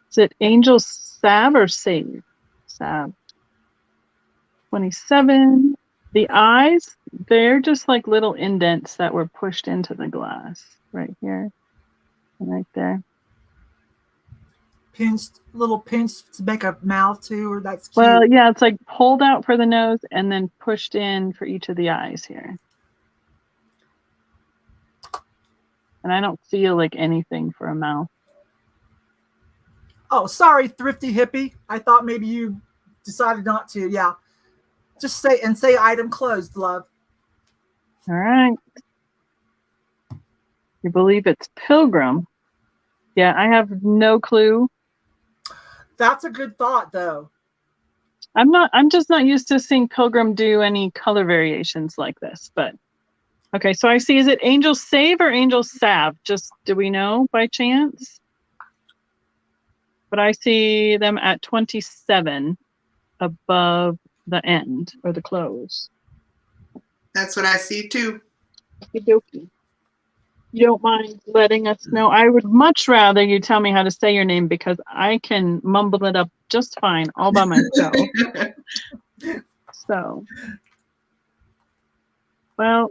Is it Angel Sab or Save? Sab. 27. The eyes, they're just like little indents that were pushed into the glass right here and right there. Little pinch to make a mouth too, or that's cute. Well, yeah, it's like pulled out for the nose and then pushed in for each of the eyes here. And I don't feel like anything for a mouth. Oh, sorry, Thrifty Hippie. I thought maybe you decided not to. Yeah. Just say item closed, love. All right. You believe it's Pilgrim? Yeah, I have no clue. That's a good thought, though. I'm just not used to seeing Pilgrim do any color variations like this, but okay, so I see, is it Angel Save or Angel Salve? Just, do we know by chance? But I see them at 27 above the end or the close. That's what I see too. Okey-dokey. You don't mind letting us know? I would much rather you tell me how to say your name because I can mumble it up just fine all by myself. So, well,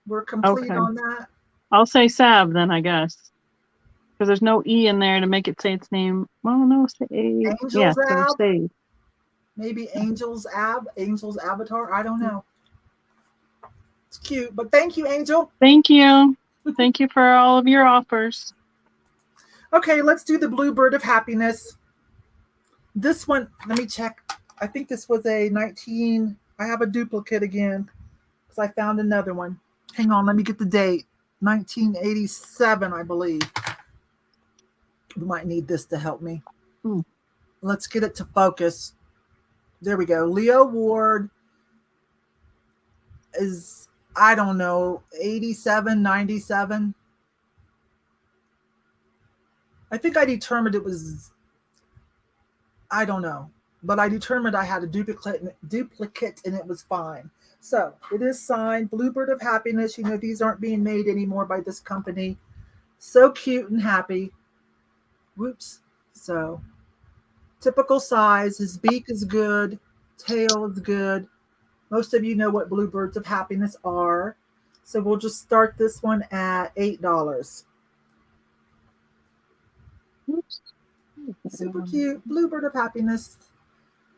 we're complete on that. I'll say Sav then, I guess, because there's no E in there to make it say its name. Well, no, say Angel's so Save. Maybe Angel's Avatar. I don't know. It's cute, but thank you, Angel. Thank you. Thank you for all of your offers. Okay, let's do the Bluebird of Happiness. This one, let me check. I think this was a 19. I have a duplicate again because I found another one. Hang on, let me get the date. 1987, I believe. We might need this to help me. Let's get it to focus. There we go. Leo Ward is, I don't know, 87, 97. I think I determined it was, I don't know, but I determined I had a duplicate and it was fine. So it is signed Bluebird of Happiness. You know, these aren't being made anymore by this company. So cute and happy. Whoops. So typical size. His beak is good. Tail is good. Most of you know what Bluebirds of Happiness are. So we'll just start this one at $8. Oops. Super cute. Bluebird of Happiness.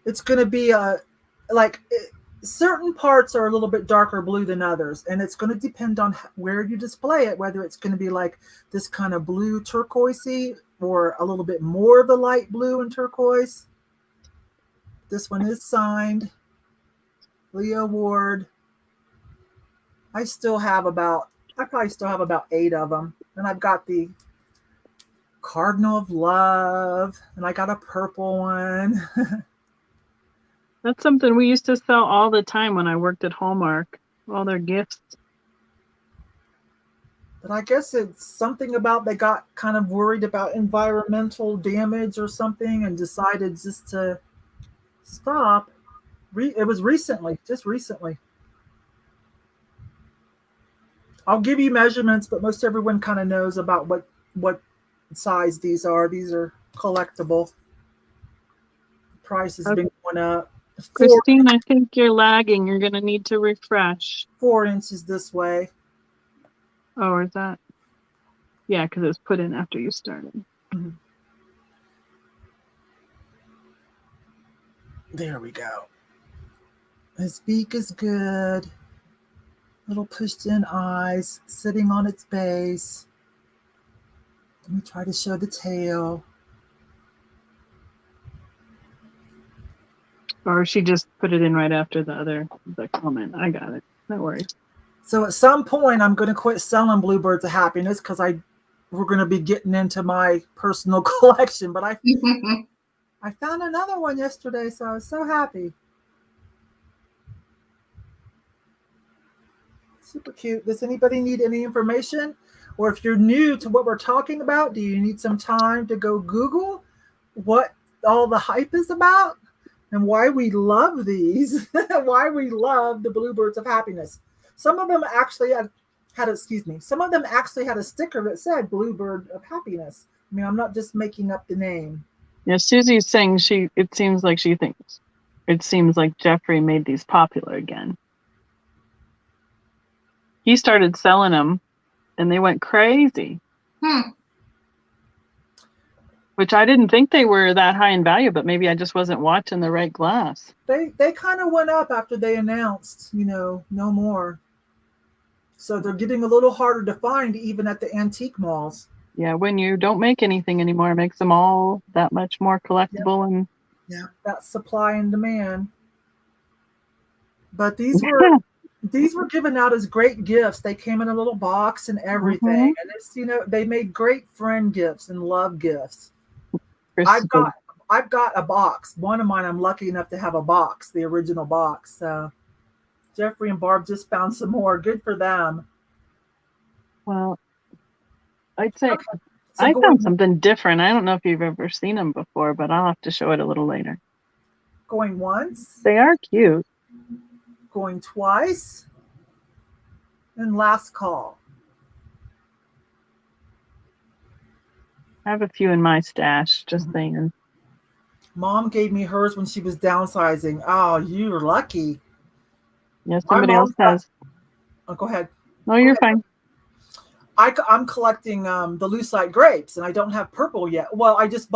It's going to be a, like, certain parts are a little bit darker blue than others, and it's going to depend on where you display it, whether it's going to be like this kind of blue turquoisey or a little bit more of the light blue and turquoise. This one is signed Leo Ward. I probably still have about 8 of them, and I've got the Cardinal of Love, and I got a purple one. That's something we used to sell all the time when I worked at Hallmark, all their gifts. But I guess it's something about they got kind of worried about environmental damage or something and decided just to stop. It was just recently. I'll give you measurements, but most everyone kind of knows about what size these are. These are collectible. The price has been going up. Christine, I think you're lagging. You're going to need to refresh. 4 inches this way. Oh, is that? Yeah, because it was put in after you started. Mm-hmm. There we go. His beak is good. Little pushed in eyes sitting on its base. Let me try to show the tail. Or she just put it in right after the comment. I got it. No worries. So at some point, I'm going to quit selling Bluebirds of Happiness because we're going to be getting into my personal collection. But I found another one yesterday, so I was so happy. Super cute. Does anybody need any information? Or if you're new to what we're talking about, do you need some time to go Google what all the hype is about and why we love these, why we love the Bluebirds of Happiness? Some of them actually had a sticker that said Bluebird of Happiness. I mean, I'm not just making up the name. Yeah, Susie's saying it seems like Jeffrey made these popular again. He started selling them and they went crazy. Which I didn't think they were that high in value, but maybe I just wasn't watching the right glass. They kind of went up after they announced, no more. So they're getting a little harder to find even at the antique malls. Yeah, when you don't make anything anymore, it makes them all that much more collectible. Yep. And that's supply and demand. But these were given out as great gifts. They came in a little box and everything. And it's, they made great friend gifts and love gifts. I've got a box. One of mine, I'm lucky enough to have a box, the original box. So Jeffrey and Barb just found some more. Good for them. Well, I'd say I found something different. I don't know if you've ever seen them before, but I'll have to show it a little later. Going once. They are cute. Going twice. And last call. I have a few in my stash, just saying. Mom gave me hers when she was downsizing. Oh, you're lucky. Yeah, somebody else has. Oh, go ahead. No, you're fine. I'm collecting the lucite grapes, and I don't have purple yet. Well, I just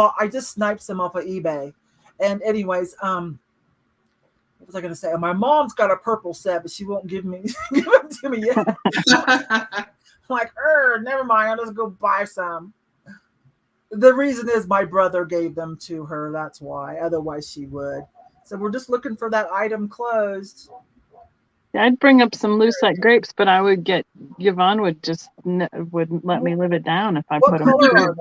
sniped some off of eBay. And anyways, what was I going to say? My mom's got a purple set, but she won't give them to me yet. I'm like, never mind. I'll just go buy some. The reason is my brother gave them to her. That's why. Otherwise, she would. So we're just looking for that item closed. I'd bring up some lucite grapes, but I would get Yvon wouldn't let me live it down if I put them through.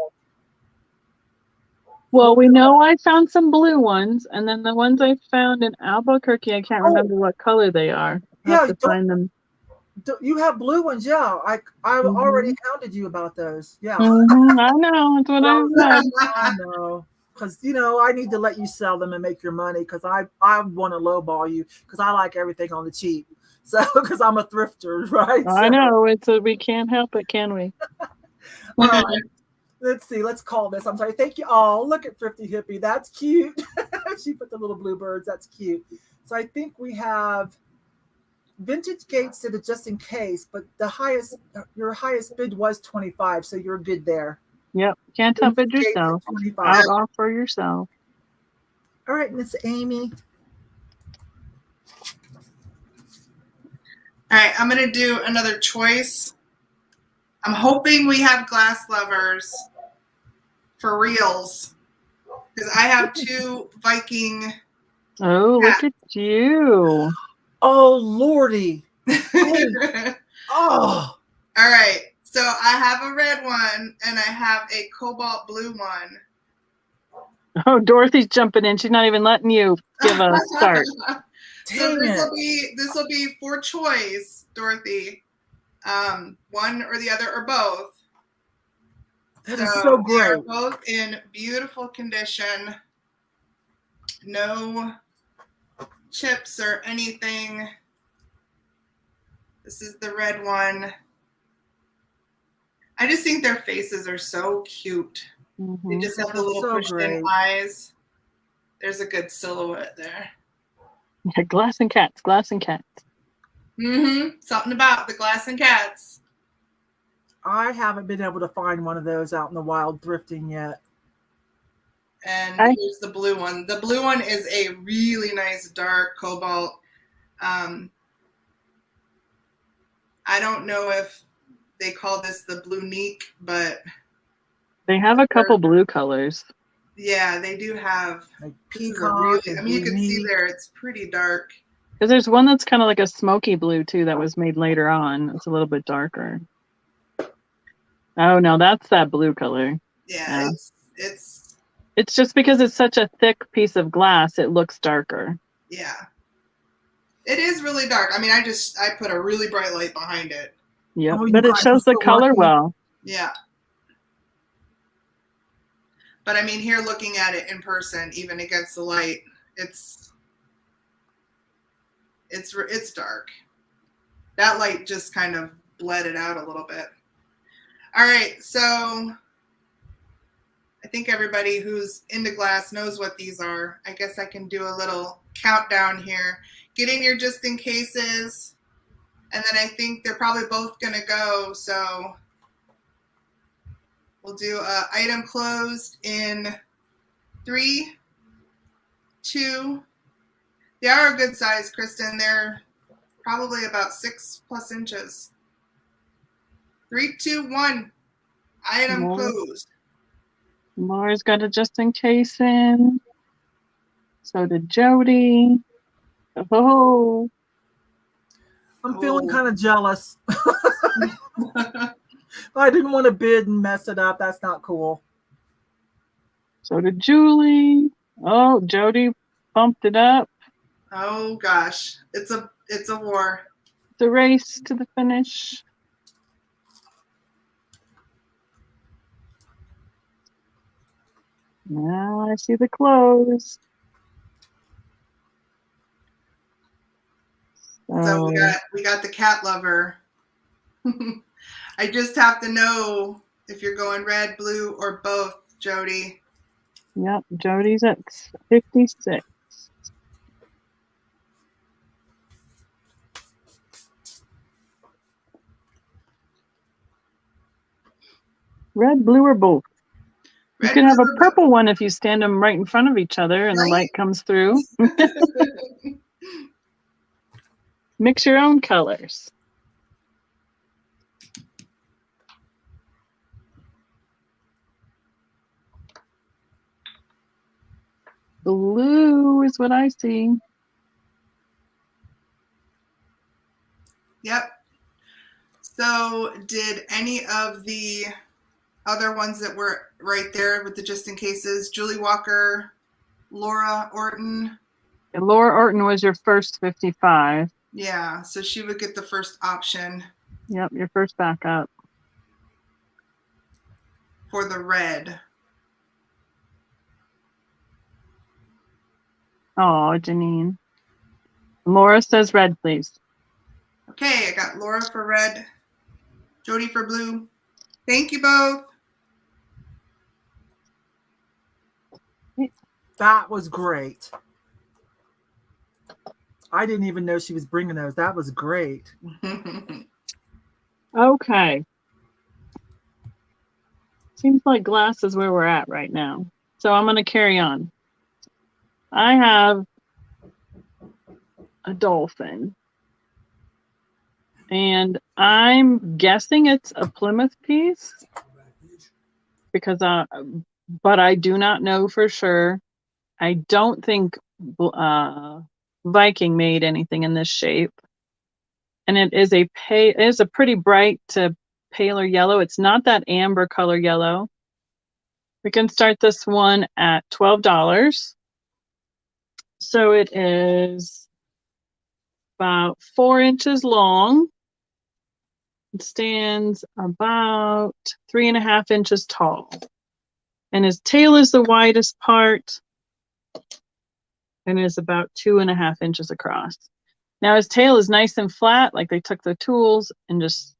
Well, we know I found some blue ones, and then the ones I found in Albuquerque, I can't remember what color they are. I have to find them. You have blue ones, yeah. I already hounded you about those. Yeah. I know. That's what I said. I know. Because, I need to let you sell them and make your money because I want to lowball you because I like everything on the cheap. So, because I'm a thrifter, right? I know. We can't help it, can we? All right. Let's see. Let's call this. I'm sorry. Thank you all. Look at Thrifty Hippie. That's cute. She put the little bluebirds. That's cute. So I think we have Vintage Gates did it just in case, but your highest bid was 25, so you're good there. Yep. Can't help it yourself. Offer yourself. All right, Miss Amy. All right, I'm going to do another choice. I'm hoping we have glass lovers for reals, because I have 2 Viking. Oh, look at you. Oh, Lordy. Oh. Oh. All right. So I have a red one and I have a cobalt blue one. Oh, Dorothy's jumping in. She's not even letting you give a start. So this will be for choice, Dorothy. One or the other or both. That is so great. They are both in beautiful condition. No chips or anything. This is the red one. I just think their faces are so cute. Mm-hmm. They just have the little pushed-in eyes. There's a good silhouette there. Yeah, glass and cats, glass and cats. Mm-hmm. Something about the glass and cats. I haven't been able to find one of those out in the wild thrifting yet. And here's the blue one. The blue one is a really nice dark cobalt. I don't know if they call this the blue neek, but they have a couple blue colors. Yeah, they do have. Like peacock. I mean, you can see there it's pretty dark. Because there's one that's kind of like a smoky blue too that was made later on. It's a little bit darker. Oh no, that's that blue color. Yeah. It's just because it's such a thick piece of glass, it looks darker. Yeah. It is really dark. I mean, I put a really bright light behind it. Yeah, but it shows the color well. Yeah. But I mean, here looking at it in person, even against the light, it's dark. That light just kind of bled it out a little bit. All right, so I think everybody who's into glass knows what these are. I guess I can do a little countdown here. Get in your just in cases, and then I think they're probably both gonna go. So we'll do item closed in 3, 2. They are a good size, Kristen. They're probably about 6+ inches. 3, 2, 1. Item closed. Laura's got a just in case in. So did Jody. Oh. I'm feeling kind of jealous. I didn't want to bid and mess it up. That's not cool. So did Julie. Oh, Jody bumped it up. Oh gosh, it's a war. It's a race to the finish. Now I see the close. So we got the cat lover. I just have to know if you're going red, blue, or both, Jody. Yep, Jody's at 56. Red, blue, or both? You can have a purple one if you stand them right in front of each other and the light comes through. Mix your own colors. Blue is what I see. Yep. So did any of the other ones that were right there with the just in cases, Julie Walker, Laura Orton? And Laura Orton was your first 55. Yeah, so she would get the first option. Yep, your first backup. For the red. Oh, Janine. Laura says red, please. Okay, I got Laura for red, Jody for blue. Thank you both. That was great. I didn't even know she was bringing those. That was great. Okay. Seems like glass is where we're at right now. So I'm going to carry on. I have a dolphin. And I'm guessing it's a Plymouth piece because, but I do not know for sure. I don't think Viking made anything in this shape. And it is it is a pretty bright to paler yellow. It's not that amber color yellow. We can start this one at $12. So it is about 4 inches long. It stands about 3.5 inches tall. And his tail is the widest part and is about 2.5 inches across. Now his tail is nice and flat, like they took the tools and just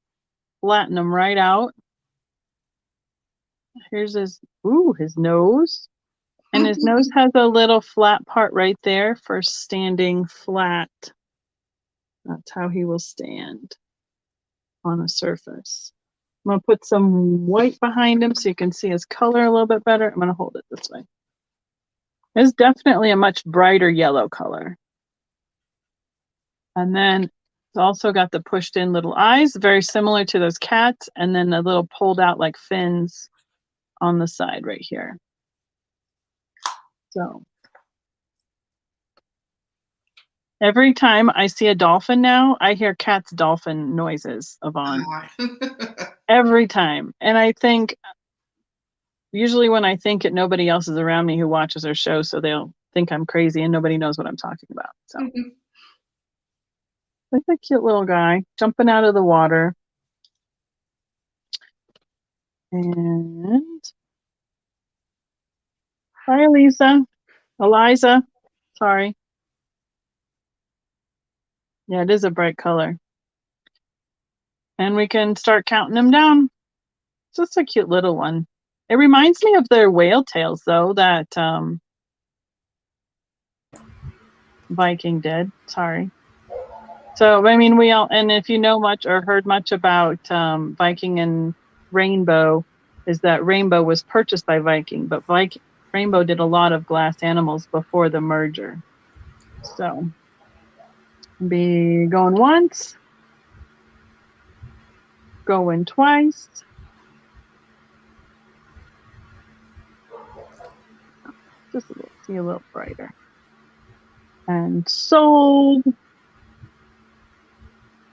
flattened them right out. Here's his nose. And his nose has a little flat part right there for standing flat. That's how he will stand on a surface. I'm going to put some white behind him so you can see his color a little bit better. I'm going to hold it this way. It's definitely a much brighter yellow color. And then it's also got the pushed in little eyes, very similar to those cats, and then a little pulled out like fins on the side right here. So every time I see a dolphin now, I hear cat's dolphin noises, Yvon. Every time. And I think, usually when I think it, nobody else is around me who watches our show, so they'll think I'm crazy and nobody knows what I'm talking about. So Like a cute little guy jumping out of the water. And hi, Eliza. Sorry. Yeah, it is a bright color. And we can start counting them down. It's just a cute little one. It reminds me of their whale tails, though, that Viking did. Sorry. So, I mean, and if you know much or heard much about Viking and Rainbow, is that Rainbow was purchased by Viking, but Rainbow did a lot of glass animals before the merger. So, be going once, going twice. Just see a little brighter. And sold.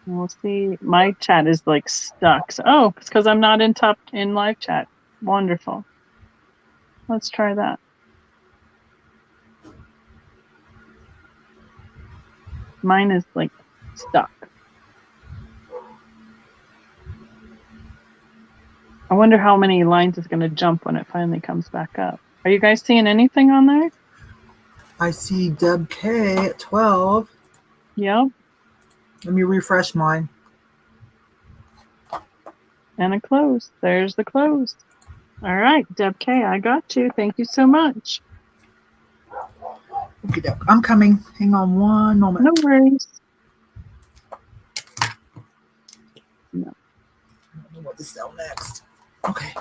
We'll see. My chat is like stuck. So, it's because I'm not in live chat. Wonderful. Let's try that. Mine is like stuck. I wonder how many lines is going to jump when it finally comes back up. Are you guys seeing anything on there? I see Deb K at 12. Yep. Let me refresh mine. And a close. There's the close. All right, Deb K, I got you. Thank you so much. Okay, I'm coming. Hang on one moment. No worries. No. I don't know what to sell next. Okay.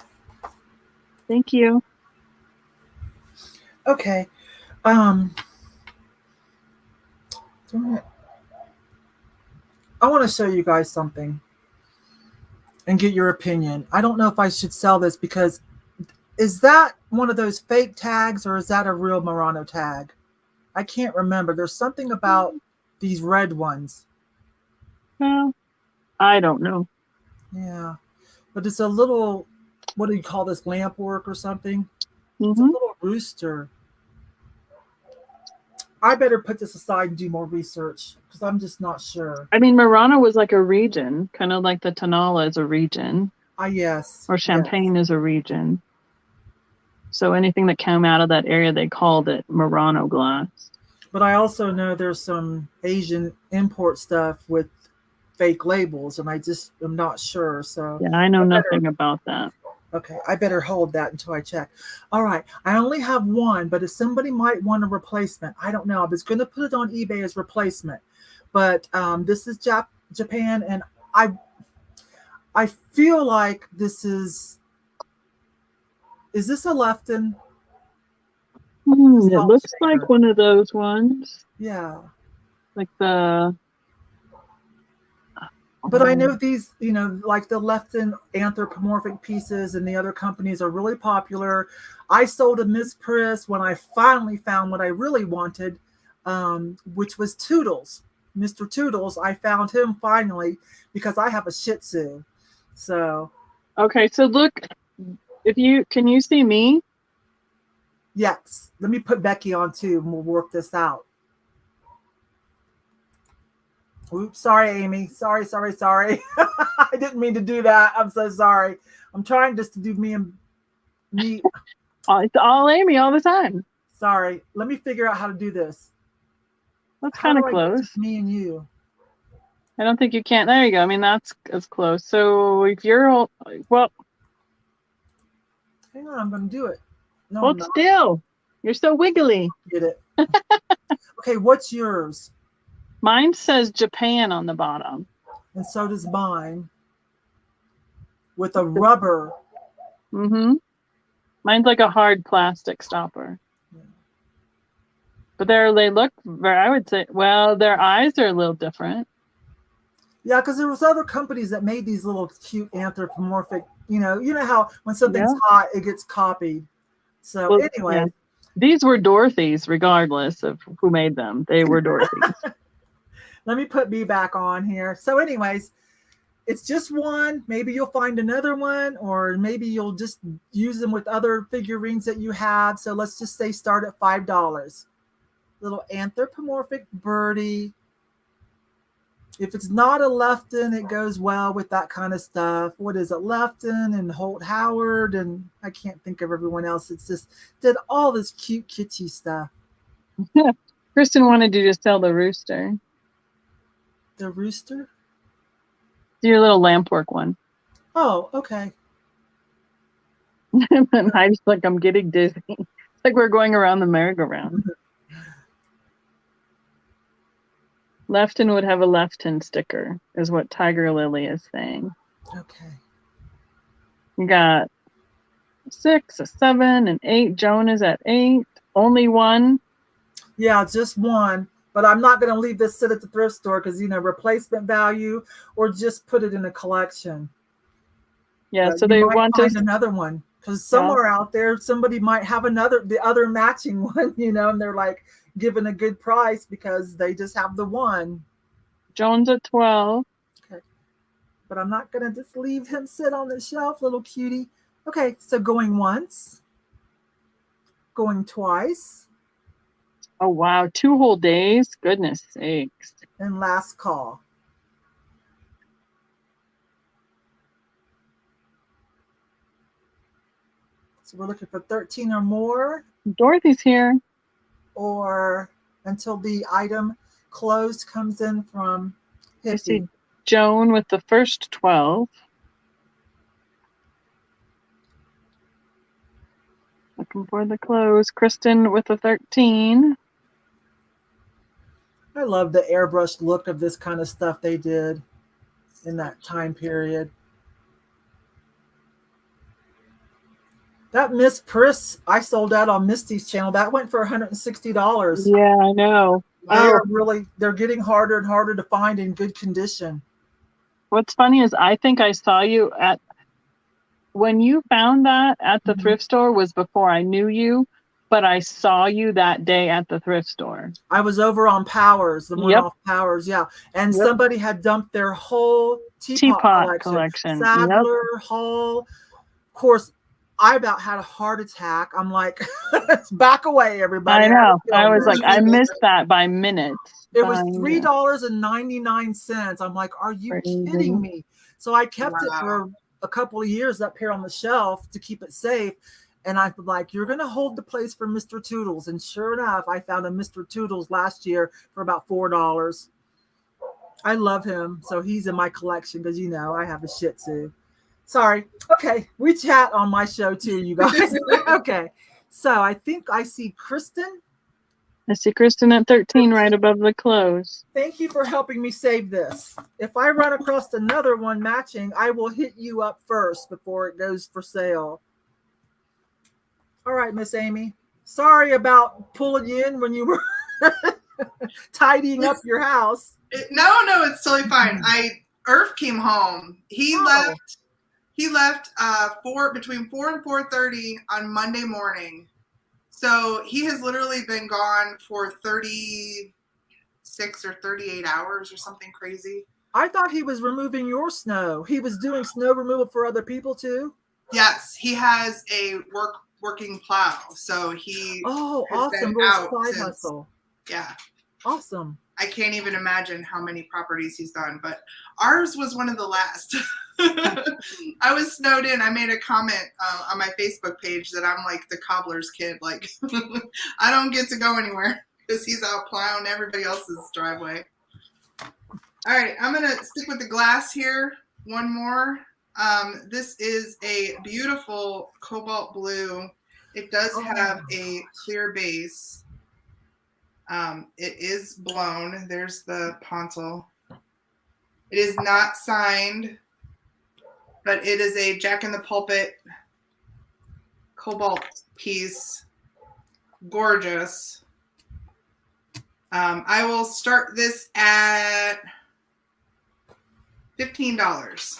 Thank you. Okay. I want to show you guys something and get your opinion. I don't know if I should sell this because is that one of those fake tags or is that a real Murano tag? I can't remember. There's something about these red ones. Well, I don't know. Yeah. But it's a little, what do you call this, lamp work or something? Mm-hmm. It's a little rooster. I better put this aside and do more research because I'm just not sure. I mean, Murano was like a region, kind of like the Tonala is a region. Yes. Or Champagne is a region. So anything that came out of that area, they called it Murano glass. But I also know there's some Asian import stuff with fake labels, and I just am not sure. So yeah, I know nothing about that. Okay, I better hold that until I check. All right, I only have one, but if somebody might want a replacement, I don't know. I was going to put it on eBay as replacement, but this is Japan, and I feel like this is this a Lefton? It looks like one of those ones. Yeah. Like the But I know these, you know, like the Lefton anthropomorphic pieces and the other companies are really popular. I sold a Miss Priss when I finally found what I really wanted, which was Toodles. Mr. Toodles. I found him finally because I have a Shih Tzu. So. Okay, so look, can you see me? Yes. Let me put Becky on too and we'll work this out. Oops, sorry, Amy. Sorry. I didn't mean to do that. I'm so sorry. I'm trying just to do me. It's all Amy all the time. Sorry. Let me figure out how to do this. That's kind of close. Me and you. I don't think you can. There you go. I mean, that's close. So if you're, well. Hang on, I'm going to do it. No, hold still. You're so wiggly. Get it. Okay, what's yours? Mine says Japan on the bottom. And so does mine. With a rubber. Mm-hmm. Mine's like a hard plastic stopper. Yeah. But they look, I would say, well, their eyes are a little different. Yeah, because there was other companies that made these little cute anthropomorphic, you know how when something's hot, it gets copied. So anyway. Yeah. These were Dorothy's, regardless of who made them. They were Dorothy's. Let me put me back on here. So anyways, it's just one. Maybe you'll find another one, or maybe you'll just use them with other figurines that you have. So let's just say start at $5. Little anthropomorphic birdie. If it's not a Lefton, it goes well with that kind of stuff. What is it? Lefton and Holt Howard, and I can't think of everyone else. It's just did all this cute kitschy stuff. Kristen wanted you to sell the rooster. The rooster? Your little lamp work one. Oh, okay. And I just like, I'm getting dizzy. It's like we're going around the merry-go-round. Lefton would have a Lefton sticker, is what Tiger Lily is saying. Okay. You got 6, a 7, an 8. Joan is at 8. Only one. Yeah, just one. But I'm not going to leave this sit at the thrift store because, replacement value, or just put it in a collection. Yeah, so they want to find another one because somewhere out there, somebody might have the other matching one, and they're like given a good price because they just have the one. Joan's at 12. Okay. But I'm not going to just leave him sit on the shelf, little cutie. Okay, so going once, going twice. Oh, wow. 2 whole days? Goodness sakes. And last call. So we're looking for 13 or more. Dorothy's here. Or until the item closed comes in from Hippie. I see Joan with the first 12. Looking for the close. Kristen with the 13. I love the airbrushed look of this kind of stuff they did in that time period. That Miss Priss, I sold that on Misty's channel. That went for $160. Yeah, I know. They're getting harder and harder to find in good condition. What's funny is I think I saw you when you found that at the thrift store was before I knew you, but I saw you that day at the thrift store. I was over on Powers, the one off Powers, yeah. And somebody had dumped their whole teapot collection. Sadler, Hall. Of course, I about had a heart attack. I'm like, back away, everybody. I know. I was like, I missed that by minutes. It was $3.99. I'm like, are you kidding me? So I kept it for a couple of years up here on the shelf to keep it safe. And I'm like, you're going to hold the place for Mr. Toodles. And sure enough, I found a Mr. Toodles last year for about $4. I love him. So he's in my collection because, I have a Shih Tzu. Sorry. Okay. We chat on my show too, you guys. Okay. So I think I see Kristen. I see Kristen at 13 right above the close. Thank you for helping me save this. If I run across another one matching, I will hit you up first before it goes for sale. All right, Miss Amy. Sorry about pulling you in when you were tidying up your house. No, it's totally fine. Irv came home. He left between 4 and 4:30 on Monday morning. So he has literally been gone for 36 or 38 hours or something crazy. I thought he was removing your snow. He was doing snow removal for other people too? Yes, he has a working plow. So he awesome. Little side hustle. Yeah. Awesome. I can't even imagine how many properties he's done, but ours was one of the last. I was snowed in. I made a comment on my Facebook page that I'm like the cobbler's kid. Like, I don't get to go anywhere because he's out plowing everybody else's driveway. All right, I'm going to stick with the glass here. One more. This is a beautiful cobalt blue. It does have a clear base. It is blown. There's the pontil. It is not signed, but it is a Jack in the Pulpit cobalt piece. Gorgeous. I will start this at $15.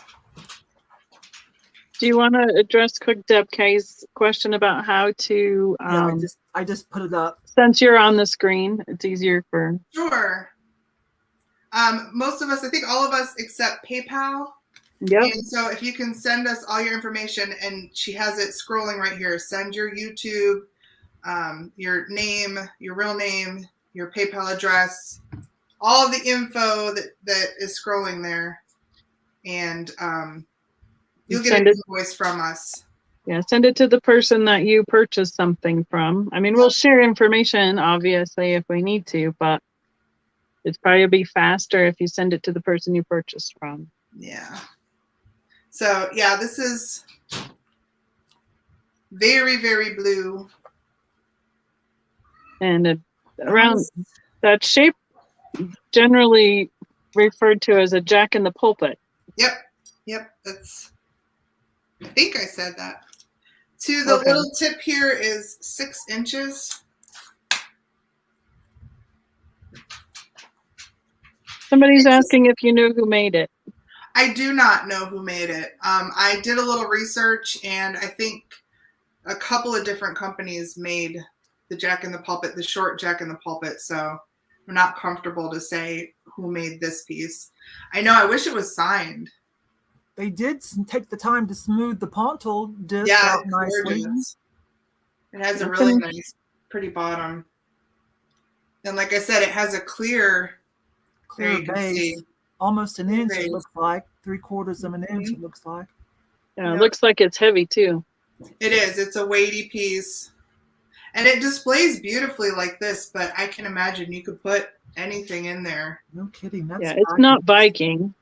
Do you want to address quick Deb K's question about how to? I just put it up. Since you're on the screen, it's easier for. Sure. Most of us, I think all of us, accept PayPal. Yep. And so if you can send us all your information, and she has it scrolling right here. Send your YouTube, your name, your real name, your PayPal address, all of the info that is scrolling there, and you'll get an invoice from us. Yeah, send it to the person that you purchased something from. I mean, we'll share information, obviously, if we need to, but it's probably be faster if you send it to the person you purchased from. Yeah. So, yeah, this is very, very blue. And around that shape, generally referred to as a Jack in the Pulpit. Yep, that's, I think I said that. To the little tip here is 6 inches. Somebody's asking if you knew who made it. I do not know who made it. I did a little research, and I think a couple of different companies made the Jack in the Pulpit, the short Jack in the Pulpit, so I'm not comfortable to say who made this piece. I know, I wish it was signed. They did take the time to smooth the pontil disc out nicely. Gorgeous. It has a really nice, pretty bottom. And like I said, it has a clear base. Almost an inch, it looks like. 3/4 of an inch, it looks like. Yeah, it looks like it's heavy, too. It is. It's a weighty piece. And it displays beautifully like this, but I can imagine you could put anything in there. No kidding. That's it's not Viking.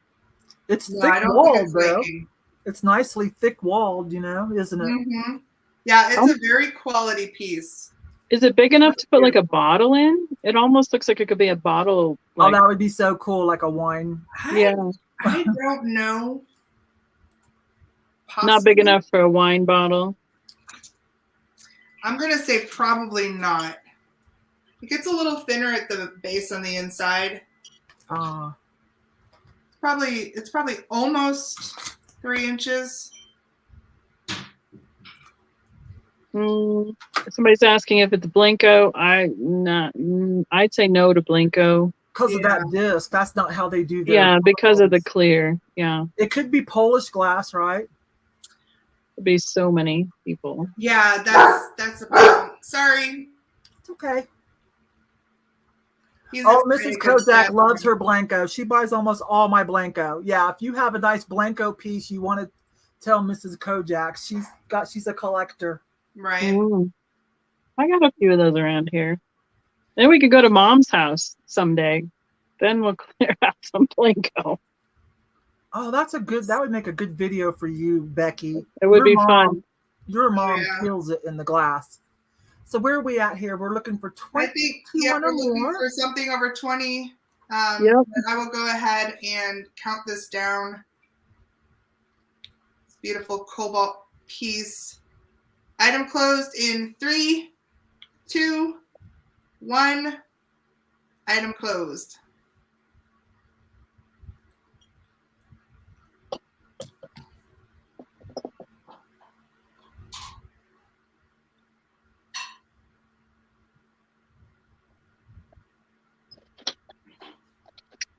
It's thick-walled, though. It's nicely thick-walled, isn't it? Mm-hmm. Yeah, it's a very quality piece. Is it big enough to put like a bottle in? It almost looks like it could be a bottle. That would be so cool, like a wine. I don't know. Possibly. Not big enough for a wine bottle. I'm going to say probably not. It gets a little thinner at the base on the inside. It's probably almost 3 inches. Somebody's asking if it's Blanco. I'd say no to Blanco. Because of that disc. That's not how they do that. Yeah, because of the clear. Yeah. It could be Polish glass, right? There'd be so many people. Yeah, that's a problem. Sorry. It's okay. Mrs. Kozak loves her Blanco. She buys almost all my Blanco. Yeah, if you have a nice Blanco piece, you want to tell Mrs. Kozak. She's a collector. Right. I got a few of those around here. Then we could go to Mom's house someday. Then we'll clear out some Blanco. Oh, that would make a good video for you, Becky. It would be fun. Your mom kills it in the glass. So where are we at here? We're looking for 20. I think we're looking for something over 20. I will go ahead and count this down. This beautiful cobalt piece. Item closed in 3, 2, 1. Item closed.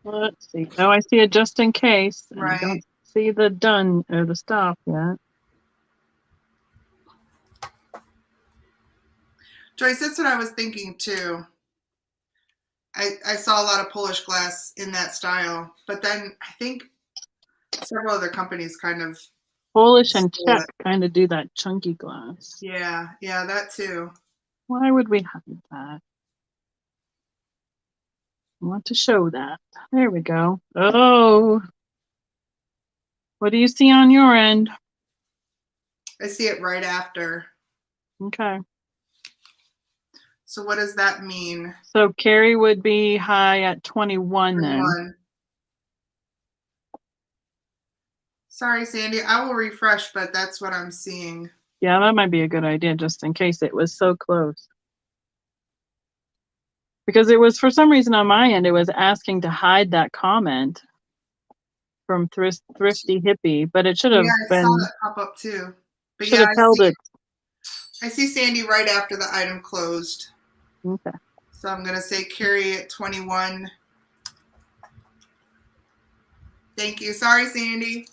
Let's see. Oh, I see it just in case. And Right. I don't see the done or the stop yet. Joyce, that's what I was thinking too. I saw a lot of Polish glass in that style, but then I think several other companies kind of Polish and Czech kind of do that chunky glass. Yeah, that too. Why would we have that? I want to show that. There we go. Oh, what do you see on your end? I see it right after. Okay. So what does that mean? So Carrie would be high at 21 then. Sorry, Sandy. I will refresh, but that's what I'm seeing. Yeah, that might be a good idea just in case it was so close. Because it was, for some reason on my end, it was asking to hide that comment from Thrifty Hippie, but it should have been. I saw that pop up too. But should have held it. I see Sandy right after the item closed. Okay. So I'm going to say Carrie at 21. Thank you. Sorry, Sandy.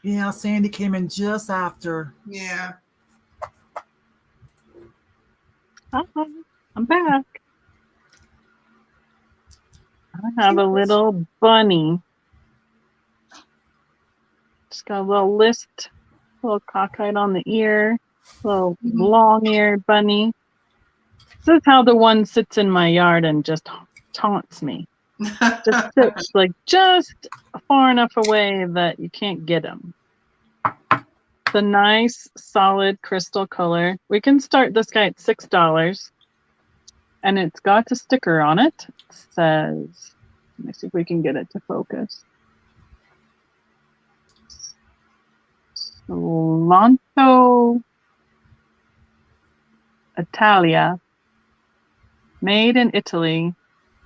Yeah, Sandy came in just after. Yeah. I'm back. I have a little bunny. Just got a little list, a little cockeyed on the ear, a little long-eared bunny. This is how the one sits in my yard and just taunts me. Just sits like just far enough away that you can't get him. It's a nice, solid crystal color. We can start this guy at $6. And it's got a sticker on it. It says, let me see if we can get it to focus. Lanto Italia. Made in Italy.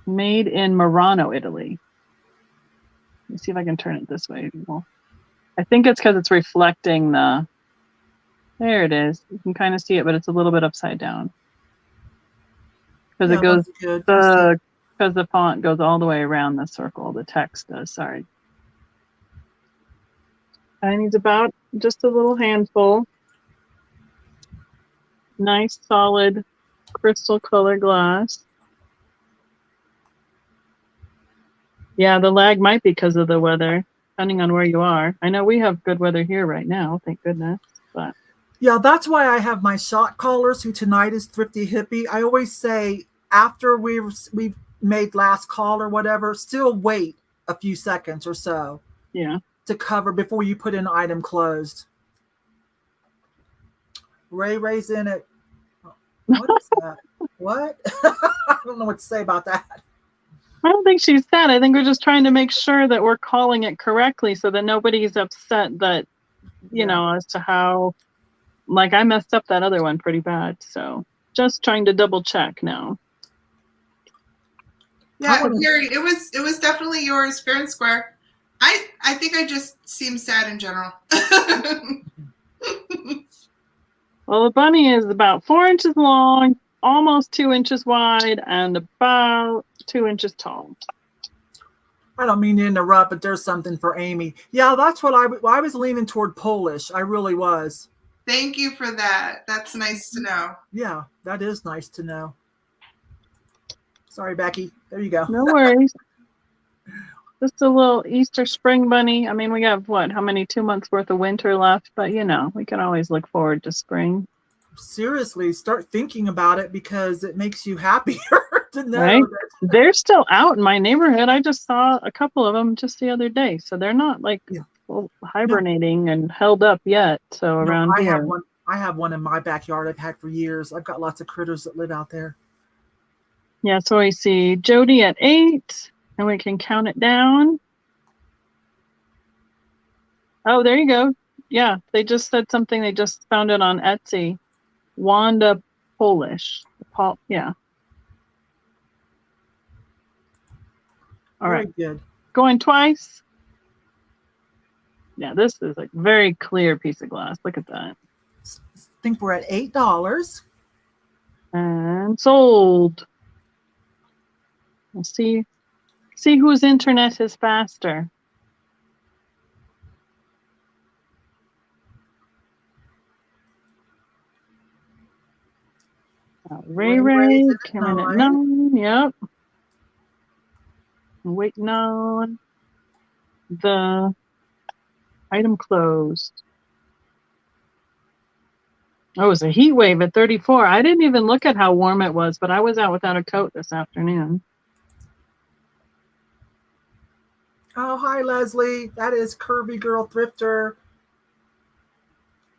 Made in Murano, Italy. Let me see if I can turn it this way. I think it's because it's reflecting the... There it is. You can kind of see it, but it's a little bit upside down. Because it goes... Because the font goes all the way around the circle. The text does. Sorry. I need about just a little handful. Nice, solid, crystal color glass. Yeah, the lag might be because of the weather, depending on where you are. I know we have good weather here right now, thank goodness. But yeah, that's why I have my shot callers, who tonight is Thrifty Hippie. I always say after we've made last call or whatever, still wait a few seconds or so. Yeah. To cover before you put in item closed. Ray's in it. What is that? What? I don't know what to say about that. I don't think she's sad. I think we're just trying to make sure that we're calling it correctly so that nobody's upset that, you know, as to how, like I messed up that other one pretty bad. So just trying to double check now. Yeah, Gary, it was definitely yours, fair and square. I think I just seem sad in general. Well, the bunny is about 4 inches long, almost 2 inches wide, and about 2 inches tall. I don't mean to interrupt, but there's something for Amy. Yeah, that's what I was leaning toward Polish. I really was. Thank you for that. That's nice to know. Yeah, that is nice to know. Sorry, Becky. There you go. No worries. Just a little Easter spring bunny. I mean, we have what? How many? 2 months worth of winter left, but you know, we can always look forward to spring. Seriously, start thinking about it because it makes you happier to know. Right? That they're still out in my neighborhood. I just saw a couple of them just the other day, so they're not like hibernating and held up yet. So around here, I have one in my backyard. I've had for years. I've got lots of critters that live out there. Yeah, so we see Jody at 8. And we can count it down. Oh, there you go. Yeah, they just said something. They just found it on Etsy. Wanda Polish. Yeah. All right. Very good. Going twice. Yeah, this is a very clear piece of glass. Look at that. I think we're at $8. And sold. We'll see whose internet is faster. Ray coming at 9. Yep. I'm waiting on the item closed. Oh, it was a heat wave at 34. I didn't even look at how warm it was, but I was out without a coat this afternoon. Oh, hi, Leslie. That is Curvy Girl Thrifter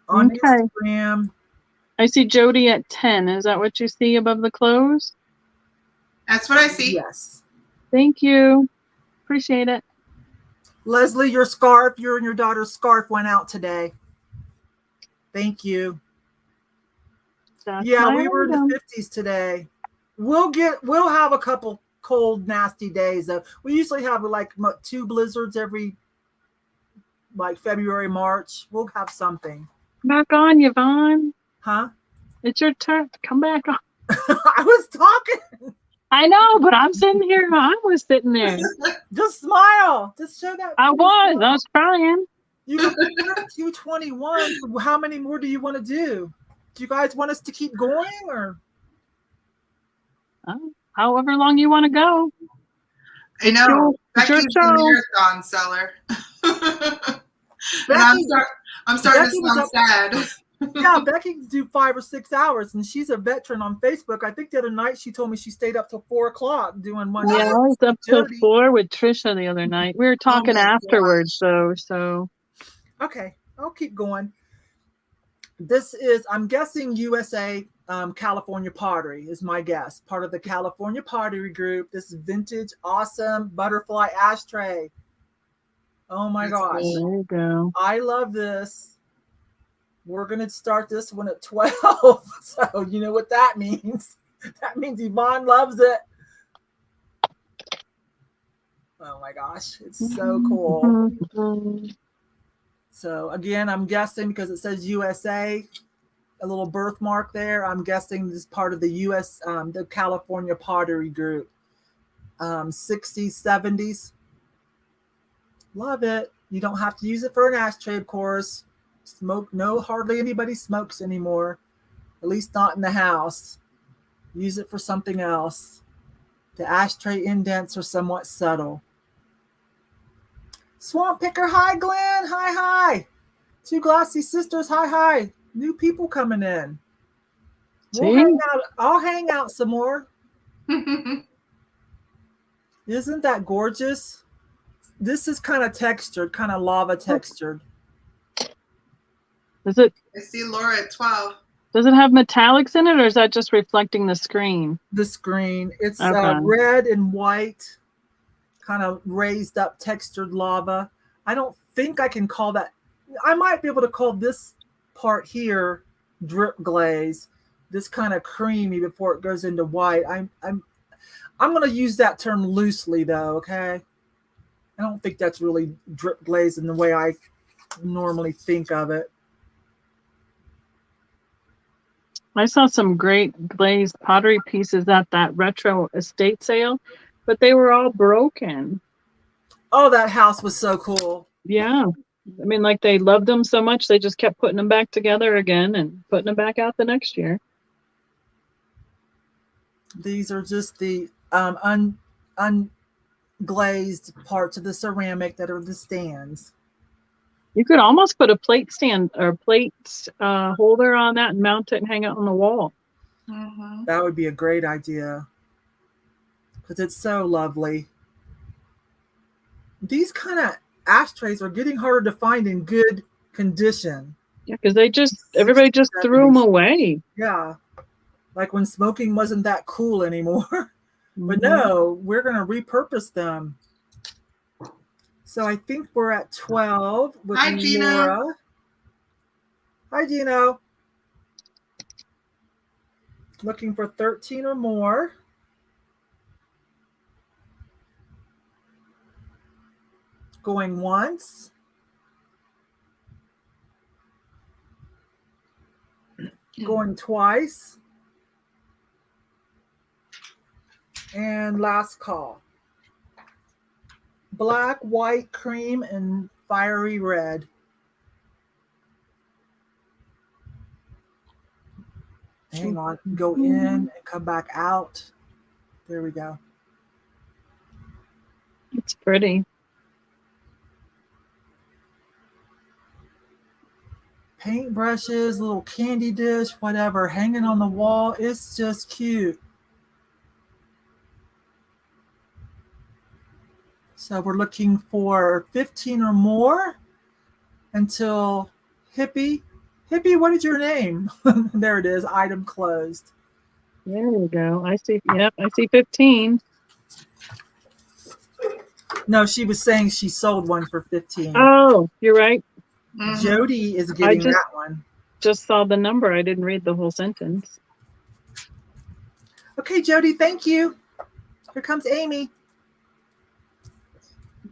on Instagram. I see Jody at 10. Is that what you see above the close? That's what I see. Yes. Thank you. Appreciate it. Leslie, your scarf, your and your daughter's scarf went out today. Thank you. Yeah, we were in the 50s today. We'll have a couple cold, nasty days though. We usually have like 2 blizzards every like February, March. We'll have something. Back on, Yvon. Huh? It's your turn. Come back on. I was talking. I know, but I'm sitting here. I was sitting there. Just smile. Just show that. I was trying. You got 221. How many more do you want to do? Do you guys want us to keep going or? However long you want to go. I know. Becky's a marathon seller. I'm starting to sound sad. Yeah, Becky can do 5 or 6 hours, and she's a veteran on Facebook. I think the other night she told me she stayed up till 4 o'clock doing one. Yeah, I was up till 4 with Trisha the other night. We were talking afterwards, though. So, okay, I'll keep going. This is, I'm guessing, USA California Pottery is my guess. Part of the California Pottery Group. This is vintage, awesome butterfly ashtray. Oh my gosh! There you go. I love this. We're going to start this one at 12. So you know what that means. That means Yvon loves it. Oh my gosh. It's so cool. So again, I'm guessing because it says USA, a little birthmark there. I'm guessing this is part of the US, the California Pottery Group. 60s, 70s. Love it. You don't have to use it for an ashtray, of course. Hardly anybody smokes anymore, at least not in the house. Use it for something else. The ashtray indents are somewhat subtle. Swamp Picker, hi Glenn, hi. 2 Glassy Sisters, hi. New people coming in. We'll hang out. I'll hang out some more. Isn't that gorgeous? This is kind of textured, kind of lava textured. Is it? I see Laura at 12. Does it have metallics in it, or is that just reflecting the screen? The screen. It's red and white, kind of raised up textured lava. I don't think I can call that. I might be able to call this part here drip glaze. This kind of creamy before it goes into white. I'm going to use that term loosely though. Okay. I don't think that's really drip glaze in the way I normally think of it. I saw some great glazed pottery pieces at that retro estate sale, but they were all broken. Oh, that house was so cool. Yeah. I mean, like they loved them so much, they just kept putting them back together again and putting them back out the next year. These are just the unglazed parts of the ceramic that are the stands. You could almost put a plate stand or plate holder on that and mount it and hang it on the wall. Mm-hmm. That would be a great idea because it's so lovely. These kind of ashtrays are getting harder to find in good condition. Yeah, because everybody just threw them away. Yeah, like when smoking wasn't that cool anymore. Mm-hmm. But no, we're going to repurpose them. So I think we're at 12 with Hi, Laura. Hi, Gino. Looking for 13 or more. Going once. Going twice. And last call. Black, white, cream, and fiery red. Hang on, go in and come back out. There we go. It's pretty. Paintbrushes, little candy dish, whatever, hanging on the wall. It's just cute. So we're looking for 15 or more until Hippie. Hippie, what is your name? There it is, item closed. There we go. I see. Yep, I see 15. No, she was saying she sold one for 15. Oh, you're right. Jody is getting that one. Just saw the number. I didn't read the whole sentence. Okay, Jody, thank you. Here comes Amy.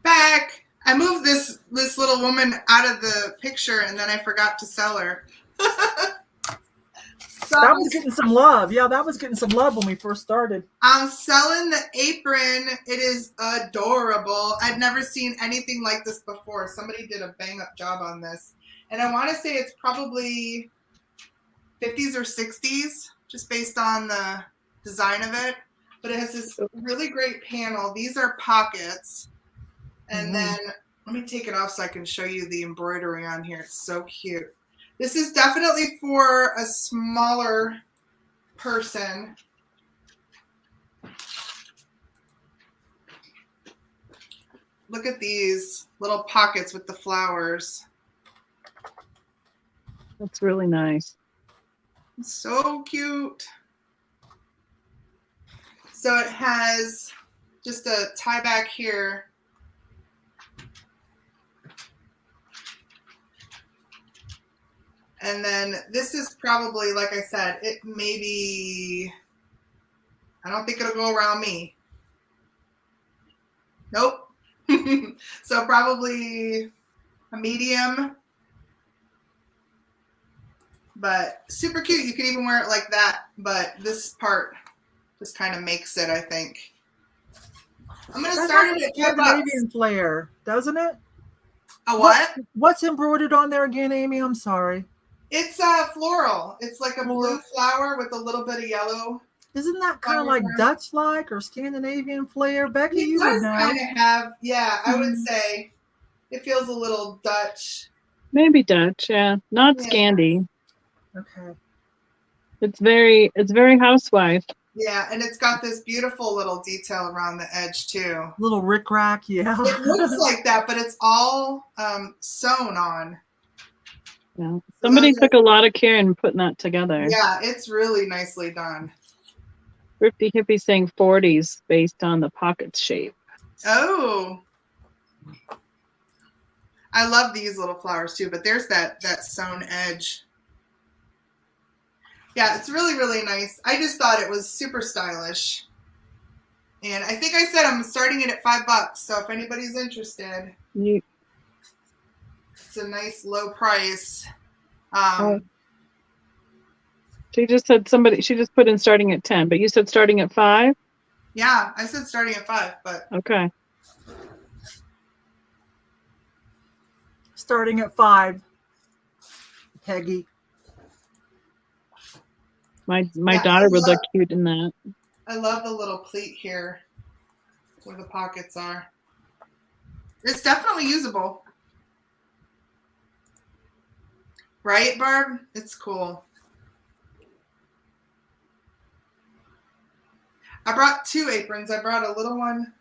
Back. I moved this little woman out of the picture and then I forgot to sell her. So that was getting some love. Yeah, that was getting some love when we first started. I'm selling the apron. It is adorable. I've never seen anything like this before. Somebody did a bang-up job on this. And I want to say it's probably 50s or 60s, just based on the design of it. But it has this really great panel. These are pockets. And then let me take it off so I can show you the embroidery on here. It's so cute. This is definitely for a smaller person. Look at these little pockets with the flowers. That's really nice. So cute. So it has just a tie back here. And then this is probably, like I said, it maybe, I don't think it'll go around me. Nope. So probably a medium. But super cute. You could even wear it like that. But this part just kind of makes it, I think. I'm going to start it at Scandinavian flair, doesn't it? A what? What's embroidered on there again, Amy? I'm sorry. It's floral. It's like a blue flower with a little bit of yellow. Isn't that kind of like Dutch-like or Scandinavian flair? Becky, you would know. Kind of have, yeah, I would say it feels a little Dutch. Maybe Dutch, yeah. Not Scandi. Okay. It's very housewife. Yeah, and it's got this beautiful little detail around the edge too. Little rickrack, yeah. It looks like that, but it's all sewn on. Yeah. Somebody took a lot of care in putting that together. Yeah, it's really nicely done. Thrifty Hippie saying 40s based on the pocket shape. Oh. I love these little flowers too, but there's that sewn edge. Yeah, it's really, really nice. I just thought it was super stylish. And I think I said I'm starting it at $5. So if anybody's interested, it's a nice low price. She just said she just put in starting at 10, but you said starting at 5? Yeah, I said starting at 5, but. Okay. Starting at 5, Peggy. My daughter would look cute in that. I love the little pleat here where the pockets are. It's definitely usable. Right, Barb? It's cool. I brought 2 aprons. I brought a little one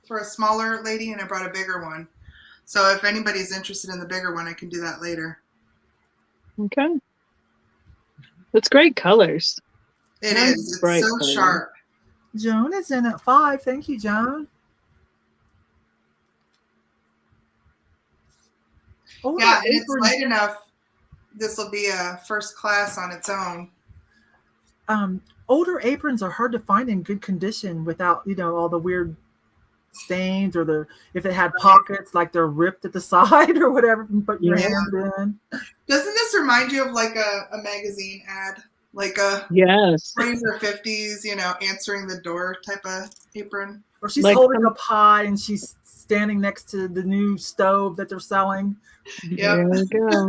for a smaller lady, and I brought a bigger one. So if anybody's interested in the bigger one, I can do that later. Okay. It's great colors. It is. It's so color. sharp. Joan is in at 5. Thank you, Joan. Yeah, and it's light enough. This will be a first class on its own. Older aprons are hard to find in good condition without, all the weird stains or if it had pockets, like they're ripped at the side or whatever, and put your hand in. Doesn't this remind you of like a magazine ad? like a Razor 50s, you know, answering the door type of apron. Or she's like holding a pie and she's standing next to the new stove that they're selling. Yep. There we go.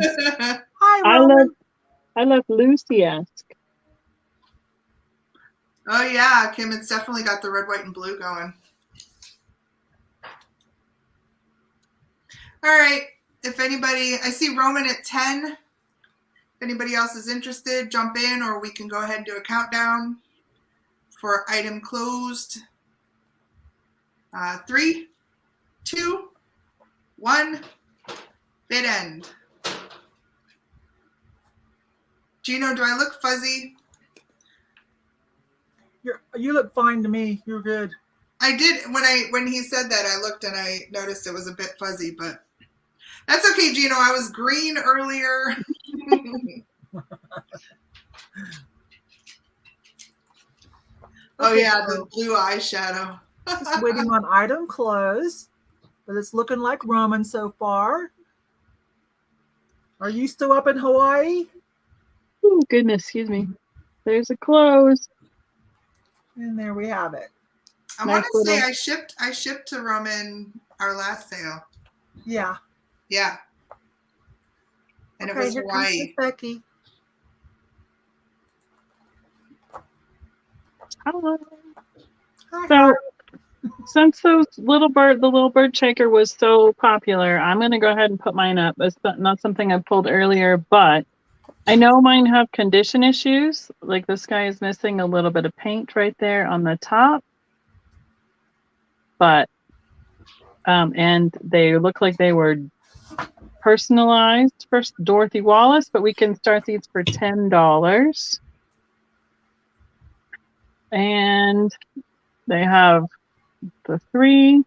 Hi, Roman. I love Lucy-esque. Oh yeah, Kim, it's definitely got the red, white, and blue going. All right. If anybody, I see Roman at 10. If anybody else is interested, jump in, or we can go ahead and do a countdown for item closed. 3, 2, 1, bid end. Gino, do I look fuzzy? You look fine to me. You're good. I did when he said that, I looked and I noticed it was a bit fuzzy, but that's okay, Gino. I was green earlier. Oh yeah, the blue eyeshadow. Just waiting on item close, but it's looking like Roman so far. Are you still up in Hawaii? Oh goodness, excuse me. There's a close. And there we have it. I want to say I shipped to Roman our last sale. Yeah. Yeah. And okay, it was Hawaii. Becky. Hello. So since the little bird shaker was so popular, I'm going to go ahead and put mine up. It's not something I pulled earlier, but I know mine have condition issues. Like this guy is missing a little bit of paint right there on the top. But, and they look like they were personalized for Dorothy Wallace, but we can start these for $10. And they have the 3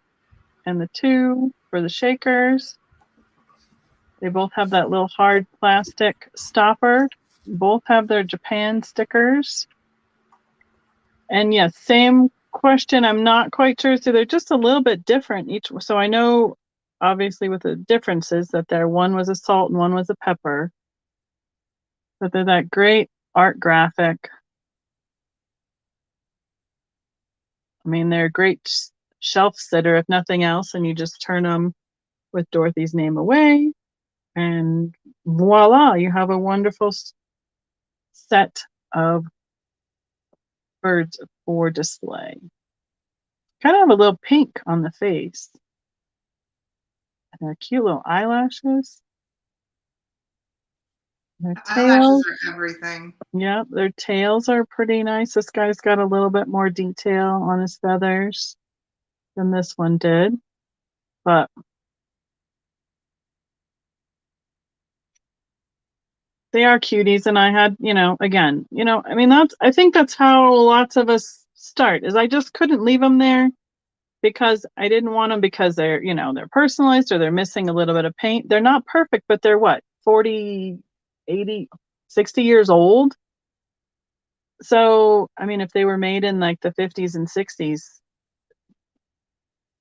and the 2 for the shakers. They both have that little hard plastic stopper. Both have their Japan stickers. And yes, same question. I'm not quite sure. So they're just a little bit different each. So I know, obviously, with the differences that one was a salt and one was a pepper. But they're that great art graphic. I mean, they're a great shelf sitter, if nothing else, and you just turn them with Dorothy's name away, and voila, you have a wonderful set of birds for display. Kind of have a little pink on the face. And their cute little eyelashes. Their eyelashes are everything. Yep, their tails are pretty nice. This guy's got a little bit more detail on his feathers than this one did. But they are cuties, and I had, again, I mean, I think that's how lots of us start, is I just couldn't leave them there because I didn't want them because they're, they're personalized or they're missing a little bit of paint. They're not perfect, but they're what, 40, 80, 60 years old? So, I mean, if they were made in like the 50s and 60s,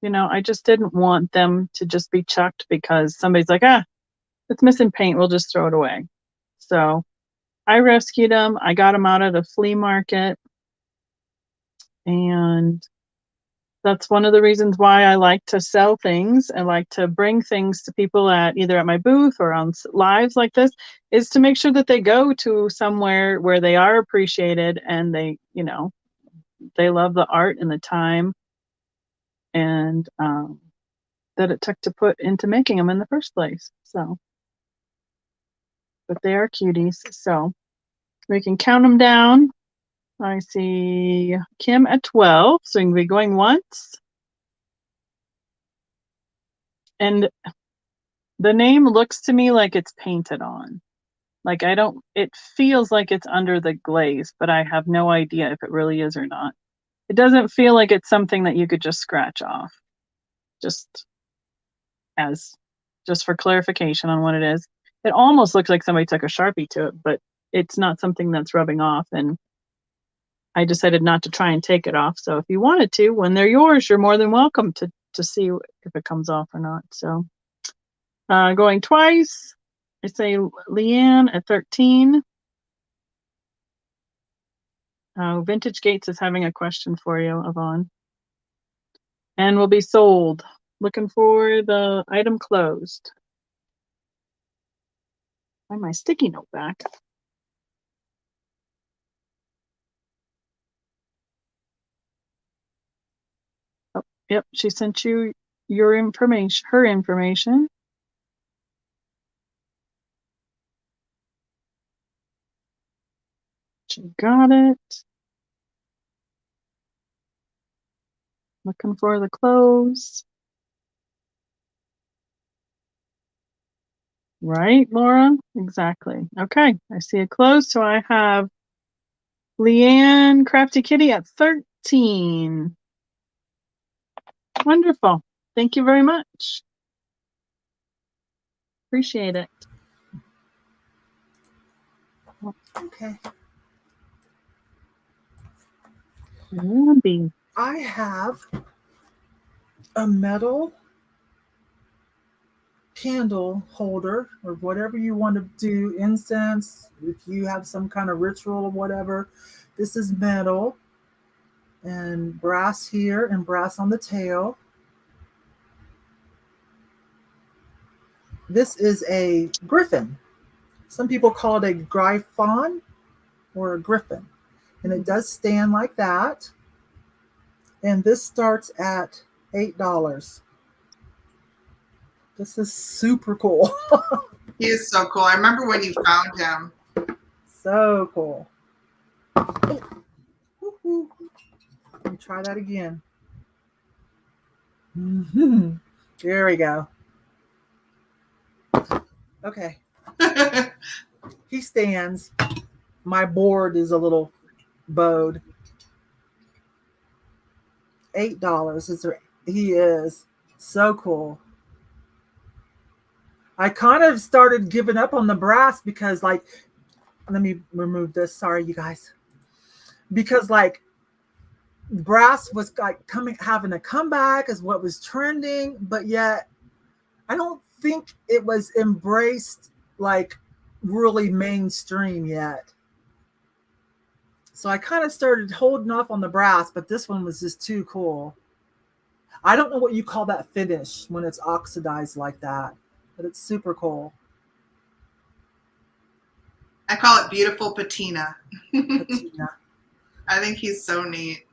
I just didn't want them to just be chucked because somebody's like, it's missing paint, we'll just throw it away. So I rescued them. I got them out at a flea market. And that's one of the reasons why I like to sell things. I like to bring things to people either at my booth or on lives like this, is to make sure that they go to somewhere where they are appreciated and they, they love the art and the time and that it took to put into making them in the first place. So, but they are cuties. So we can count them down. I see Kim at 12, so we can be going once. And the name looks to me like it's painted on. Like it feels like it's under the glaze, but I have no idea if it really is or not. It doesn't feel like it's something that you could just scratch off. Just for clarification on what it is. It almost looks like somebody took a Sharpie to it, but it's not something that's rubbing off, and I decided not to try and take it off. So if you wanted to, when they're yours, you're more than welcome to see if it comes off or not. So going twice, I say Leanne at 13. Oh, Vintage Gates is having a question for you, Yvon. And will be sold. Looking for the item closed. Find my sticky note back. Oh, yep, she sent you your information, her information. She got it. Looking for the clothes. Right, Laura? Exactly. Okay, I see a close. So I have Leanne Crafty Kitty at 13. Wonderful. Thank you very much. Appreciate it. Okay. Ruby. I have a metal candle holder or whatever you want to do, incense, if you have some kind of ritual or whatever. This is metal and brass here and brass on the tail. This is a griffin. Some people call it a griffon or a griffin. And it does stand like that. And this starts at $8. This is super cool. He is so cool. I remember when you found him. So cool. Oh. Let me try that again. There we go. Okay. He stands. My board is a little bowed. $8. He is so cool. I kind of started giving up on the brass because, like, let me remove this. Sorry, you guys. Because, like, brass was like having a comeback as what was trending, but yet I don't think it was embraced like really mainstream yet. So I kind of started holding off on the brass, but this one was just too cool. I don't know what you call that finish when it's oxidized like that, but it's super cool. I call it beautiful patina. Patina. I think he's so neat.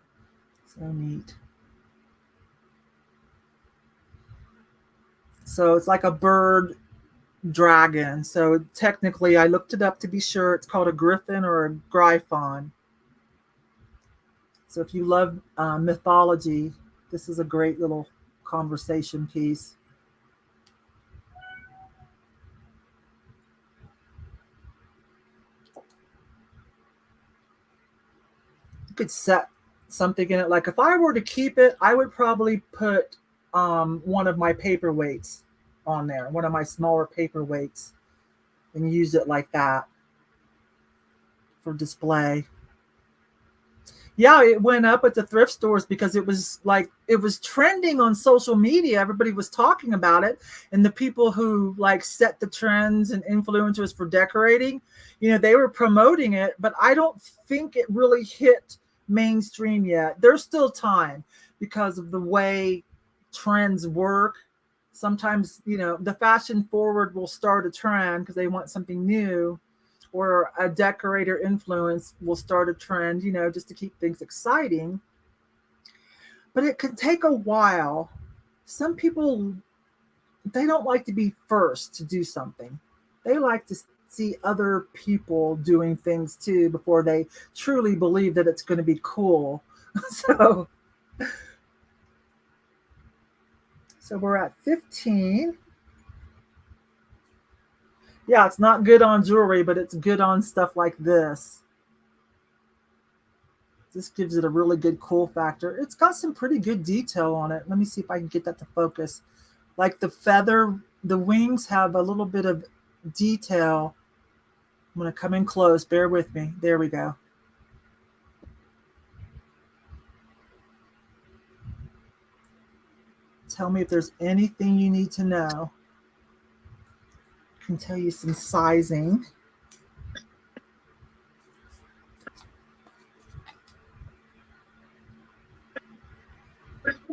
So neat. So it's like a bird dragon. So technically, I looked it up to be sure. It's called a griffin or a griffon. So if you love mythology, this is a great little conversation piece. You could set something in it. Like if I were to keep it, I would probably put one of my paperweights on there, one of my smaller paperweights, and use it like that for display. Yeah, it went up at the thrift stores because it was trending on social media. Everybody was talking about it, and the people who like set the trends and influencers for decorating, they were promoting it, but I don't think it really hit mainstream yet. There's still time because of the way trends work. Sometimes, the fashion forward will start a trend because they want something new, or a decorator influence will start a trend, just to keep things exciting. But it can take a while. Some people, they don't like to be first to do something. They like to see other people doing things too before they truly believe that it's going to be cool. So we're at 15. Yeah, it's not good on jewelry, but it's good on stuff like this. This gives it a really good cool factor. It's got some pretty good detail on it. Let me see if I can get that to focus. Like the feather, the wings have a little bit of detail. I'm going to come in close. Bear with me. There we go. Tell me if there's anything you need to know. I can tell you some sizing.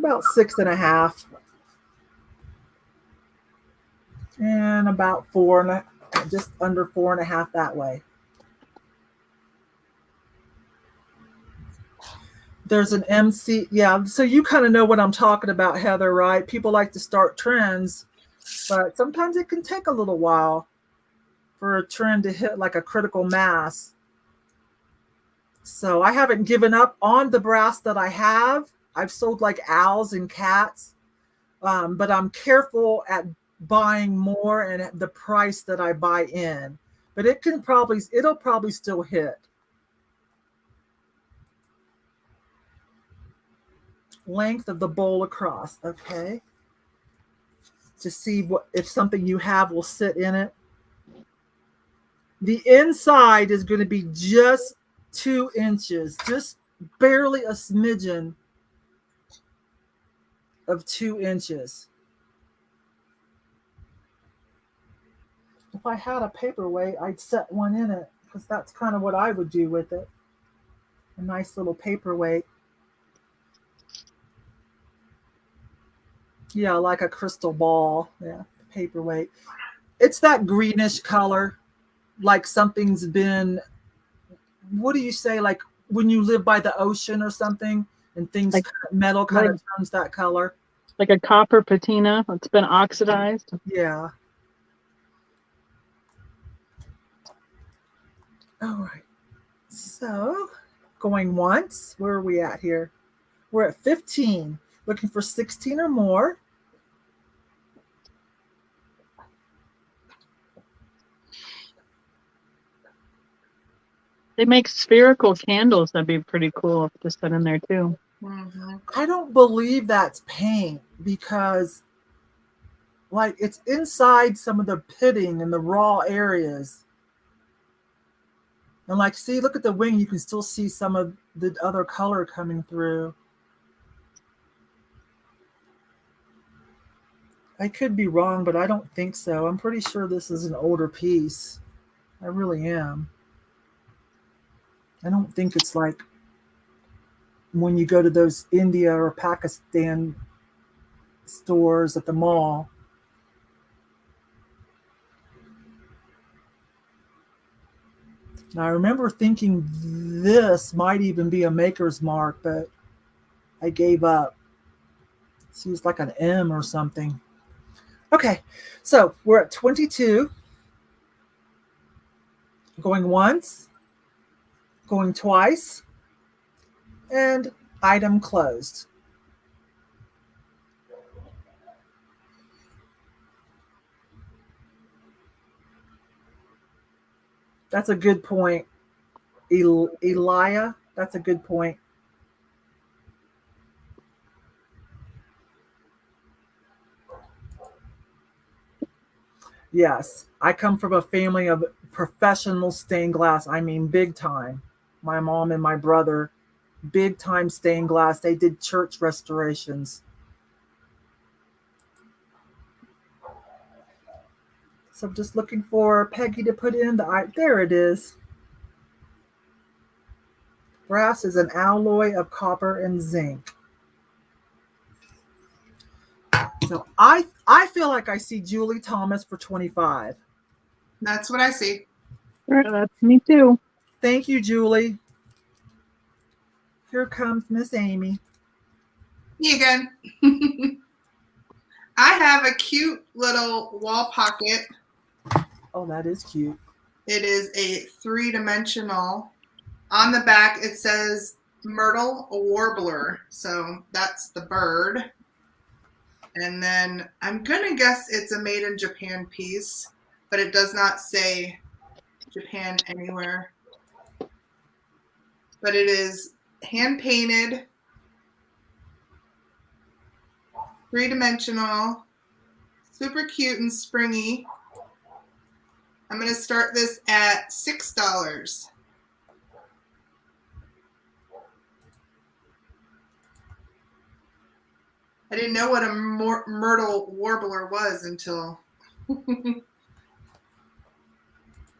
about 6.5. And about 4 and just under 4.5 that way. There's an MC, yeah. So you kind of know what I'm talking about, Heather, right? People like to start trends, but sometimes it can take a little while for a trend to hit like a critical mass. So I haven't given up on the brass that I have. I've sold like owls and cats, but I'm careful at buying more and at the price that I buy in. But it'll probably still hit. Length of the bowl across, okay. To see if something you have will sit in it. The inside is going to be just 2 inches, just barely a smidgen of 2 inches. If I had a paperweight, I'd set one in it because that's kind of what I would do with it. A nice little paperweight. Yeah, like a crystal ball. Yeah, paperweight. It's that greenish color, like something's been, what do you say, like when you live by the ocean or something and things, like, metal kind of turns that color. Like a copper patina that's been oxidized. Yeah. All right. So going once, where are we at here? We're at 15, looking for 16 or more. They make spherical candles. That'd be pretty cool to set in there too. Mm-hmm. I don't believe that's paint because like it's inside some of the pitting and the raw areas. And like, see, look at the wing. You can still see some of the other color coming through. I could be wrong, but I don't think so. I'm pretty sure this is an older piece. I really am. I don't think it's like when you go to those India or Pakistan stores at the mall. Now, I remember thinking this might even be a maker's mark, but I gave up. See, it's like an M or something. Okay, so we're at 22. Going once, going twice, and item closed. That's a good point. Elia, that's a good point. Yes, I come from a family of professional stained glass. I mean, big time. My mom and my brother, big time stained glass. They did church restorations. So I'm just looking for Peggy to put in the, there it is. Brass is an alloy of copper and zinc. So I feel like I see Julie Thomas for 25. That's what I see. That's me too. Thank you, Julie. Here comes Miss Amy. Me again. I have a cute little wall pocket. Oh, that is cute. It is a 3-dimensional. On the back, it says Myrtle Warbler. So that's the bird. And then I'm going to guess it's a made in Japan piece, but it does not say Japan anywhere. But it is hand painted, 3-dimensional, super cute and springy. I'm going to start this at $6. I didn't know what a Myrtle Warbler was until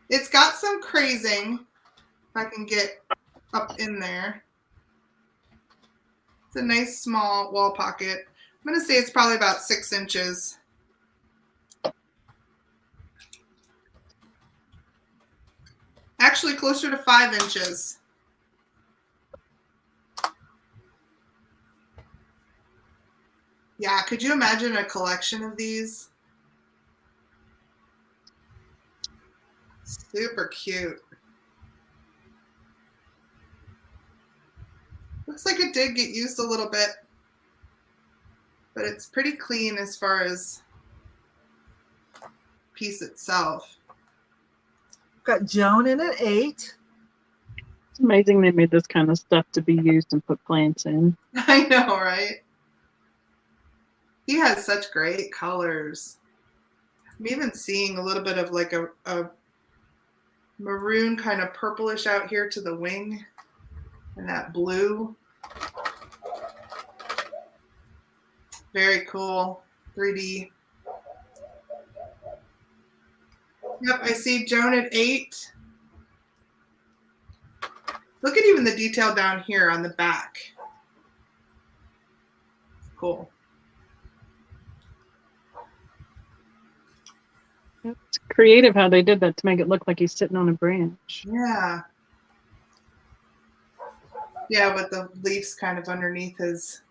it's got some crazing. If I can get up in there. It's It's a nice small wall pocket. I'm going to say it's probably about 6 inches. Actually, closer to 5 inches. Yeah, could you imagine a collection of these? Super cute. Looks like it did get used a little bit, but it's pretty clean as far as piece itself. Got Joan in at 8. It's amazing they made this kind of stuff to be used and put plants in. I know, right? He has such great colors. I'm even seeing a little bit of like a maroon kind of purplish out here to the wing, and that blue. Very cool. 3D. Yep, I see Joan at 8. Look at even the detail down here on the back. Cool. It's creative how they did that to make it look like he's sitting on a branch. Yeah. Yeah, with the leaves kind of underneath his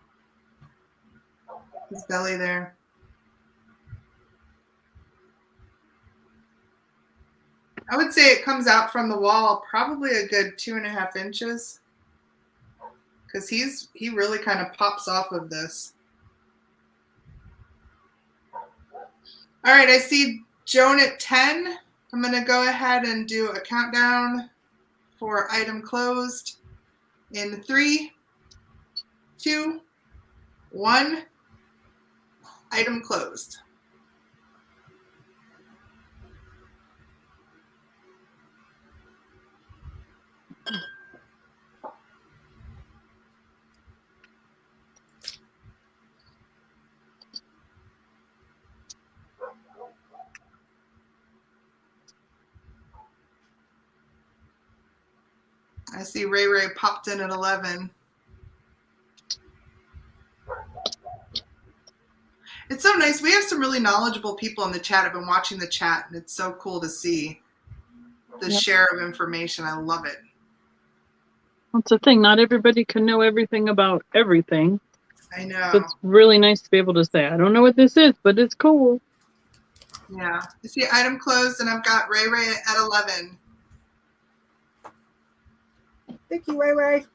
belly there. I would say it comes out from the wall probably a good 2.5 inches, because he really kind of pops off of this. All right, I see Joan at 10. I'm going to go ahead and do a countdown for item closed in 3, 2, 1. Item closed. I see Ray Ray popped in at 11. It's so nice. We have some really knowledgeable people in the chat. I've been watching the chat, and it's so cool to see the share of information. I love it. That's the thing. Not everybody can know everything about everything. I know. So it's really nice to be able to say, I don't know what this is, but it's cool. Yeah. I see item closed, and I've got Ray Ray at 11. Thank you, Ray Ray.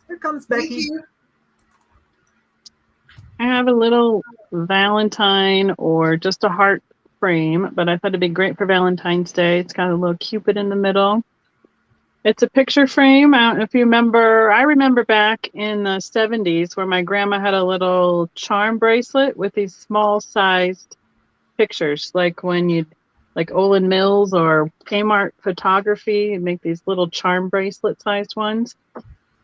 Here comes Becky. Thank you. I have a little Valentine or just a heart frame, but I thought it'd be great for Valentine's Day. It's got a little Cupid in the middle. It's a picture frame. I don't know if you remember. I remember back in the 70s where my grandma had a little charm bracelet with these small sized pictures, like when you'd like Olin Mills or Kmart photography and make these little charm bracelet sized ones.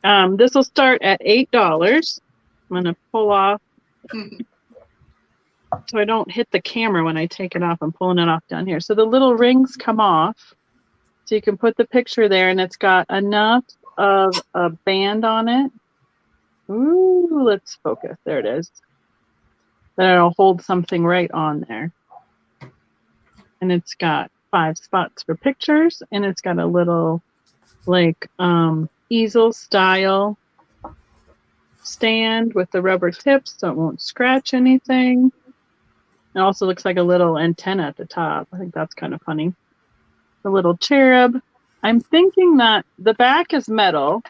This will start at $8. I'm going to pull off so I don't hit the camera when I take it off. I'm pulling it off down here. So the little rings come off. So you can put the picture there, and it's got enough of a band on it. Ooh, let's focus. There it is. Then it'll hold something right on there. And it's got 5 spots for pictures, and it's got a little like easel style stand with the rubber tips so it won't scratch anything. It also looks like a little antenna at the top. I think that's kind of funny. The little cherub. I'm thinking that the back is metal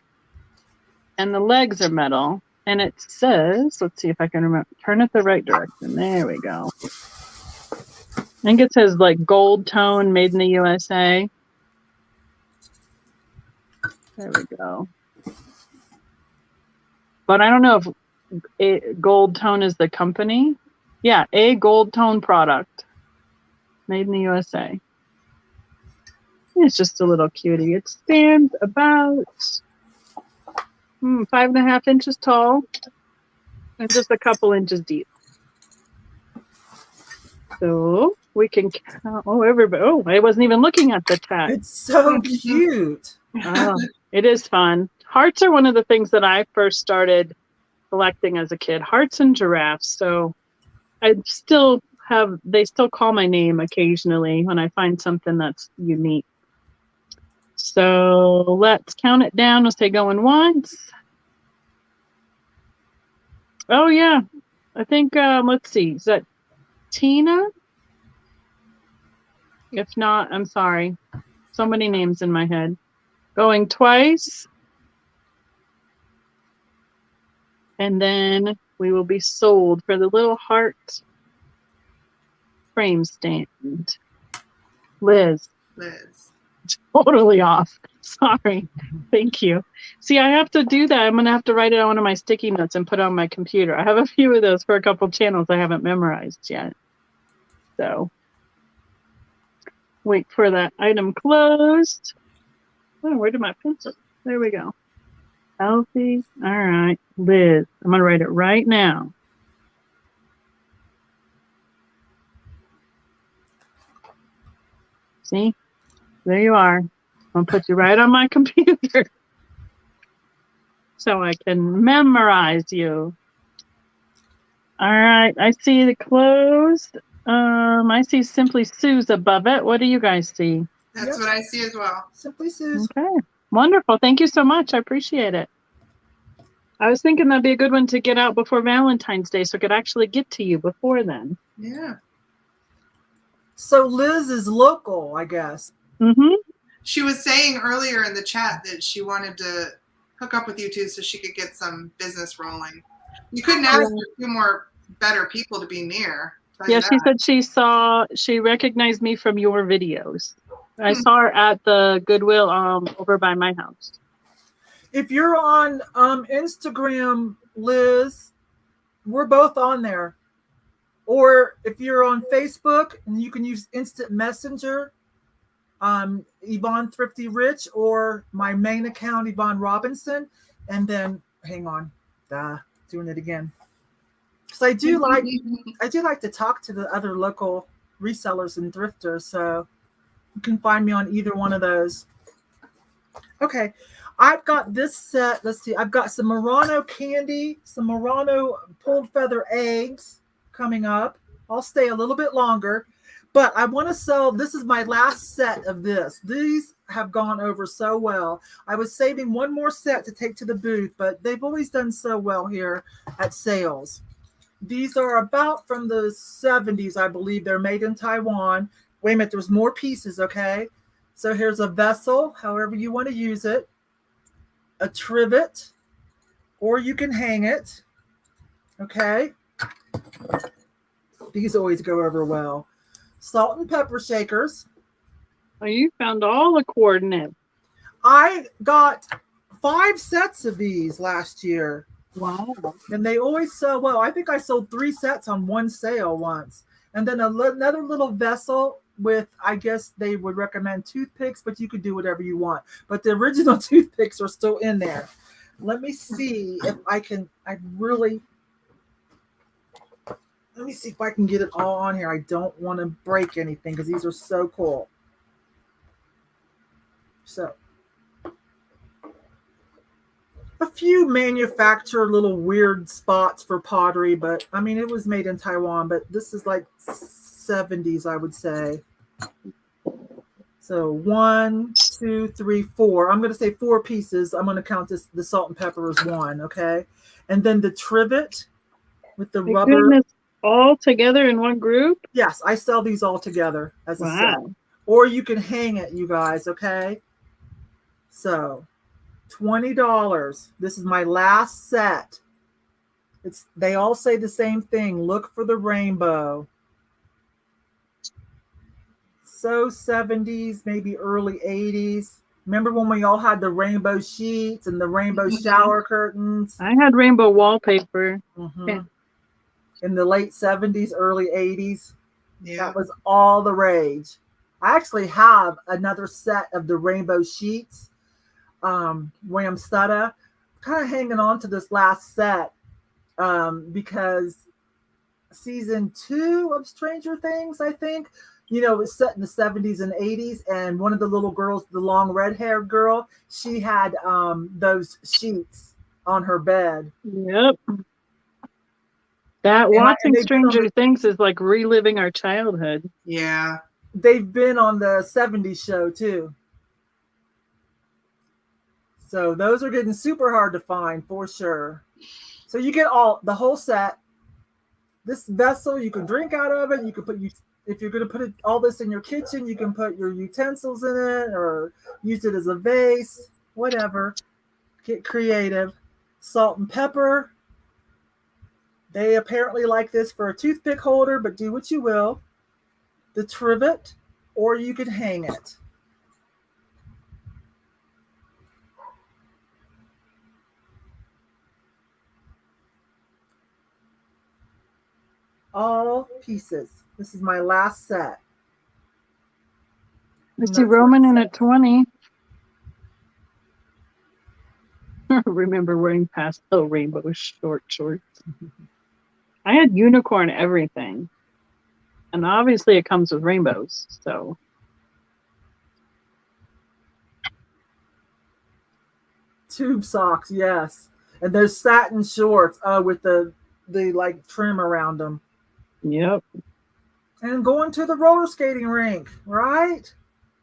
and the legs are metal, and it says, let's see if I can remember, turn it the right direction. There we go. I think it says like gold tone, made in the USA. There we go. But I don't know if gold tone is the company. Yeah, a gold tone product, made in the USA. It's just a little cutie. It stands about 5.5 inches tall and just a couple inches deep. So we can count. Oh, everybody. Oh, I wasn't even looking at the tag. It's so cute. It is fun. Hearts are one of the things that I first started collecting as a kid, hearts and giraffes. So they still call my name occasionally when I find something that's unique. So let's count it down. We'll say going once. Oh yeah, I think, let's see, is that Tina? If not, I'm sorry. So many names in my head. Going twice. And then we will be sold for the little heart frame stand. Liz. Totally off. Sorry. Thank you. See, I have to do that. I'm going to have to write it on one of my sticky notes and put it on my computer. I have a few of those for a couple channels I haven't memorized yet. So wait for that item closed. Oh, where did my pencil? There we go. Healthy. All right. Liz. I'm going to write it right now. See? There you are. I'm going to put you right on my computer so I can memorize you. All right. I see the closed. I see Simply Sue's above it. What do you guys see? That's what I see as well. Simply Sue's. Okay. Wonderful. Thank you so much. I appreciate it. I was thinking that'd be a good one to get out before Valentine's Day so I could actually get to you before then. Yeah. So Liz is local, I guess. Mm-hmm. She was saying earlier in the chat that she wanted to hook up with you two so she could get some business rolling. You couldn't ask for a few more better people to be near. Yeah, she said she recognized me from your videos. I saw her at the Goodwill over by my house. If you're on Instagram, Liz, we're both on there. Or if you're on Facebook, and you can use Instant Messenger, Yvon Thrifty Rich, or my main account, Yvonne Robinson. And then, hang on, doing it again. Because I do like to talk to the other local resellers and thrifters. So you can find me on either one of those. Okay. I've got this set. Let's see. I've got some Murano candy, some Murano pulled feather eggs coming up. I'll stay a little bit longer, but I want to sell. This is my last set of this. These have gone over so well. I was saving one more set to take to the booth, but they've always done so well here at sales. These are about from the 70s, I believe. They're made in Taiwan. Wait a minute. There's more pieces. Okay. So here's a vessel, however you want to use it. A trivet, or you can hang it. Okay. These always go over well. Salt and pepper shakers. Oh, you found all the coordinates. I got 5 sets of these last year. Wow. And they always sell well. I think I sold 3 sets on one sale once. And then another little vessel with, I guess they would recommend toothpicks, but you could do whatever you want. But the original toothpicks are still in there. Let me see if I can, let me see if I can get it all on here. I don't want to break anything because these are so cool. So, a few manufacturer little weird spots for pottery, but I mean, it was made in Taiwan, but this is like 70s, I would say. So 1, 2, 3, 4. I'm going to say 4 pieces. I'm going to count the salt and pepper as 1. Okay. And then the trivet with the rubber. Goodness, all together in one group? Yes. I sell these all together as a set. Or you can hang it, you guys. Okay. So $20. This is my last set. They all say the same thing. Look for the rainbow. So 70s, maybe early 80s. Remember when we all had the rainbow sheets and the rainbow shower curtains? I had rainbow wallpaper. Yeah. In the late 70s, early 80s. Yeah. That was all the rage. I actually have another set of the rainbow sheets. Wamsutta. Kind of hanging on to this last set because season 2 of Stranger Things, I think, it was set in the 70s and 80s, and one of the little girls, the long red-haired girl, she had those sheets on her bed. Yep. That watching Stranger Things is like reliving our childhood. Yeah. They've been on the 70s show too. So those are getting super hard to find for sure. So you get the whole set. This vessel, you can drink out of it. You can if you're going to put all this in your kitchen, you can put your utensils in it or use it as a vase, whatever. Get creative. Salt and pepper. They apparently like this for a toothpick holder, but do what you will. The trivet, or you could hang it. All pieces. This is my last set. I see Roman in at 20. I remember wearing pastel rainbow shorts. I had unicorn everything. And obviously it comes with rainbows, so. Tube socks, yes. And those satin shorts with the like trim around them. Yep. And going to the roller skating rink, right?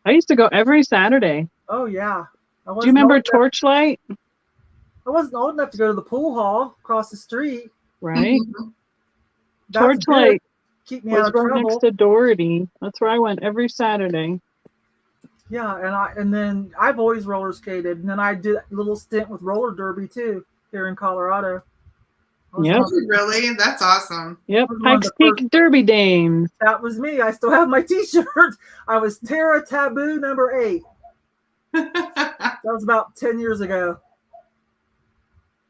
I used to go every Saturday. Oh, yeah. Do you remember Torchlight? I wasn't old enough to go to the pool hall across the street. Right. Torchlight keep me out of trouble. Next to Doherty. That's where I went every Saturday. Yeah, and then I've always roller skated, and then I did a little stint with roller derby too here in Colorado. Yep. Really? That's awesome. Yep. Pikes Peak Derby Dames. That was me. I still have my t-shirt. I was Terra Taboo number 8. That was about 10 years ago.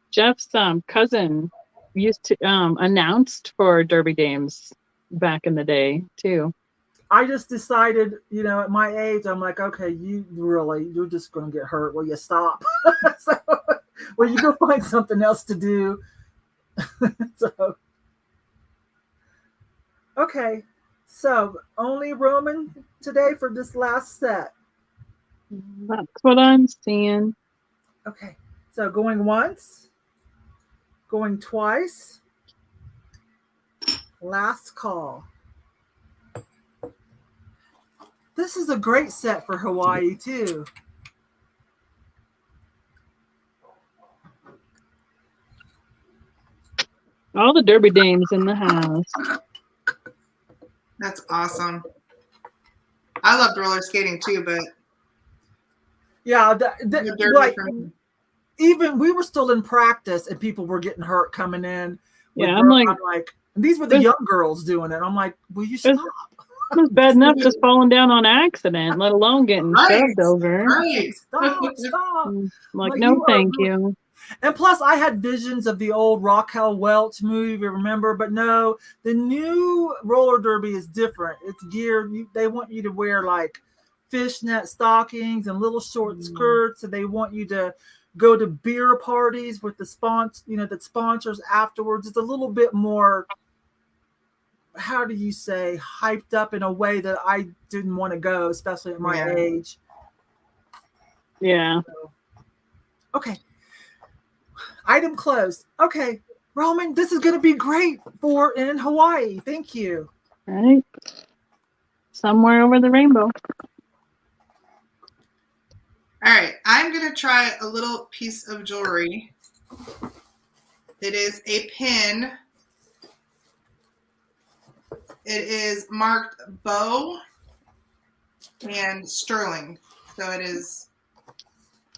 Jeff's cousin used to announced for Derby Dames back in the day too. I just decided, at my age, I'm like, okay, you're just going to get hurt. Will you stop? So, well, you go find something else to do. So, okay. So, only Roman today for this last set. That's what I'm seeing. Okay. So, going once, going twice. Last call. This is a great set for Hawaii, too. All the Derby Dames in the house. That's awesome. I loved roller skating, too, but... Yeah, like, even we were still in practice, and people were getting hurt coming in. Yeah, I'm like, these were the young girls doing it. I'm like, will you stop? It was bad enough just falling down on accident, let alone getting shoved over. Right. Stop. Like, no, thank you. And plus, I had visions of the old Raquel Welch movie, remember? But no, the new roller derby is different. It's geared. They want you to wear, like, fishnet stockings and little short skirts, and they want you to go to beer parties with the sponsors afterwards. It's a little bit more... how do you say, hyped up in a way that I didn't want to go, especially at my age. Yeah. So, okay. Item closed. Okay. Roman, this is going to be great for in Hawaii. Thank you. Right. Somewhere over the rainbow. All right. I'm going to try a little piece of jewelry. It is a pin. It is marked bow and sterling. So it is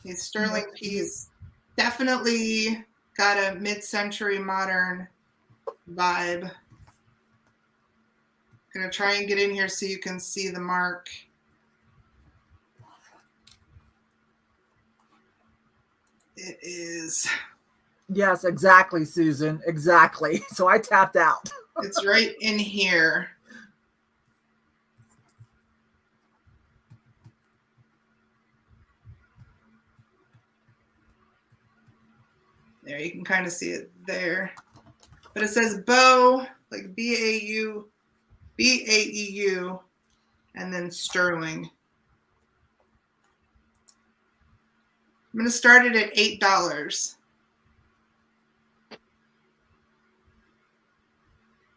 a sterling piece. Definitely got a mid-century modern vibe. I'm going to try and get in here so you can see the mark. It is. Yes, exactly, Susan. Exactly. So I tapped out. It's right in here. There, you can kind of see it there. But it says bow, like B-A-U, B-A-E-U, and then sterling. I'm going to start it at $8.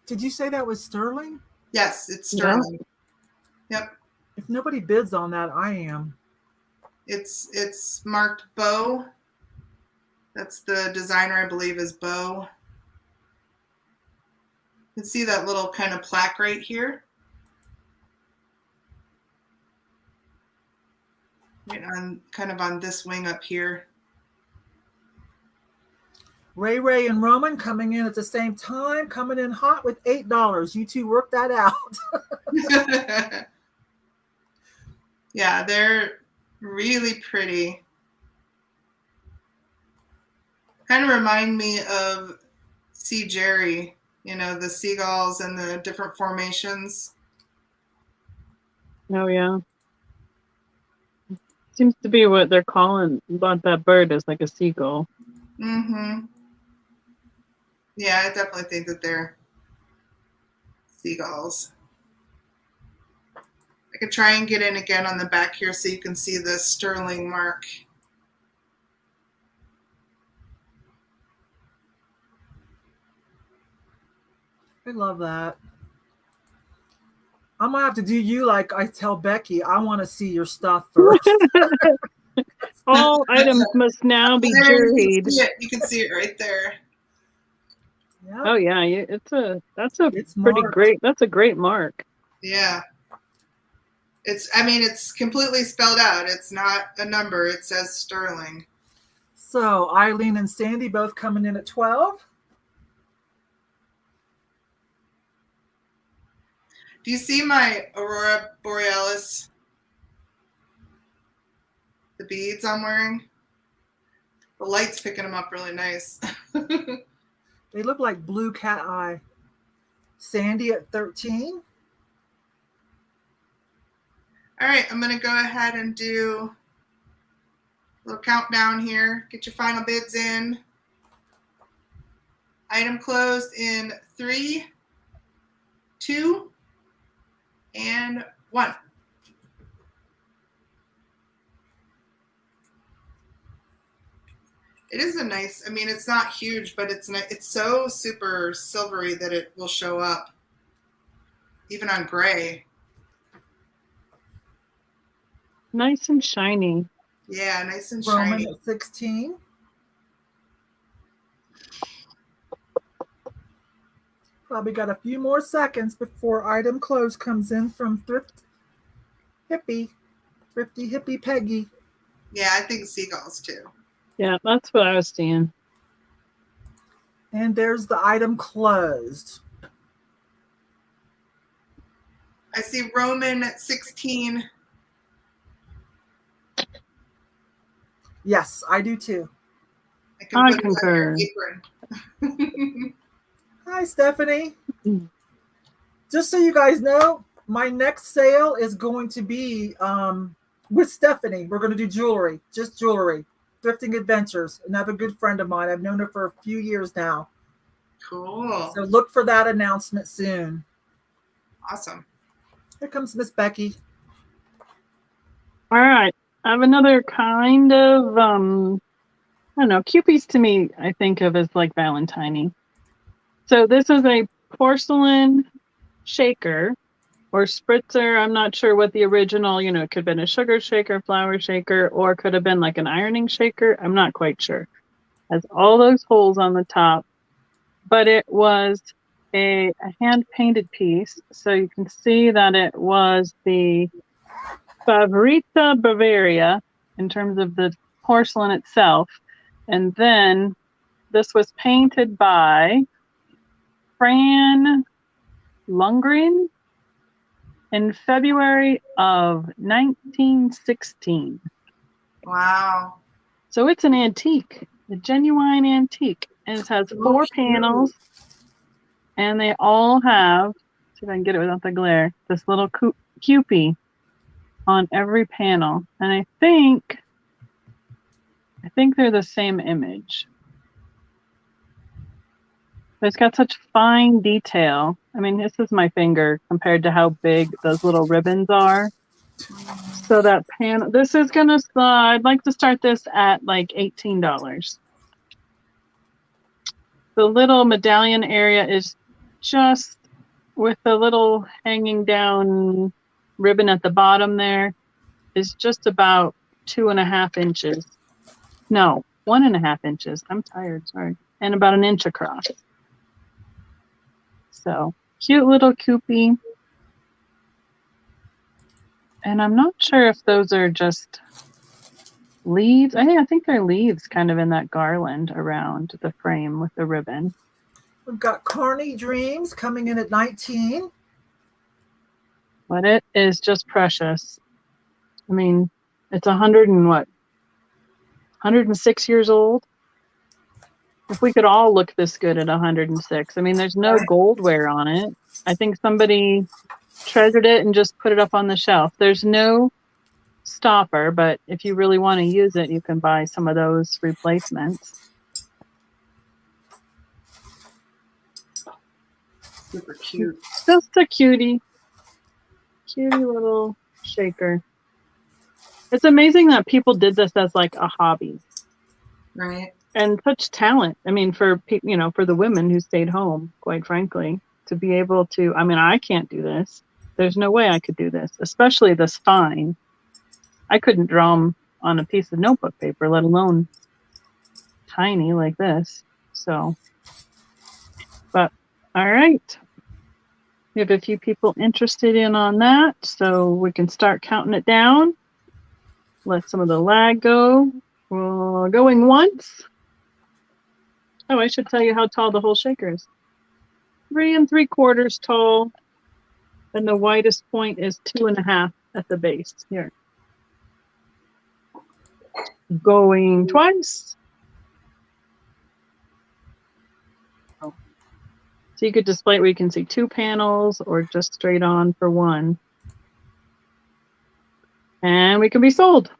Did you say that was sterling? Yes, it's sterling. Yep. If nobody bids on that, I am. It's marked Bo. That's the designer, I believe, is Bo. You can see that little kind of plaque right here. Right on, kind of on this wing up here. Ray and Roman coming in at the same time, coming in hot with $8. You two work that out. Yeah, they're really pretty. Kind of remind me of Sea Jerry, you know, the seagulls and the different formations. Oh, yeah. Seems to be what they're calling about that bird is like a seagull. Mm-hmm. Yeah, I definitely think that they're seagulls. I could try and get in again on the back here so you can see the sterling mark. I love that. I'm going to have to do you like I tell Becky. I want to see your stuff first. All items must now be juried. You can see it right there. Yep. Oh yeah, that's a great mark. Yeah. It's completely spelled out. It's not a number. It says sterling. So Eileen and Sandy both coming in at 12. Do you see my Aurora Borealis? The beads I'm wearing? The light's picking them up really nice. They look like blue cat eye. Sandy at 13. All right, I'm going to go ahead and do a little countdown here. Get your final bids in. Item closed in 3, 2, and 1. It is a nice, it's not huge, but it's so super silvery that it will show up even on gray. Nice and shiny. Yeah, nice and Roman shiny. at 16. Probably got a few more seconds before item close comes in from Thrifty Hippie Peggy. Yeah, I think seagulls too. Yeah, that's what I was seeing. And there's the item closed. I see Roman at 16. Yes, I do too. I concur. Hi, Stephanie. Just so you guys know, my next sale is going to be with Stephanie. We're going to do jewelry, just jewelry. Thrifting Adventures, another good friend of mine. I've known her for a few years now. Cool. So look for that announcement soon. Awesome. Here comes Miss Becky. All right. I have another kind of, I don't know, Kewpies to me, I think of as like Valentine-y. So this is a porcelain shaker or spritzer. I'm not sure what the original, it could have been a sugar shaker, flour shaker, or could have been like an ironing shaker. I'm not quite sure. Has all those holes on the top, but it was a hand-painted piece. So you can see that it was the Favorita Bavaria in terms of the porcelain itself. And then this was painted by Fran Lundgren in February of 1916. Wow. So it's an antique, a genuine antique. And it has 4 panels. And they all have, see if I can get it without the glare, this little Kewpie on every panel. And I think they're the same image. But it's got such fine detail. This is my finger compared to how big those little ribbons are. So that panel, this is gonna, I'd like to start this at like $18. The little medallion area is just with the little hanging down ribbon at the bottom there is just about 2.5 inches. No, 1.5 inches. I'm tired, sorry. And about 1 inch across. So cute little coupie. And I'm not sure if those are just leaves. I think they're leaves kind of in that garland around the frame with the ribbon. We've got Carney Dreams coming in at 19. But it is just precious. I mean, it's 106 years old. If we could all look this good at 106. I mean, there's no gold wear on it. I think somebody treasured it and just put it up on the shelf. There's no stopper, but if you really want to use it, you can buy some of those replacements. Super cute. Just a cutie little shaker. It's amazing that people did this as like a hobby, right? And such talent. I mean, for the women who stayed home, quite frankly, to be able to. I mean, I can't do this. There's no way I could do this, especially this fine. I couldn't draw them on a piece of notebook paper, let alone tiny like this. So, but all right. We have a few people interested in on that, so we can start counting it down. Let some of the lag go. We're going once. Oh, I should tell you how tall the whole shaker is. 3 3/4 tall. And the widest point is 2.5 at the base here. Going twice. So you could display it where you can see 2 panels or just straight on for 1. And we can be sold.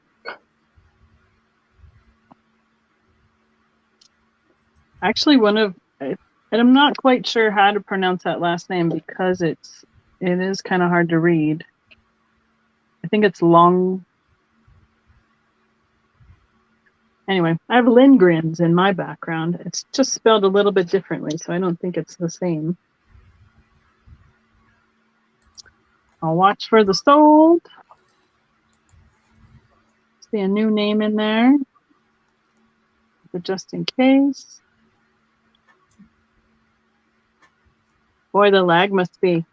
Actually, and I'm not quite sure how to pronounce that last name because it is kind of hard to read. I think it's long. Anyway, I have Lindgrens in my background. It's just spelled a little bit differently, so I don't think it's the same. I'll watch for the sold. See a new name in there, but just in case. Boy, the lag must be.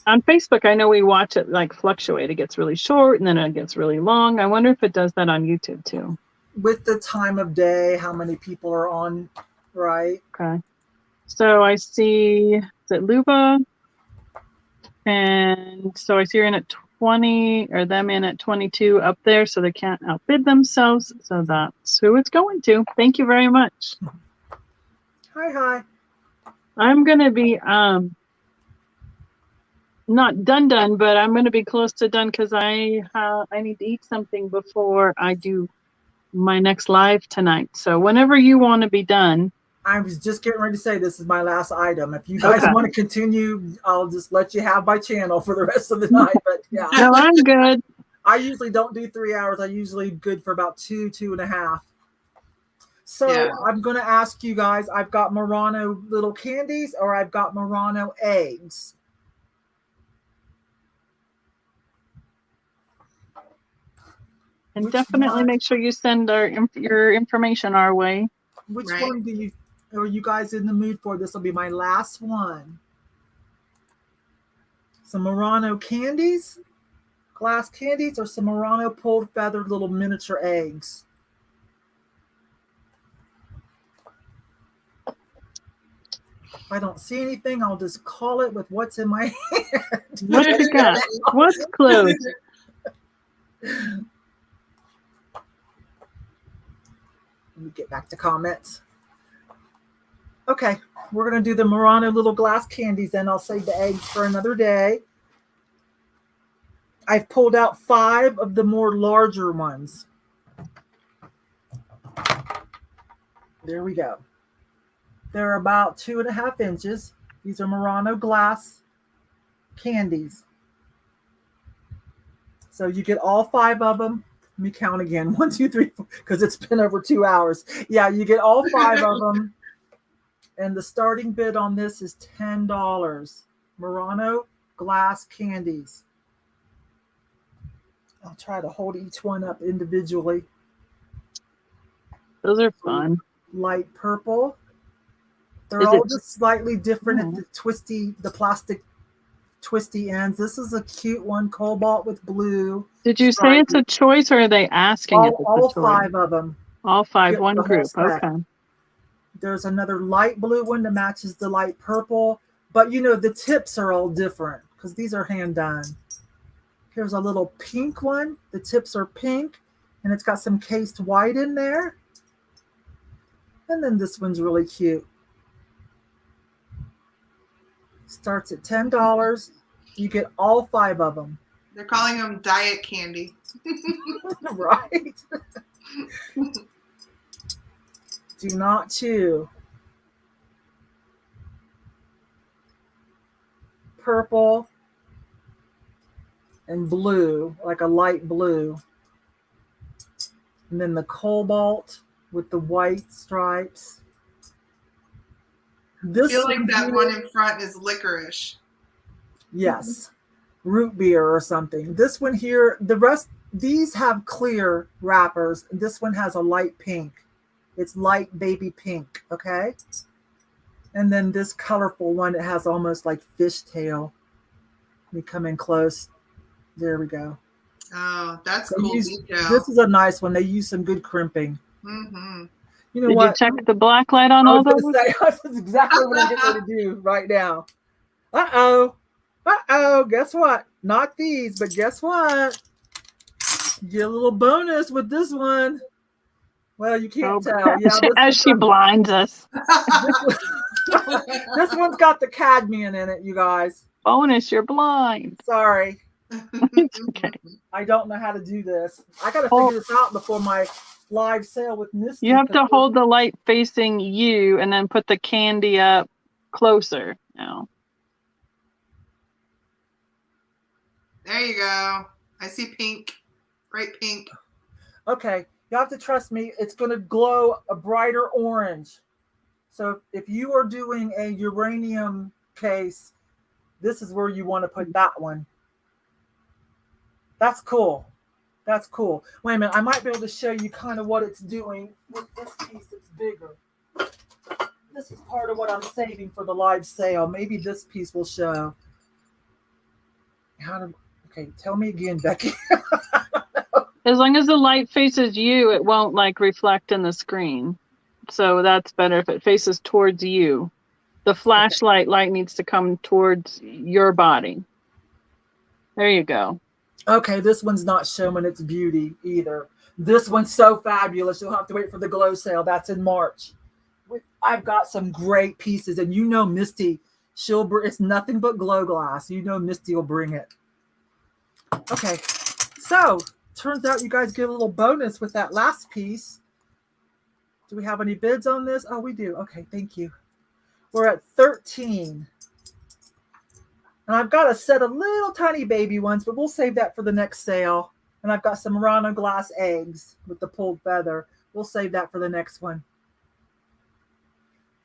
On Facebook, I know we watch it like fluctuate. It gets really short and then it gets really long. I wonder if it does that on YouTube too. With the time of day, how many people are on, right? Okay. So I see, is it Luba? And so I see her in at 20, or them in at 22 up there, so they can't outbid themselves. So that's who it's going to. Thank you very much. Hi. I'm going to be not done, but I'm going to be close to done because I need to eat something before I do my next live tonight. So whenever you want to be done. I was just getting ready to say this is my last item. If you guys want to continue, I'll just let you have my channel for the rest of the night. But yeah. No, I'm good. I usually don't do 3 hours. I usually good for about 2.5. So yeah. I'm going to ask you guys, I've got Murano little candies or I've got Murano eggs. And which definitely one? Make sure you send your information our way. Which one are you guys in the mood for? This will be my last one. Some Murano candies, glass candies, or some Murano pulled feathered little miniature eggs. If I don't see anything, I'll just call it with what's in my hand. What you got? What's closed? Let me get back to comments. Okay, we're going to do the Murano little glass candies, and I'll save the eggs for another day. I've pulled out 5 of the more larger ones. There we go. They're about 2.5 inches. These are Murano glass candies. So you get all 5 of them. Let me count again. 1, 2, 3, 4, because it's been over 2 hours. Yeah, you get all 5 of them. And the starting bid on this is $10. Murano glass candies. I'll try to hold each one up individually. Those are fun. Light purple. They're all just slightly different at the plastic twisty ends. This is a cute one, cobalt with blue. Did you say it's a choice, or are they asking if it's all a choice? 5 of them. All 5, one group. Okay. There's another light blue one that matches the light purple. But, you know, the tips are all different because these are hand done. Here's a little pink one. The tips are pink, and it's got some cased white in there. And then this one's really cute. Starts at $10. You get all 5 of them. They're calling them diet candy. Right? Do not chew. Purple and blue, like a light blue. And then the cobalt with the white stripes. I feel like that one in front is licorice. Yes. Root beer or something. This one here, these have clear wrappers. This one has a light pink. It's light baby pink, okay? And then this colorful one, it has almost like fishtail. Let me come in close. There we go. Oh, that's cool detail. This is a nice one. They use some good crimping. Mm-hmm. You know Did what? you check the black light on all those? That's exactly what I'm getting ready to do right now. Uh-oh. Uh-oh. Guess what? Not these, but guess what? You get a little bonus with this one. Well, you can't tell. Yeah, as she blinds us. This one's got the cadmium in it, you guys. Bonus, you're blind. Sorry. It's okay. I don't know how to do this. I got to figure this out before my live sale with Misty. You have to hold the light facing you and then put the candy up closer now. There you go. I see pink. Bright pink. Okay. You have to trust me. It's going to glow a brighter orange. So if you are doing a uranium case, this is where you want to put that one. That's cool. That's cool. Wait a minute. I might be able to show you kind of what it's doing with this piece that's bigger. This is part of what I'm saving for the live sale. Maybe this piece will show. Okay, tell me again, Becky. As long as the light faces you, it won't like reflect in the screen. So that's better if it faces towards you. The flashlight light needs to come towards your body. There you go. Okay, this one's not showing its beauty either. This one's so fabulous. You'll have to wait for the glow sale. That's in March. I've got some great pieces, and you know Misty, it's nothing but glow glass. You know Misty will bring it. Okay, so turns out you guys get a little bonus with that last piece. Do we have any bids on this? Oh, we do. Okay, thank you. We're at 13. And I've got a set of little tiny baby ones, but we'll save that for the next sale. And I've got some Murano glass eggs with the pulled feather. We'll save that for the next one.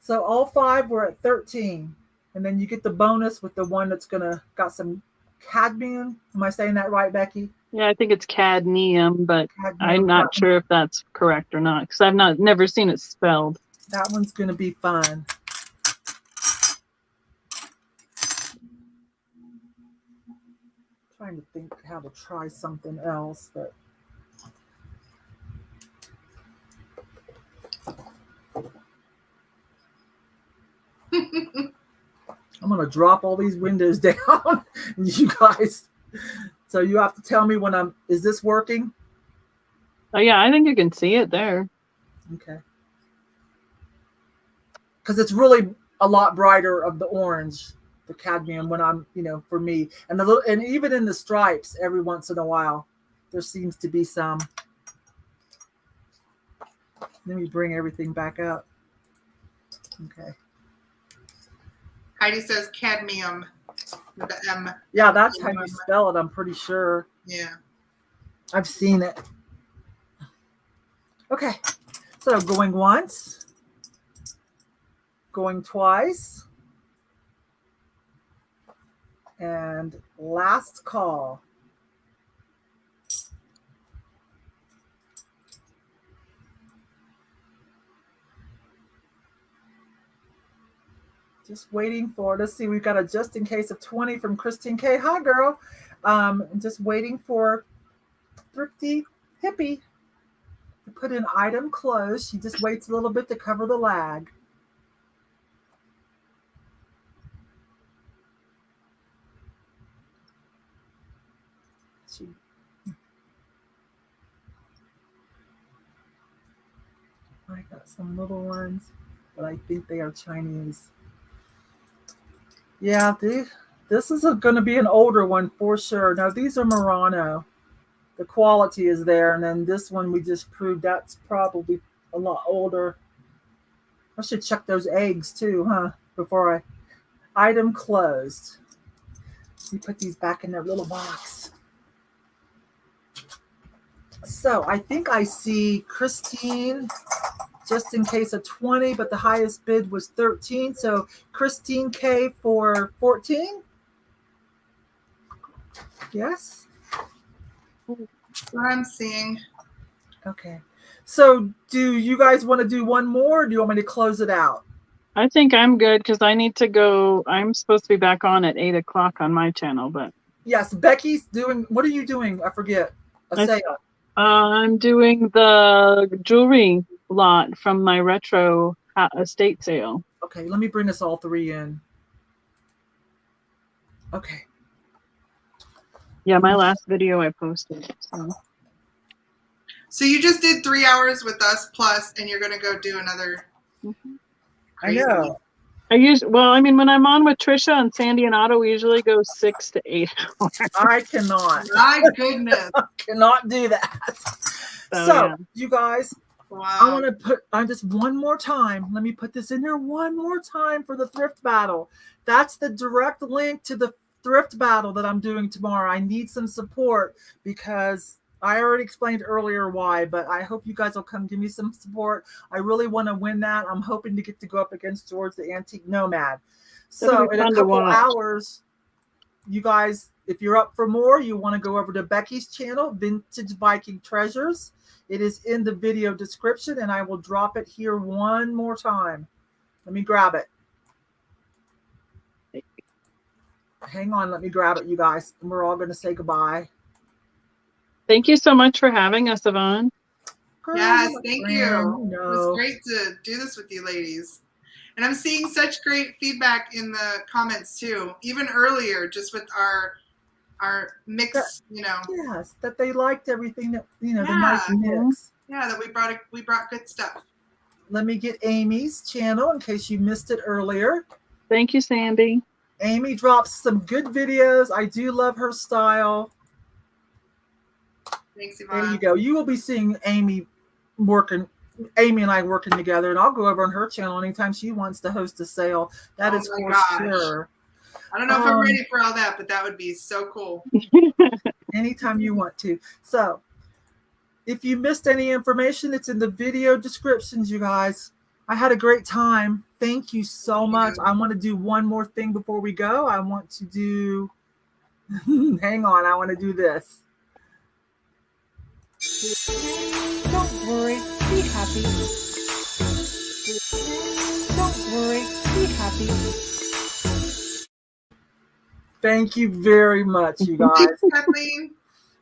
So all 5 were at 13. And then you get the bonus with the one that's got some cadmium. Am I saying that right, Becky? Yeah, I think it's cadmium, but I'm not sure if that's correct or not because I've never seen it spelled. That one's going to be fun. Trying to think how to try something else, but I'm going to drop all these windows down, you guys. So you have to tell me when is this working? Oh yeah, I think you can see it there. Okay. Because it's really a lot brighter of the orange, the cadmium when I'm, for me. And even in the stripes, every once in a while, there seems to be some. Let me bring everything back up. Okay. Heidi says cadmium with the M. Yeah, that's how you spell it, I'm pretty sure. Yeah. I've seen it. Okay. So going once, going twice. And last call. Just waiting for, let's see, we've got a just in case of 20 from Christine K. Hi, girl. Just waiting for Thrifty Hippie to put in item closed. She just waits a little bit to cover the lag. I got some little ones, but I think they are Chinese. Yeah, this is going to be an older one for sure. Now, these are Murano. The quality is there. And then this one we just proved that's probably a lot older. I should check those eggs too, huh? Before item closed. Let me put these back in their little box. So I think I see Christine, just in case of 20, but the highest bid was 13. So Christine K for 14. Yes. What I'm seeing. Okay. So do you guys want to do one more, or do you want me to close it out? I think I'm good because I need to go. I'm supposed to be back on at 8 o'clock on my channel, but yes, Becky's doing. What are you doing? I forget. A sale. I'm doing the jewelry lot from my retro estate sale. Okay, let me bring us all three in. Okay. Yeah, my last video I posted. So you just did 3 hours with us plus, and you're gonna go do another. Mm-hmm. I know. When I'm on with Trisha and Sandy and Otto, we usually go 6 to 8 hours. I cannot. My goodness. I cannot do that. So yeah. You guys, wow. I want to put on just one more time. Let me put this in here one more time for the thrift battle. That's the direct link to the thrift battle that I'm doing tomorrow. I need some support because I already explained earlier why, but I hope you guys will come give me some support. I really want to win that. I'm hoping to get to go up against George the Antique Nomad. So in a couple hours, you guys, if you're up for more, you want to go over to Becky's channel, Vintage Viking Treasures. It is in the video description, and I will drop it here one more time. Let me grab it. Hang on, let me grab it, you guys. And we're all going to say goodbye. Thank you so much for having us, Yvon. Yes, thank you. It was great to do this with you ladies. And I'm seeing such great feedback in the comments too, even earlier, just with our mix, Yes, that they liked everything that, the nice mix. Yeah, that we brought good stuff. Let me get Amy's channel in case you missed it earlier. Thank you, Sandy. Amy drops some good videos. I do love her style. Thanks, Yvon. There you go. You will be seeing Amy and I working together, and I'll go over on her channel anytime she wants to host a sale. That is for sure. I don't know if I'm ready for all that, but that would be so cool. Anytime you want to. So if you missed any information, it's in the video descriptions, you guys. I had a great time. Thank you so much. I want to do one more thing before we go. I want to do, hang on, I want to do this. Don't worry, be happy. Don't worry, be happy. Thank you very much, you guys. Kathleen.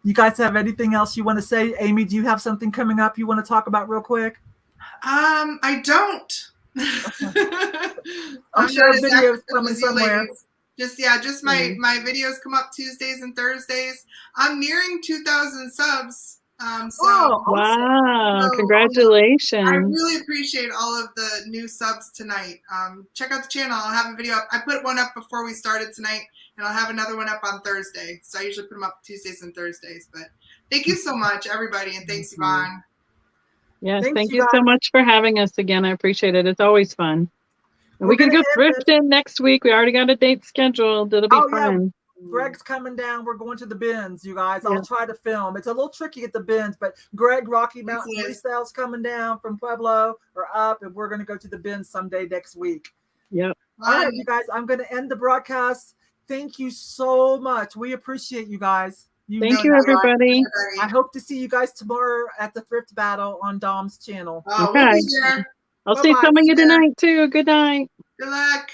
You guys have anything else you want to say? Amy, do you have something coming up you want to talk about real quick? I don't. I'm sure videos coming somewhere. Just my videos come up Tuesdays and Thursdays. I'm nearing 2,000 subs. Wow! Congratulations! I really appreciate all of the new subs tonight. Check out the channel. I'll have a video up. I put one up before we started tonight, and I'll have another one up on Thursday. So I usually put them up Tuesdays and Thursdays. But thank you so much, everybody, and thanks, Yvon. Yes, thank you so much for having us again. I appreciate it. It's always fun. And we can go thrifting next week. We already got a date scheduled. It'll be fun. Yeah. Greg's coming down. We're going to the bins, you guys. I'll try to film. It's a little tricky at the bins, but Greg, Rocky Mountain Resale's coming down from Pueblo or up, and we're going to go to the bins someday next week. Yep. All right, you guys, I'm going to end the broadcast. Thank you so much. We appreciate you guys. Thank you, everybody. I hope to see you guys tomorrow at the Thrift Battle on Dom's channel. Oh, okay. We'll be there. I'll see some of you tonight, too. Good night. Good luck.